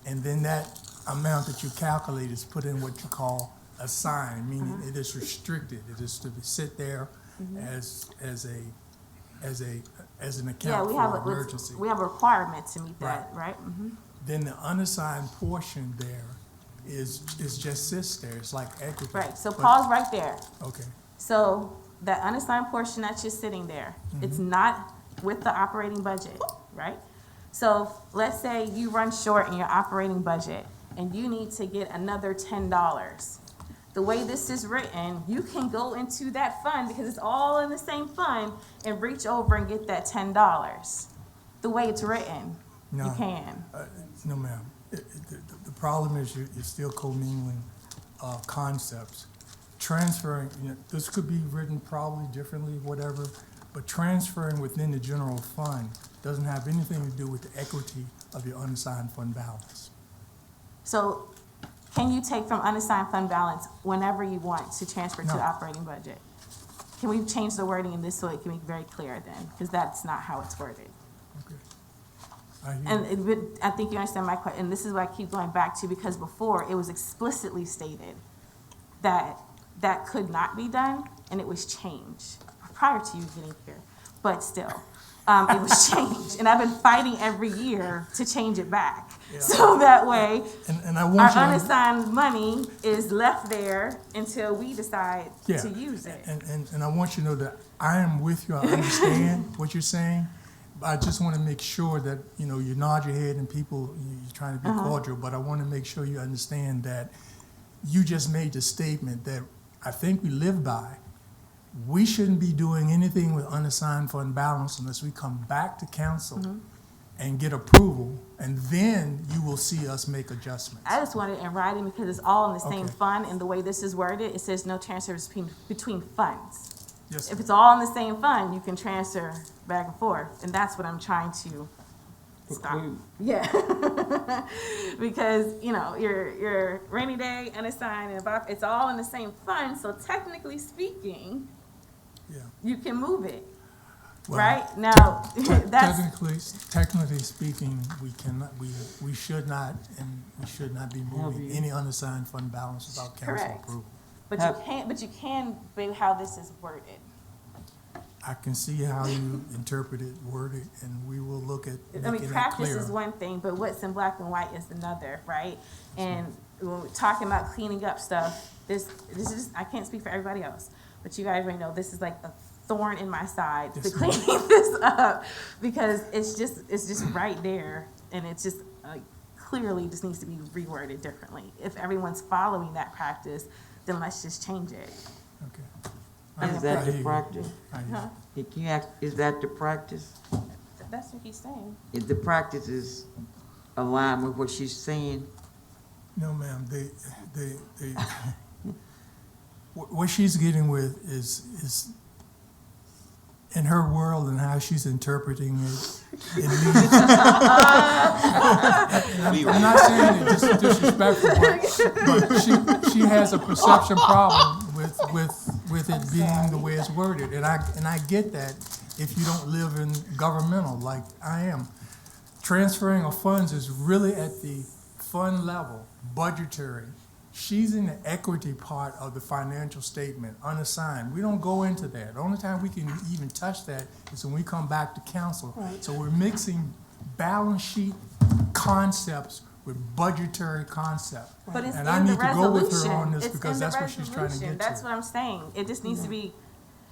And then that amount that you calculate is put in what you call assigned, meaning it is restricted. It is to sit there as an account for emergency. We have a requirement to meet that, right? Then the unassigned portion there is just sits there. It's like equity. Right. So pause right there. Okay. So that unassigned portion that's just sitting there, it's not with the operating budget, right? So let's say you run short in your operating budget and you need to get another $10. The way this is written, you can go into that fund because it's all in the same fund and reach over and get that $10. The way it's written, you can. No, ma'am. The problem is you're still commingling concepts. Transferring, this could be written probably differently, whatever, but transferring within the general fund doesn't have anything to do with the equity of your unassigned fund balance. So can you take from unassigned fund balance whenever you want to transfer to No. the operating budget? Can we change the wording in this so it can be very clear then? Because that's not how it's worded. I hear And you. I think you understand my question, and this is what I keep going back to, because before it was explicitly stated that that could not be done, and it was changed prior to you getting here. But still, it was changed, and I've been fighting every year to change it back. Yeah. So that way, And I want our you to, unassigned money is left there until we decide yeah, to use it. and I want you to know that I am with you. I understand what you're saying. But I just want to make sure that, you nod your head and people, you're trying to be cordial, but I want to make sure you understand that you just made the statement that I think we live by. We shouldn't be doing anything with unassigned fund balance unless we come back to council and get approval, and then you will see us make adjustments. I just want it in writing because it's all in the same Okay. fund, and the way this is worded, it says no transfers between funds. Yes, If it's all in the same fund, you can transfer back and forth, and that's what I'm trying to stop. Preclude. Yeah. Because, your rainy day, unassigned, and it's all in the same fund, so technically speaking, Yeah. you can move it, Well, right? Now, that's, Technically speaking, we cannot, we should not, and we should not be moving any unassigned fund balance without council Correct. approval. but you can be how this is worded. I can see how you interpret it, word it, and we will look at making it Practice clearer. is one thing, but what's in black and white is another, right? And when we're talking about cleaning up stuff, this is, I can't speak for everybody else, but you guys already know this is like a thorn in my side to Yes, cleaning this up, because it's just right there, and it's just clearly just needs to be reworded differently. If everyone's following that practice, then let's just change it. Okay. Is that I hear the you. practice? I hear you. Huh? Can you ask, is that the practice? That's what he's saying. Is the practice is aligned with what she's saying? No, ma'am, what she's getting with is in her world and how she's interpreting it, it leads. I'm not saying it disrespectful, but she has a perception problem with it being the way it's worded, and I get that if you don't live in governmental like I am. Transferring of funds is really at the fund level, budgetary. She's in the equity part of the financial statement, unassigned. We don't go into that. The only time we can even touch that is when we come back to council. Right. So we're mixing balance sheet concepts with budgetary concept. But it's And in I the need to go with her resolution. on this It's because in the that's what she's trying to resolution. get to. That's what I'm saying. It just needs to be,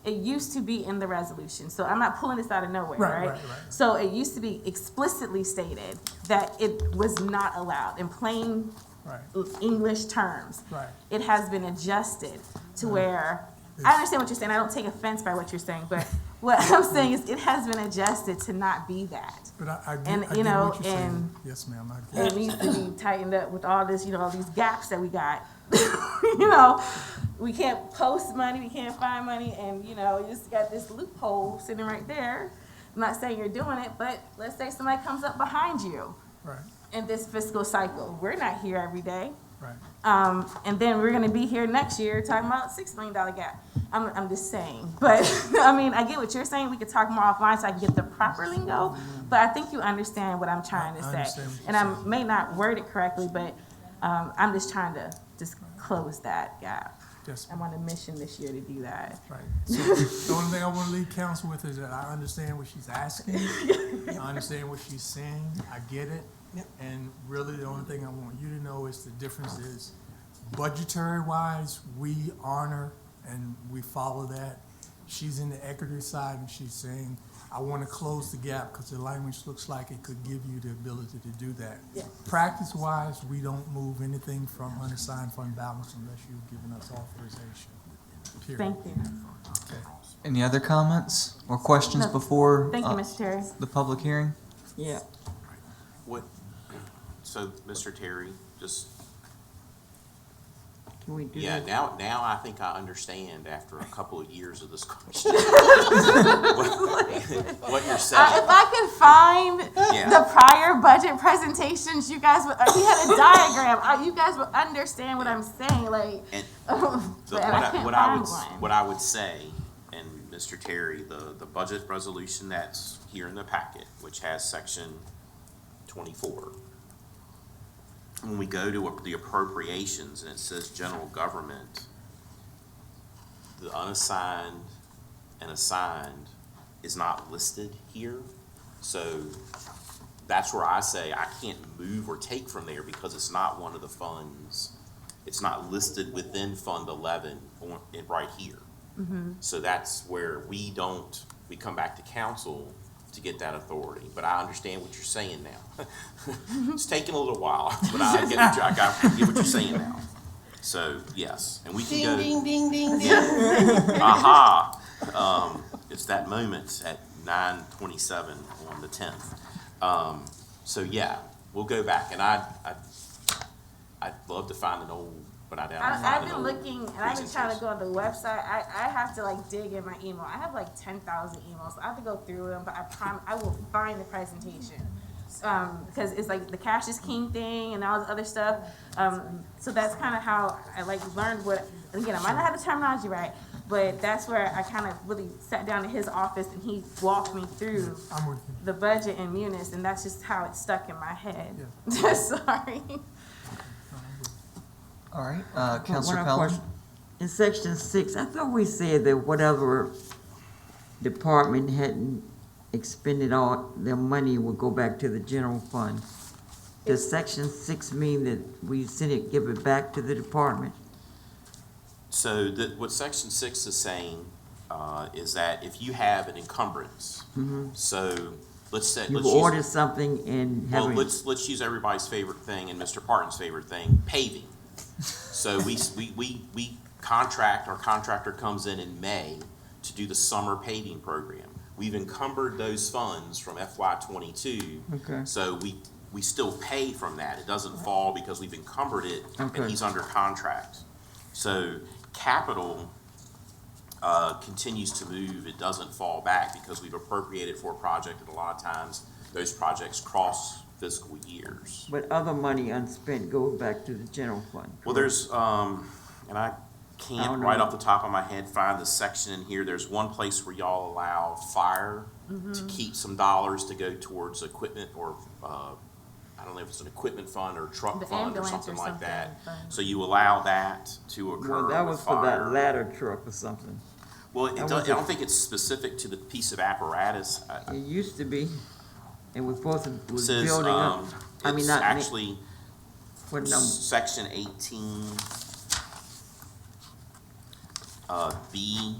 it used to be in the resolution. So I'm not pulling this out of nowhere, Right. right? So it used to be explicitly stated that it was not allowed in plain Right. English terms. Right. It has been adjusted to where, I understand what you're saying. I don't take offense by what you're saying, but what I'm saying is it has been adjusted to not be that. But I get, And, I you get know, what you're saying. and Yes, ma'am, I get it needs to be tightened up with all this, all these gaps that we got. We can't post money, we can't find money, and, you just got this loophole sitting right there. I'm not saying you're doing it, but let's say somebody comes up behind you Right, in this fiscal cycle. We're not here every day. right. And then we're gonna be here next year talking about $6 million gap. I'm just saying, but, I get what you're saying. We could talk more offline so I can get the proper lingo, but I think you understand what I'm trying to I say. understand what And you're I may not word it correctly, but, I'm just trying to just close that gap. Yes, I'm on a mission this year to do that. right. So the only thing I want to leave council with is that I understand what she's asking. I understand what she's saying. I get it. Yep. And really, the only thing I want you to know is the difference is budgetary-wise, we honor and we follow that. She's in the equity side and she's saying, I want to close the gap because the language looks like it could give you the ability to do that. Yeah. Practice-wise, we don't move anything from unassigned fund balance unless you've given us authorization. Period. Thank you. Any other comments or questions No. before Thank you, Mr. Terry. the public hearing? Yeah. What, So, Mr. Terry, just, Can we do yeah, that? now I think I understand after a couple of years of this question. What you're saying. If I could find Yeah. the prior budget presentations, you guys would, he had a diagram, you guys would understand what I'm saying, like. And But I can't what find one. what I would say, and Mr. Terry, the budget resolution that's here in the packet, which has section 24. When we go to the appropriations and it says general government, the unassigned and assigned is not listed here. So that's where I say I can't move or take from there because it's not one of the funds. It's not listed within Fund 11 right here. So that's where we come back to council to get that authority. But I understand what you're saying now. It's taking a little while, but I get what you're saying now. So, yes, and we can go. Ding, ding, ding, ding, ding. Aha! It's that moment at 9:27 on the 10th. So yeah, we'll go back, and I'd love to find an old, but I doubt I'll find I've an been old looking, and I've been trying to presentation. go on the website. I have to like dig in my email. I have like 10,000 emails. So I have to go through them, but I will find the presentation. Because it's like the cash is king thing and all this other stuff. So that's kind of how I like learned what, again, I might not have the terminology right, but that's where I kind of really sat down in his office and he walked me through I'm with you. the budget and munis, and that's just how it stuck in my head. Sorry. All right, One Counselor other Pelham? question. In section 6, I thought we said that whatever department hadn't expended all their money would go back to the general fund. Does section 6 mean that we give it back to the department? So what section 6 is saying is that if you have an encumbrance, so let's say, You order something and well, have it, let's use everybody's favorite thing and Mr. Parton's favorite thing, paving. So we contract, our contractor comes in May to do the summer paving program. We've encumbered those funds from FY '22. Okay. So we still pay from that. It doesn't fall because we've encumbered it Okay. and he's under contract. So capital continues to move. It doesn't fall back because we've appropriated for a project, and a lot of times those projects cross fiscal years. but other money unspent goes back to the general fund. Well, there's, and I can't don't right know. off the top of my head find the section in here. There's one place where y'all allow fire to keep some dollars to go towards equipment or, I don't know if it's an equipment fund or truck The fund or ambulance or something like that. something fund. So you allow that to occur Well, that with was for that fire. ladder truck or something. Well, that I was don't think it's specific to the piece of apparatus. It used to be, and was supposed to, It was says, building up. I mean, it's not, actually what number? section 18, B,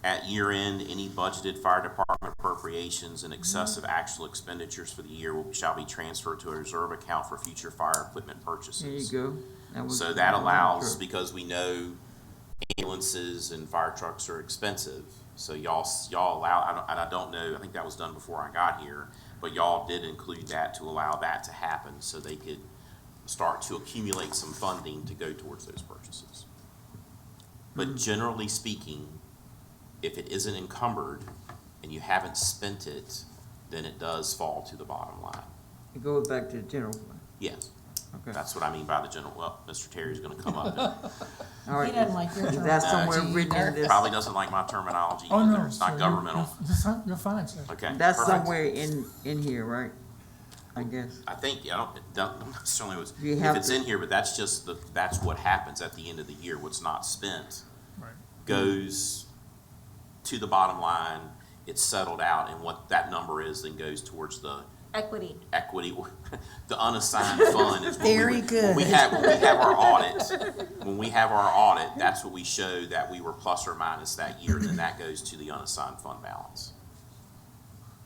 at year end, any budgeted fire department appropriations in excess of actual expenditures for the year shall be transferred to a reserve account for future fire equipment purchases. There you go. That was- So that allows, Truck. because we know ambulances and fire trucks are expensive, so y'all allow, and I don't know, I think that was done before I got here, but y'all did include that to allow that to happen, so they could start to accumulate some funding to go towards those purchases. But generally speaking, if it isn't encumbered and you haven't spent it, then it does fall to the bottom line. It goes back to the general fund. Yes. Okay. That's what I mean by the general, well, Mr. Terry's gonna come up and All right. He doesn't like your Is that somewhere terminology written in either. this? probably doesn't like my terminology Oh, no, either. It's not sir, governmental. You're fine, sir. Okay. That's perfect. somewhere in here, right? I guess. I think, I don't necessarily was, You if have it's to- in here, but that's just that's what happens at the end of the year. What's not spent Right. goes to the bottom line, it's settled out, and what that number is then goes towards the Equity. equity, the unassigned fund is what we Very would- good. When we have our audit, that's what we show that we were plus or minus that year, and then that goes to the unassigned fund balance.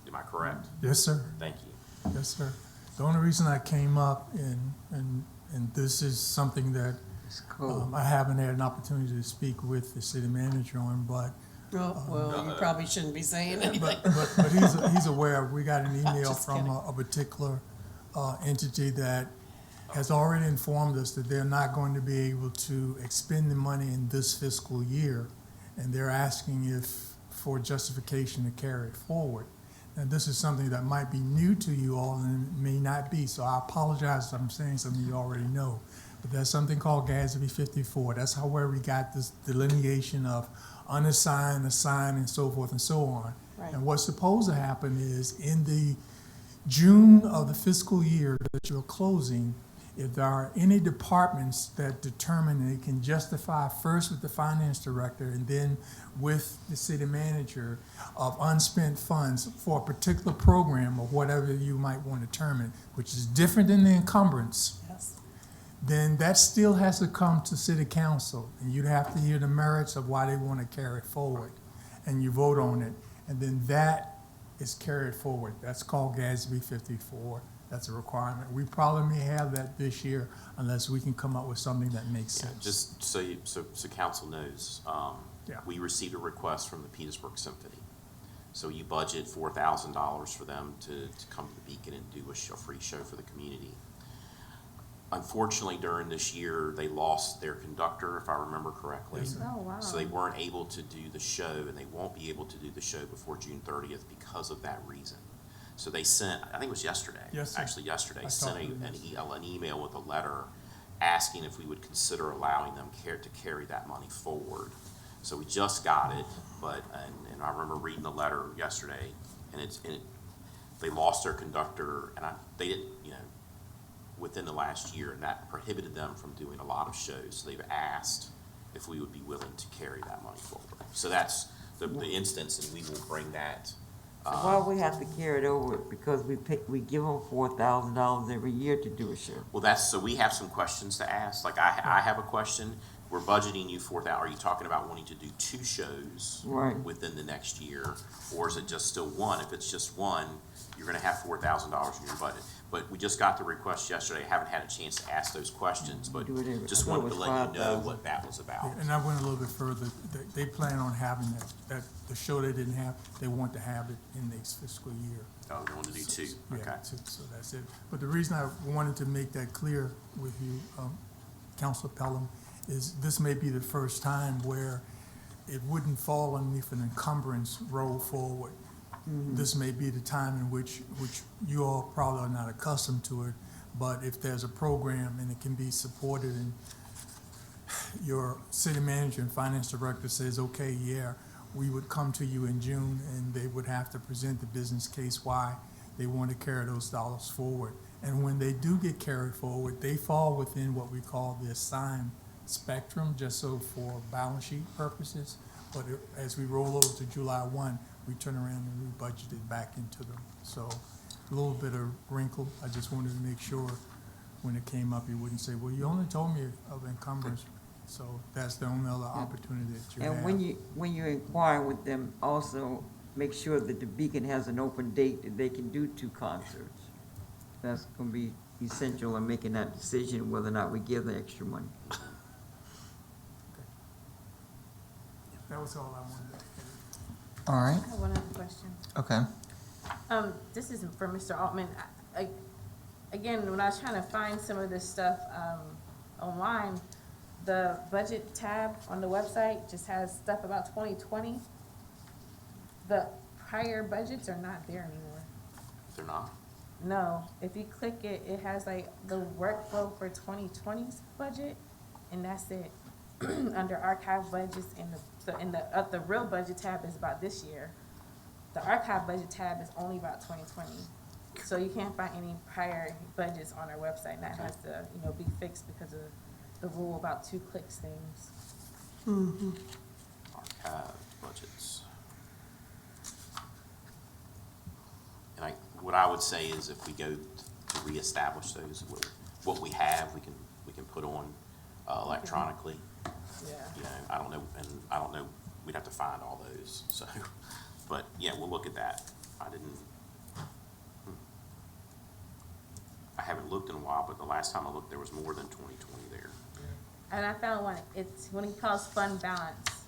Am I correct? Yes, sir. Thank you. Yes, sir. The only reason I came up and this is something that It's cold. I haven't had an opportunity to speak with the city manager on, but Oh, well, you probably shouldn't be saying anything. but he's aware. We got an email Just from kidding. a particular entity that has already informed us that they're not going to be able to expend the money in this fiscal year, and they're asking for justification to carry it forward. Now, this is something that might be new to you all and it may not be, so I apologize if I'm saying something you already know. But there's something called GASB 54. That's how where we got this delineation of unassigned, assigned, and so forth and so on. Right. And what's supposed to happen is in the June of the fiscal year that you're closing, if there are any departments that determine they can justify first with the finance director and then with the city manager of unspent funds for a particular program or whatever you might want to term it, which is different than the encumbrance, then that still has to come to city council. And you'd have to hear the merits of why they want to carry it forward. And you vote on it. And then that is carried forward. That's called GASB 54. That's a requirement. We probably may have that this year unless we can come up with something that makes sense. Just so council knows, Yeah. we received a request from the Petersburg Symphony. So you budget $4,000 for them to come to the Beacon and do a free show for the community. Unfortunately, during this year, they lost their conductor, if I remember correctly. Yes, sir. Oh, wow. So they weren't able to do the show, and they won't be able to do the show before June 30th because of that reason. So they sent, I think it was yesterday, Yes, sir. actually yesterday, I sent talked to them an email with a letter asking if we would consider allowing them to carry that money forward. So we just got it, but, and I remember reading the letter yesterday, and they lost their conductor, and they didn't, within the last year, and that prohibited them from doing a lot of shows. So they've asked if we would be willing to carry that money forward. So that's the instance, and we will bring that. Why we have to carry it over? Because we give them $4,000 every year to do a show. Well, so we have some questions to ask. Like I have a question. We're budgeting you $4,000. Are you talking about wanting to do 2 shows within the next year, or is it just still one? If it's just one, you're going to have $4,000 in your budget. But we just got the request yesterday. I haven't had a chance to ask those questions, but just wanted to let you know what that was about. And I went a little bit further. They plan on having the show they didn't have, they want to have it in next fiscal year. Oh, they want to do 2. Okay. Yeah, so that's it. But the reason I wanted to make that clear with you, Councilor Pelham, is this may be the first time where it wouldn't fall underneath an encumbrance roll forward. This may be the time in which you all probably are not accustomed to it, but if there's a program and it can be supported and your city manager and finance director says, okay, yeah, we would come to you in June and they would have to present the business case why they want to carry those dollars forward. And when they do get carried forward, they fall within what we call the assigned spectrum, just so for balance sheet purposes. But as we roll over to July 1, we turn around and we budget it back into them. So a little bit of wrinkle. I just wanted to make sure when it came up, you wouldn't say, well, you only told me of encumbrance. So that's the only other opportunity that you have. And when you inquire with them, also make sure that the Beacon has an open date that they can do 2 concerts. That's gonna be essential in making that decision whether or not we give the extra money. That was all I wanted to say. All right. I have one other question. Okay. This is for Mr. Altman. Again, when I was trying to find some of this stuff online, the budget tab on the website just has stuff about 2020. The prior budgets are not there anymore. They're not? No. If you click it, it has like the workflow for 2020's budget, and that's it. Under archive budgets, the real budget tab is about this year. The archive budget tab is only about 2020. So you can't find any prior budgets on our website, and that has to, be fixed because of the rule about 2 clicks things. Archive budgets. And what I would say is if we go to reestablish those, what we have, we can put on electronically. Yeah. I don't know, we'd have to find all those, so, but yeah, we'll look at that. I haven't looked in a while, but the last time I looked, there was more than 2020 there. And I found one, it's when he calls fund balance,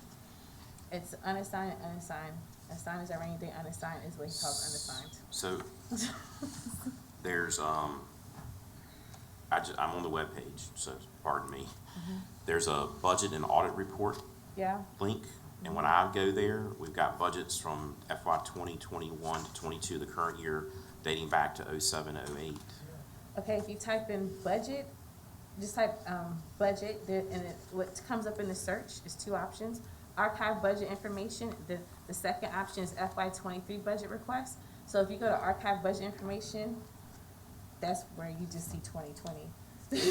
it's unassigned and unassigned. Assigned is a rainy day, unassigned is what he calls unassigned. So, there's, I'm on the webpage, so pardon me. There's a budget and audit report Yeah. link, and when I go there, we've got budgets from FY 2021 to 22, the current year, dating back to 07, 08. Okay, if you type in budget, just type budget, and what comes up in the search is two options. Archive budget information, the second option is FY 23 budget request. So if you go to archive budget information, that's where you just see 2020.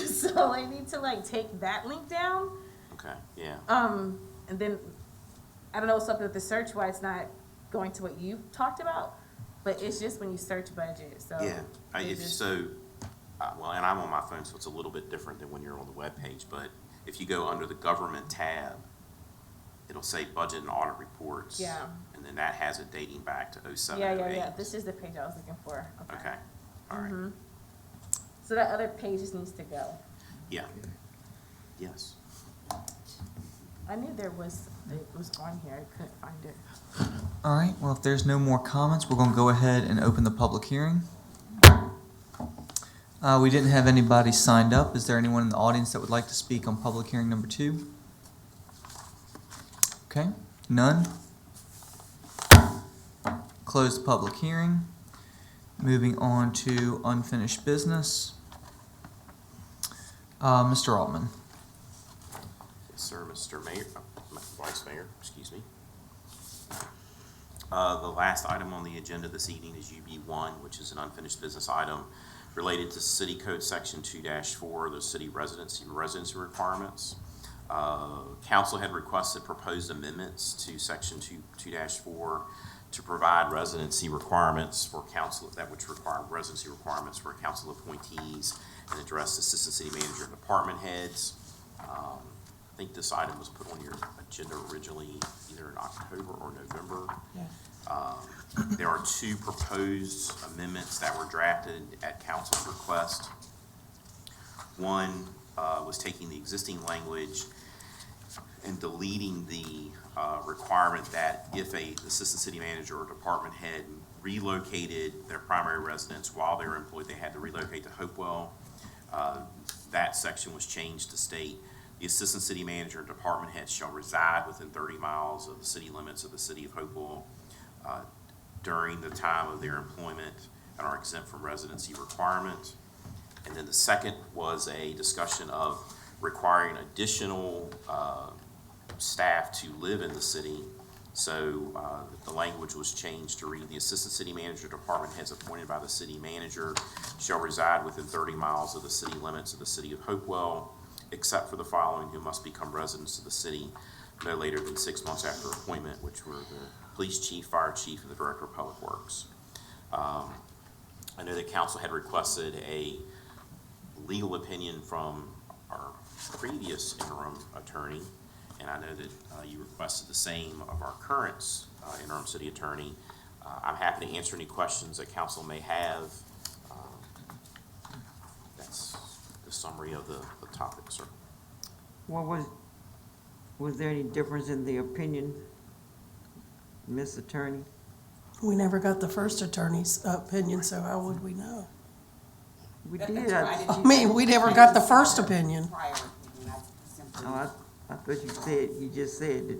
So I need to like take that link down. Okay, yeah. And then, I don't know what's up with the search, why it's not going to what you talked about, but it's just when you search budget, so. Yeah, it's if just- so, well, and I'm on my phone, so it's a little bit different than when you're on the webpage, but if you go under the government tab, it'll say budget and audit reports. Yeah. And then that has it dating back to 07, Yeah, 08. yeah, this is the page I was looking for. Okay, all right, So that other page just needs to go. yeah, yes. I knew it was on here, I couldn't find it. All right, well, if there's no more comments, we're going to go ahead and open the public hearing. We didn't have anybody signed up. Is there anyone in the audience that would like to speak on public hearing number 2? Okay, none. Close the public hearing. Moving on to unfinished business. Mr. Altman. Yes, sir, Mr. Mayor, Vice Mayor, excuse me. The last item on the agenda this evening is UB1, which is an unfinished business item related to City Code Section 2-4, the city residency requirements. Council had requested proposed amendments to Section 2-4 to provide residency requirements for council, that which require residency requirements for council appointees and address assistant city manager and department heads. I think this item was put on your agenda originally either in October or November. There are two proposed amendments that were drafted at council's request. One was taking the existing language and deleting the requirement that if a assistant city manager or department head relocated their primary residence while they were employed, they had to relocate to Hopewell. That section was changed to state the assistant city manager and department head shall reside within 30 miles of the city limits of the city of Hopewell during the time of their employment and are exempt from residency requirement. And then the second was a discussion of requiring additional staff to live in the city. So the language was changed to read, the assistant city manager, department heads appointed by the city manager shall reside within 30 miles of the city limits of the city of Hopewell, except for the following who must become residents of the city no later than 6 months after appointment, which were the police chief, fire chief, and the director of public works. I know that council had requested a legal opinion from our previous interim attorney, and I know that you requested the same of our current interim city attorney. I'm happy to answer any questions that council may have. That's the summary of the topic, sir. Well, was there any difference in the opinion, Miss Attorney? We never got the first attorney's opinion, so how would we know? We did. I mean, we never got the first opinion. Oh, I thought you just said that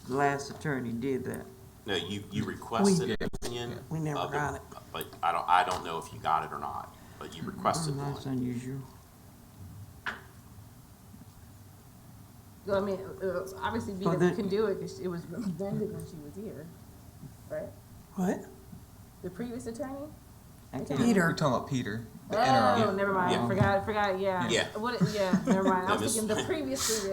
the last attorney did that. No, you requested an opinion. We never got it. But I don't know if you got it or not, but you requested one. That's unusual. Well, I mean, obviously Vita can do it because it was recommended when she was here, right? What? The previous attorney? Peter. We're talking about Peter, the Oh, interim. never mind. Yeah. Forgot. Yeah. Yeah. Never mind. I was Miss- thinking the previous.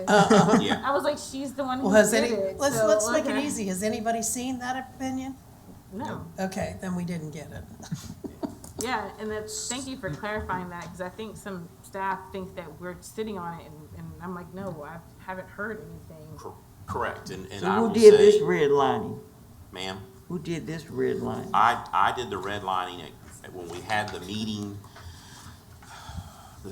Yeah. I was like, she's the one who Well, did it. so, let's make it okay. easy. Has anybody seen that opinion? No. Okay, then we didn't get it. Yeah, and thank you for clarifying that because I think some staff think that we're sitting on it, and I'm like, no, I haven't heard anything. Correct, and So I who will did say, this redlining? ma'am, Who did this redlining? I did the redlining when we had the meeting.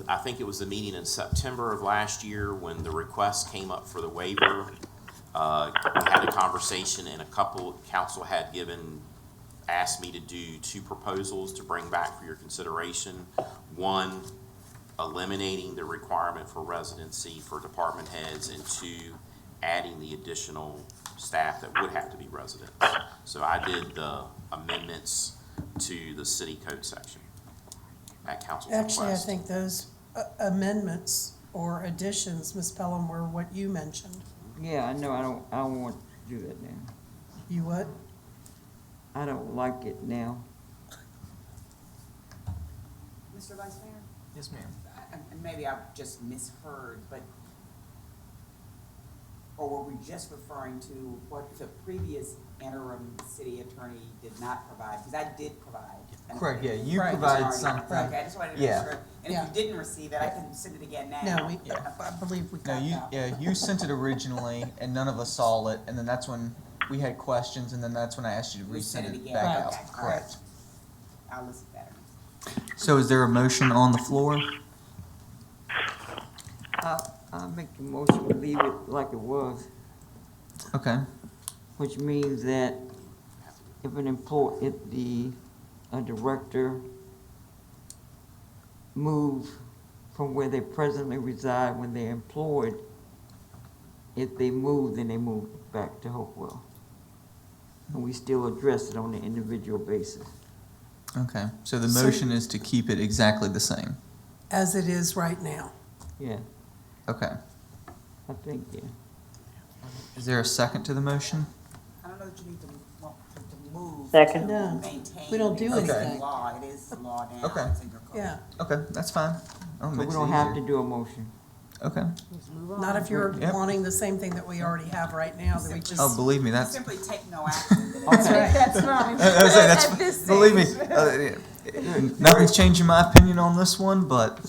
I think it was the meeting in September of last year when the request came up for the waiver. We had a conversation and a couple council had asked me to do two proposals to bring back for your consideration. One eliminating the requirement for residency for department heads, and 2, adding the additional staff that would have to be residents. So I did the amendments to the city code section at council's request. Actually, I think those amendments or additions, Ms. Pelham, were what you mentioned. Yeah, I know, I don't want to do that now. You what? I don't like it now. Mr. Vice Mayor? Yes, ma'am. And maybe I've just misheard, but, or were we just referring to what the previous interim city attorney did not provide? Because I did provide. Correct, yeah, you Right. provided something. Okay, I just wanted to make Yeah. sure. And Yeah. if you didn't receive it, I can send it again now. No, I believe we No, got you, that. yeah, you sent it originally, and none of us saw it, and then that's when we had questions, and then that's when I asked you to Resend resend it it again. back Right. out. Okay. Correct. I'll listen better. So is there a motion on the floor? I'll make the motion to leave it like it was, Okay, which means that if a director move from where they presently reside when they're employed, if they move, then they move back to Hopewell. And we still address it on an individual basis. okay, so the So- motion is to keep it exactly the same. As it is right now. Yeah, Okay, I think, yeah. is there a second to the motion? I don't know that you need to move. Second. to No, maintain we don't do it. It's anything. law. It is the law now. Okay. It's in your code. Yeah, Okay, that's fine. Oh, So we makes it don't have easier. to do a motion. Okay. not if you're Yep. wanting the same thing that we already have right now, that we just. Oh, believe me, You that's. simply take no action. That's right. That's fine. I was saying, At this that's, believe me, stage. nothing's changing my opinion on this one, but.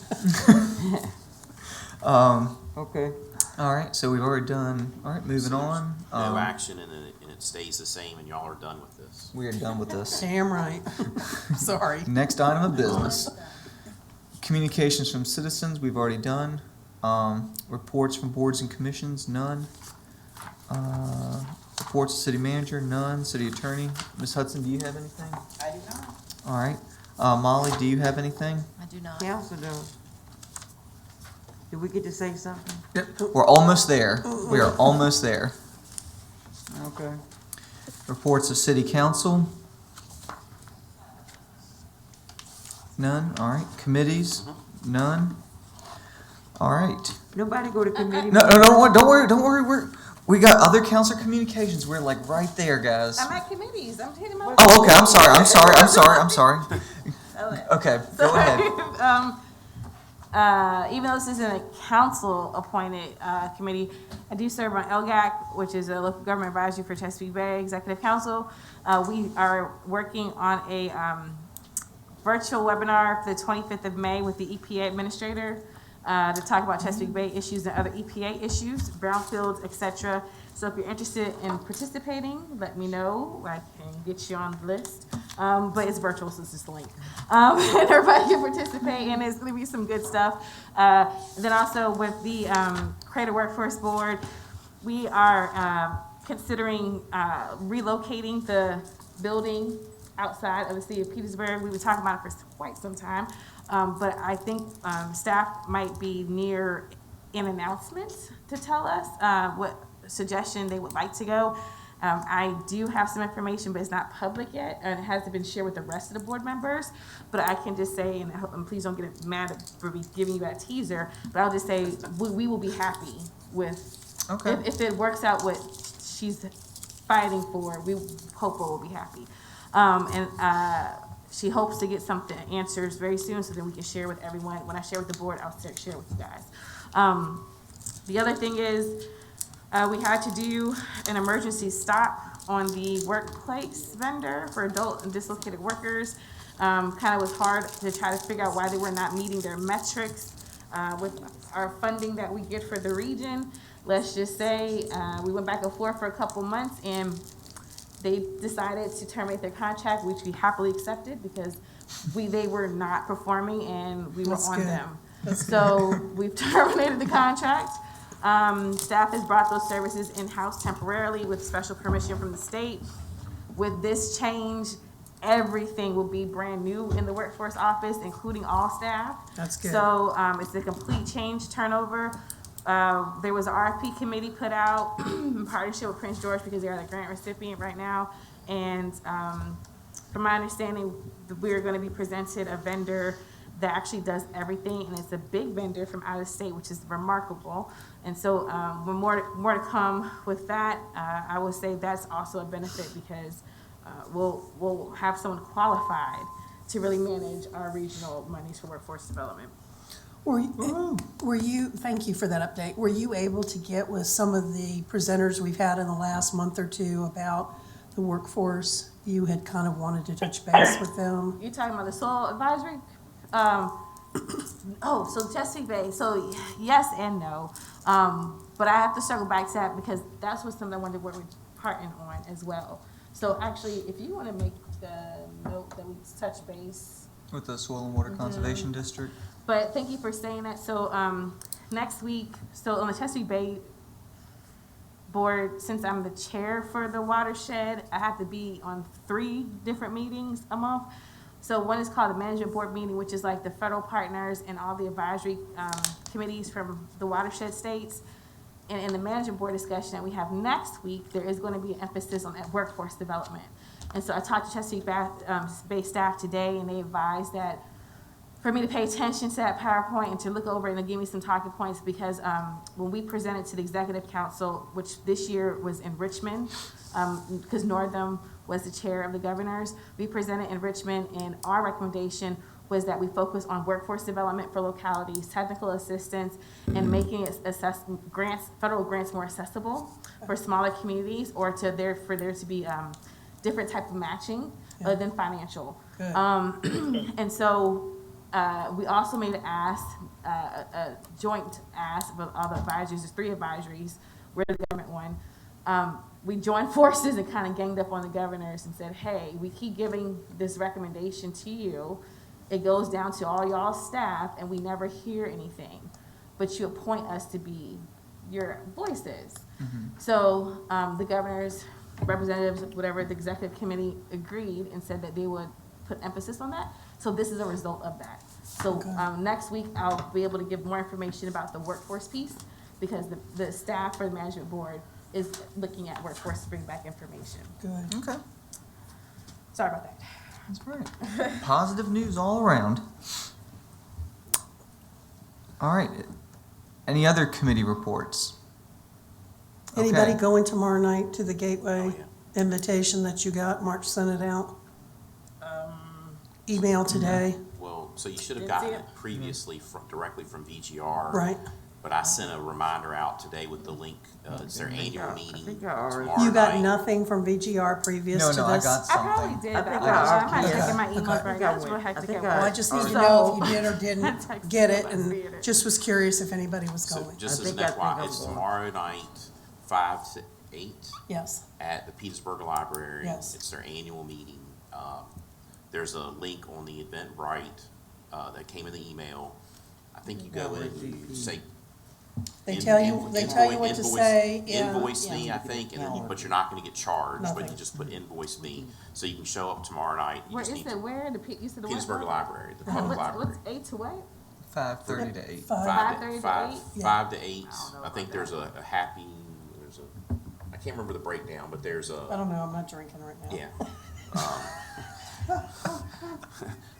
Okay. All right, so we've already done, all right, moving on. No action, and it stays the same, and y'all are done with this. We are done with this. Damn right. Sorry. Next item of business. Communications from citizens, we've already done. Reports from boards and commissions, none. Reports of city manager, none. City attorney, Ms. Hudson, do you have anything? I do not. All right. Molly, do you have anything? I do not. Council does. Did we get to say something? We're almost there. We are almost there. Okay. Reports of city council. None. All right. Committees. None. All right. Nobody go to committee? No, don't worry. We got other council communications. We're like right there, guys. I'm at committees. I'm taking my. Oh, okay. I'm sorry. Okay, go ahead. Even though this isn't a council-appointed committee, I do serve on LGAC, which is a local government advisory for Chesapeake Bay Executive Council. We are working on a virtual webinar for the 25th of May with the EPA administrator to talk about Chesapeake Bay issues and other EPA issues, brownfields, etc. So if you're interested in participating, let me know. I can get you on the list. But it's virtual, so it's just a link. And everybody can participate, and it's going to be some good stuff. Then also with the Creative Workforce Board, we are considering relocating the building outside of the city of Petersburg. We've been talking about it for quite some time. But I think staff might be near an announcement to tell us what suggestion they would like to go. I do have some information, but it's not public yet, and it hasn't been shared with the rest of the board members. But I can just say, and please don't get mad for me giving you that teaser, but I'll just say we will be happy with, if it works out what she's fighting for, Hopewell will be happy. She hopes to get something, answers very soon, so then we can share with everyone. When I share with the board, I'll share with you guys. The other thing is, we had to do an emergency stop on the workplace vendor for adult and dislocated workers. Kind of was hard to try to figure out why they were not meeting their metrics with our funding that we get for the region. Let's just say we went back and forth for a couple months, and they decided to terminate their contract, which we happily accepted because they were not performing and we were That's on good. them. That's So we've terminated the contract. Staff has brought those services in-house temporarily with special permission from the state. With this change everything will be brand new in the workforce office, including all staff. That's good. So it's a complete change turnover. There was an RFP committee put out in partnership with Prince George because they are the grant recipient right now. And from my understanding, we're going to be presented a vendor that actually does everything, and it's a big vendor from out of state, which is remarkable. And so with more to come with that, I would say that's also a benefit because we'll have someone qualified to really manage our regional monies for workforce development. Were you, thank you for that update. Were you able to get with some of the presenters we've had in the last month or two about the workforce? You had kind of wanted to touch base with them. You're talking about the soil advisory? So Chesapeake Bay, so yes and no. But I have to circle back to that because that's what something I wanted to work with partnering on as well. So actually, if you want to make the note that we touch base. With the Soil and Water Conservation District. But thank you for saying that. So next week, so on the Chesapeake Bay board, since I'm the chair for the watershed, I have to be on 3 different meetings a month. So one is called the management board meeting, which is like the federal partners and all the advisory committees from the watershed states. And in the management board discussion that we have next week, there is going to be an emphasis on workforce development. And so I talked to Chesapeake Bay staff today, and they advised that for me to pay attention to that PowerPoint and to look over it and give me some talking points because when we presented to the Executive Council, which this year was in Richmond, because Northam was the chair of the governors, we presented in Richmond, and our recommendation was that we focus on workforce development for localities, technical assistance, and making it federal grants more accessible for smaller communities, or for there to be different type of matching other than financial. And so we also made an ask, a joint ask with all the advisories. There's 3 advisories. We're the government one. We joined forces and kind of ganged up on the governors and said, hey, we keep giving this recommendation to you. It goes down to all y'all staff, and we never hear anything. But you appoint us to be your voices. So the governors, representatives, whatever, the executive committee agreed and said that they would put emphasis on that. So this is a result of that. So next week, I'll be able to give more information about the workforce piece because the staff for the management board is looking at workforce to bring back information. Good. Okay. Sorry about that. That's great. Positive news all around. All right. Any other committee reports? Anybody Okay. going tomorrow night to the Gateway invitation that you got? March sent it out. Email today. Well, so you should have Didn't gotten see it it. previously directly from VGR. Right. But I sent a reminder out today with the link. It's their annual meeting tomorrow You got night. nothing from VGR previous to this? No, I got I probably something. did. I think I'm not I- checking my emails Okay. right now. It's real hectic at Well, I work. just need to So- know if you did or didn't Texted get me it, about and seeing it. just was curious if anybody was So going. just I as an think FYI, I'm it's going. tomorrow night, 5 to 8 Yes. at the Petersburg Library. Yes. It's their annual meeting. There's a link on the Eventbrite that came in the email. I think you go in and you say. They tell you what to say. Yeah. Invoice me, Yeah. I think, and then but you're not gonna get charged, but Nothing. you just put invoice me, so you can show up tomorrow night. You Where just is need it? to- Where? You said the Petersburg what? Library, the public library. What's 8 to what? 5:30 to 8. 5:30 to 8? Yeah. 5 to 8. I don't know I think about there's a happy, I can't remember the breakdown, but there's I a, don't know, I'm not drinking right now. yeah.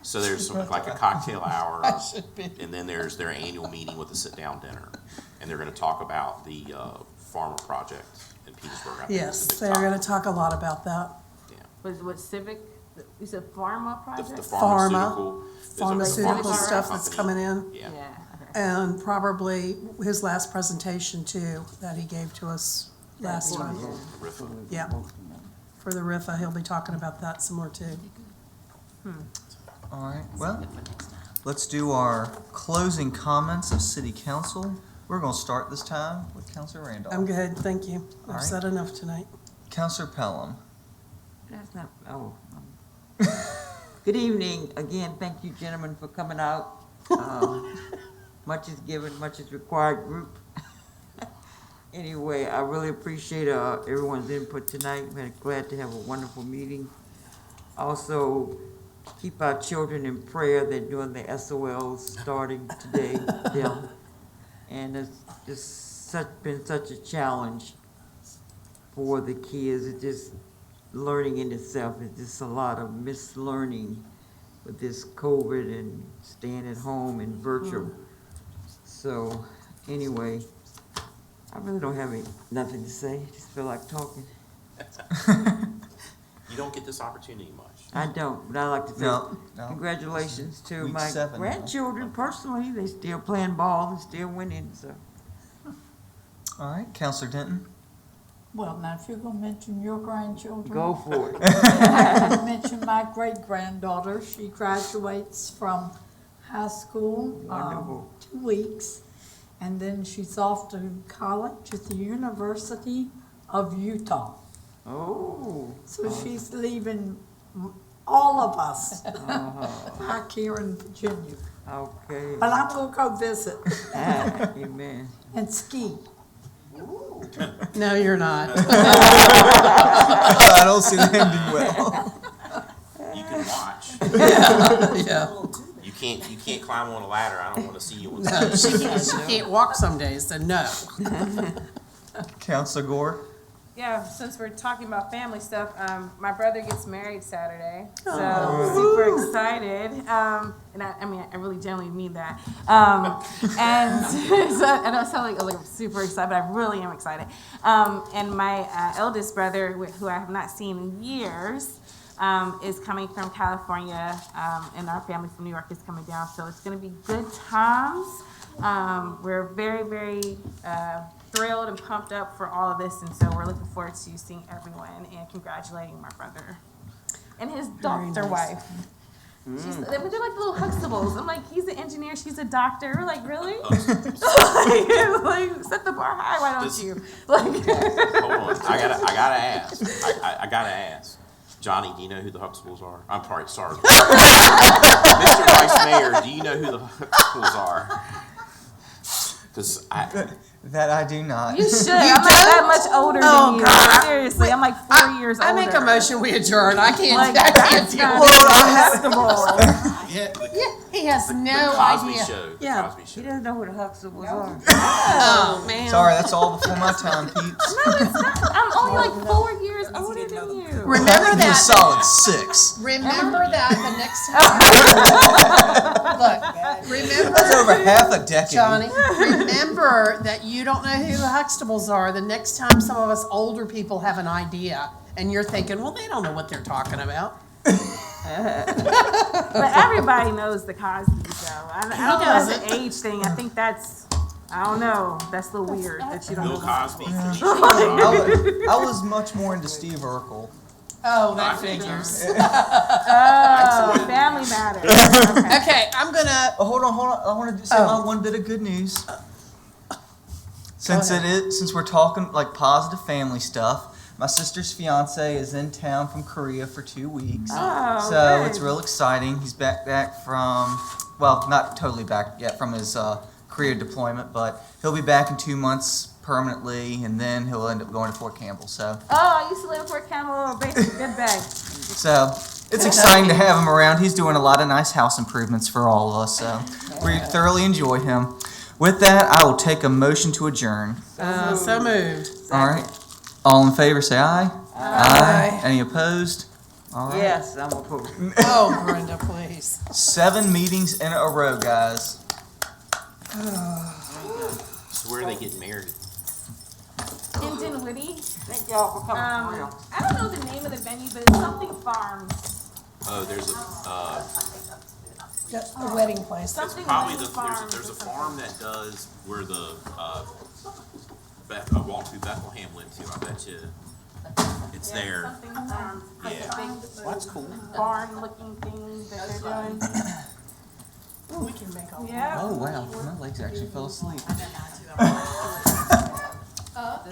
So there's like a cocktail hour, and then there's their annual meeting with a sit-down dinner. And they're gonna talk about the farmer project in Petersburg. I think Yes, is the big they're topic. gonna talk a lot about that. What civic? You said pharma project? The Pharma. there's a Pharmaceutical pharmaceutical stuff that's company. coming in. Yeah. Okay. And probably his last presentation too, that he gave to us last time. RIFA. Yeah. For the RIFA, he'll be talking about that some more too. All right. Well, let's do our closing comments of City Council. We're going to start this time with Councilor Randolph. I'm good, thank you. All I've right. said enough tonight. Councilor Pelham. That's not, Good evening. Again, thank you, gentlemen, for coming out. Much is given, much is required group. Anyway, I really appreciate everyone's input tonight. We're glad to have a wonderful meeting. Also, keep our children in prayer. They're doing the SOLs starting today, them. And it's just been such a challenge for the kids. It's just learning in itself. It's just a lot of mislearning with this COVID and staying at home and virtual. So, anyway, I really don't have nothing to say. I just feel like talking. You don't get this opportunity much. I don't, but I like to say No. congratulations to Week my 7, grandchildren personally. They still playing ball and still winning, so. All right, Counselor Denton. Well, now, if you're gonna mention your grandchildren. Go for it. I have to mention my great-granddaughter. She graduates from high school, Wonderful. 2 weeks. And then she's off to college at the University of Utah. Oh. So she's leaving all of us back here in Virginia. Okay. But I'm gonna go visit Amen. and ski. No, you're not. I don't see them ending well. You can watch. Yeah. You can't climb on a ladder. I don't want to see you on No, stage. she can't walk some days, so no. Counselor Gore. Yeah, since we're talking about family stuff, my brother gets married Saturday, so Oh. super excited. And I mean, I really genuinely mean that. And so, I don't sound like I'm super excited, but I really am excited. And my eldest brother, who I have not seen in years, is coming from California, and our family from New York is coming down. So it's going to be good times. We're very, very thrilled and pumped up for all of this, and so we're looking forward to seeing everyone and congratulating my brother and his doctor wife. They're like little Huxtables. I'm like, he's an engineer, she's a doctor. We're like, really? like, set the bar high. Why don't you? Like, Hold on. I gotta ask. I gotta ask. Johnny, do you know who the Huxtables are? I'm sorry. Mr. Vice Mayor, do you know who the Huxtables are? Because That I do not. you should. I'm not that much older than you. God. Seriously, I'm like 4 years older. I make a motion, we adjourn. I can't, Like, I can't that's deal not with it. acceptable. He has the no Cosby idea. Show. The Yeah. Cosby He Show. doesn't know who the Huxtables are. Oh, man. Sorry, that's all before my time, peeps. No, it's not. I'm only like 4 years older than you. Remember That'd be a that. solid 6. Remember that the next time. Look, remember. That's over half a decade. Johnny, remember that you don't know who the Huxtables are. The next time some of us older people have an idea and you're thinking, well, they don't know what they're talking about. But everybody knows the Cosby's, though. I don't know if that's an age thing. I think that's, I don't know. That's a little weird that you don't Bill know. Cosby. I was much more into Steve Urkel. Oh, that figures. Oh, Family Matters. Okay. Okay, I'm gonna. Oh, hold on. I want to say my one bit of good news. Since we're talking like positive family stuff, my sister's fiance is in town from Korea for 2 weeks. Oh, So good. it's real exciting. He's back from, well, not totally back yet from his Korea deployment, but he'll be back in 2 months permanently, and then he'll end up going to Fort Campbell. So, Oh, I used to live in Fort Campbell, basic good bag. so it's exciting to have him around. He's doing a lot of nice house improvements for all of us, so we thoroughly enjoy him. With that, I will take a motion to adjourn. So moved. All right. All in favor, say aye. Aye. Any opposed? All right. Yes, I'm opposed. Oh, Brenda, please. 7 meetings in a row, guys. So where are they getting married? In Dinwiddie. Thank y'all for coming for real. I don't know the name of the venue, but it's something Farms. Oh, there's A wedding place. Something probably Wedding there's Farms a or something. farm that does where the walk through Bethlehem went to. I bet you it's there. Something Farms. Like Yeah. a big Well, that's cool. barn-looking thing that they're doing. We can make all. Yeah. Oh, wow. My legs actually fell asleep. All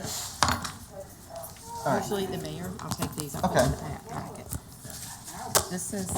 right. Usually the mayor, I'll take these. I'll Okay. put them in that packet. This is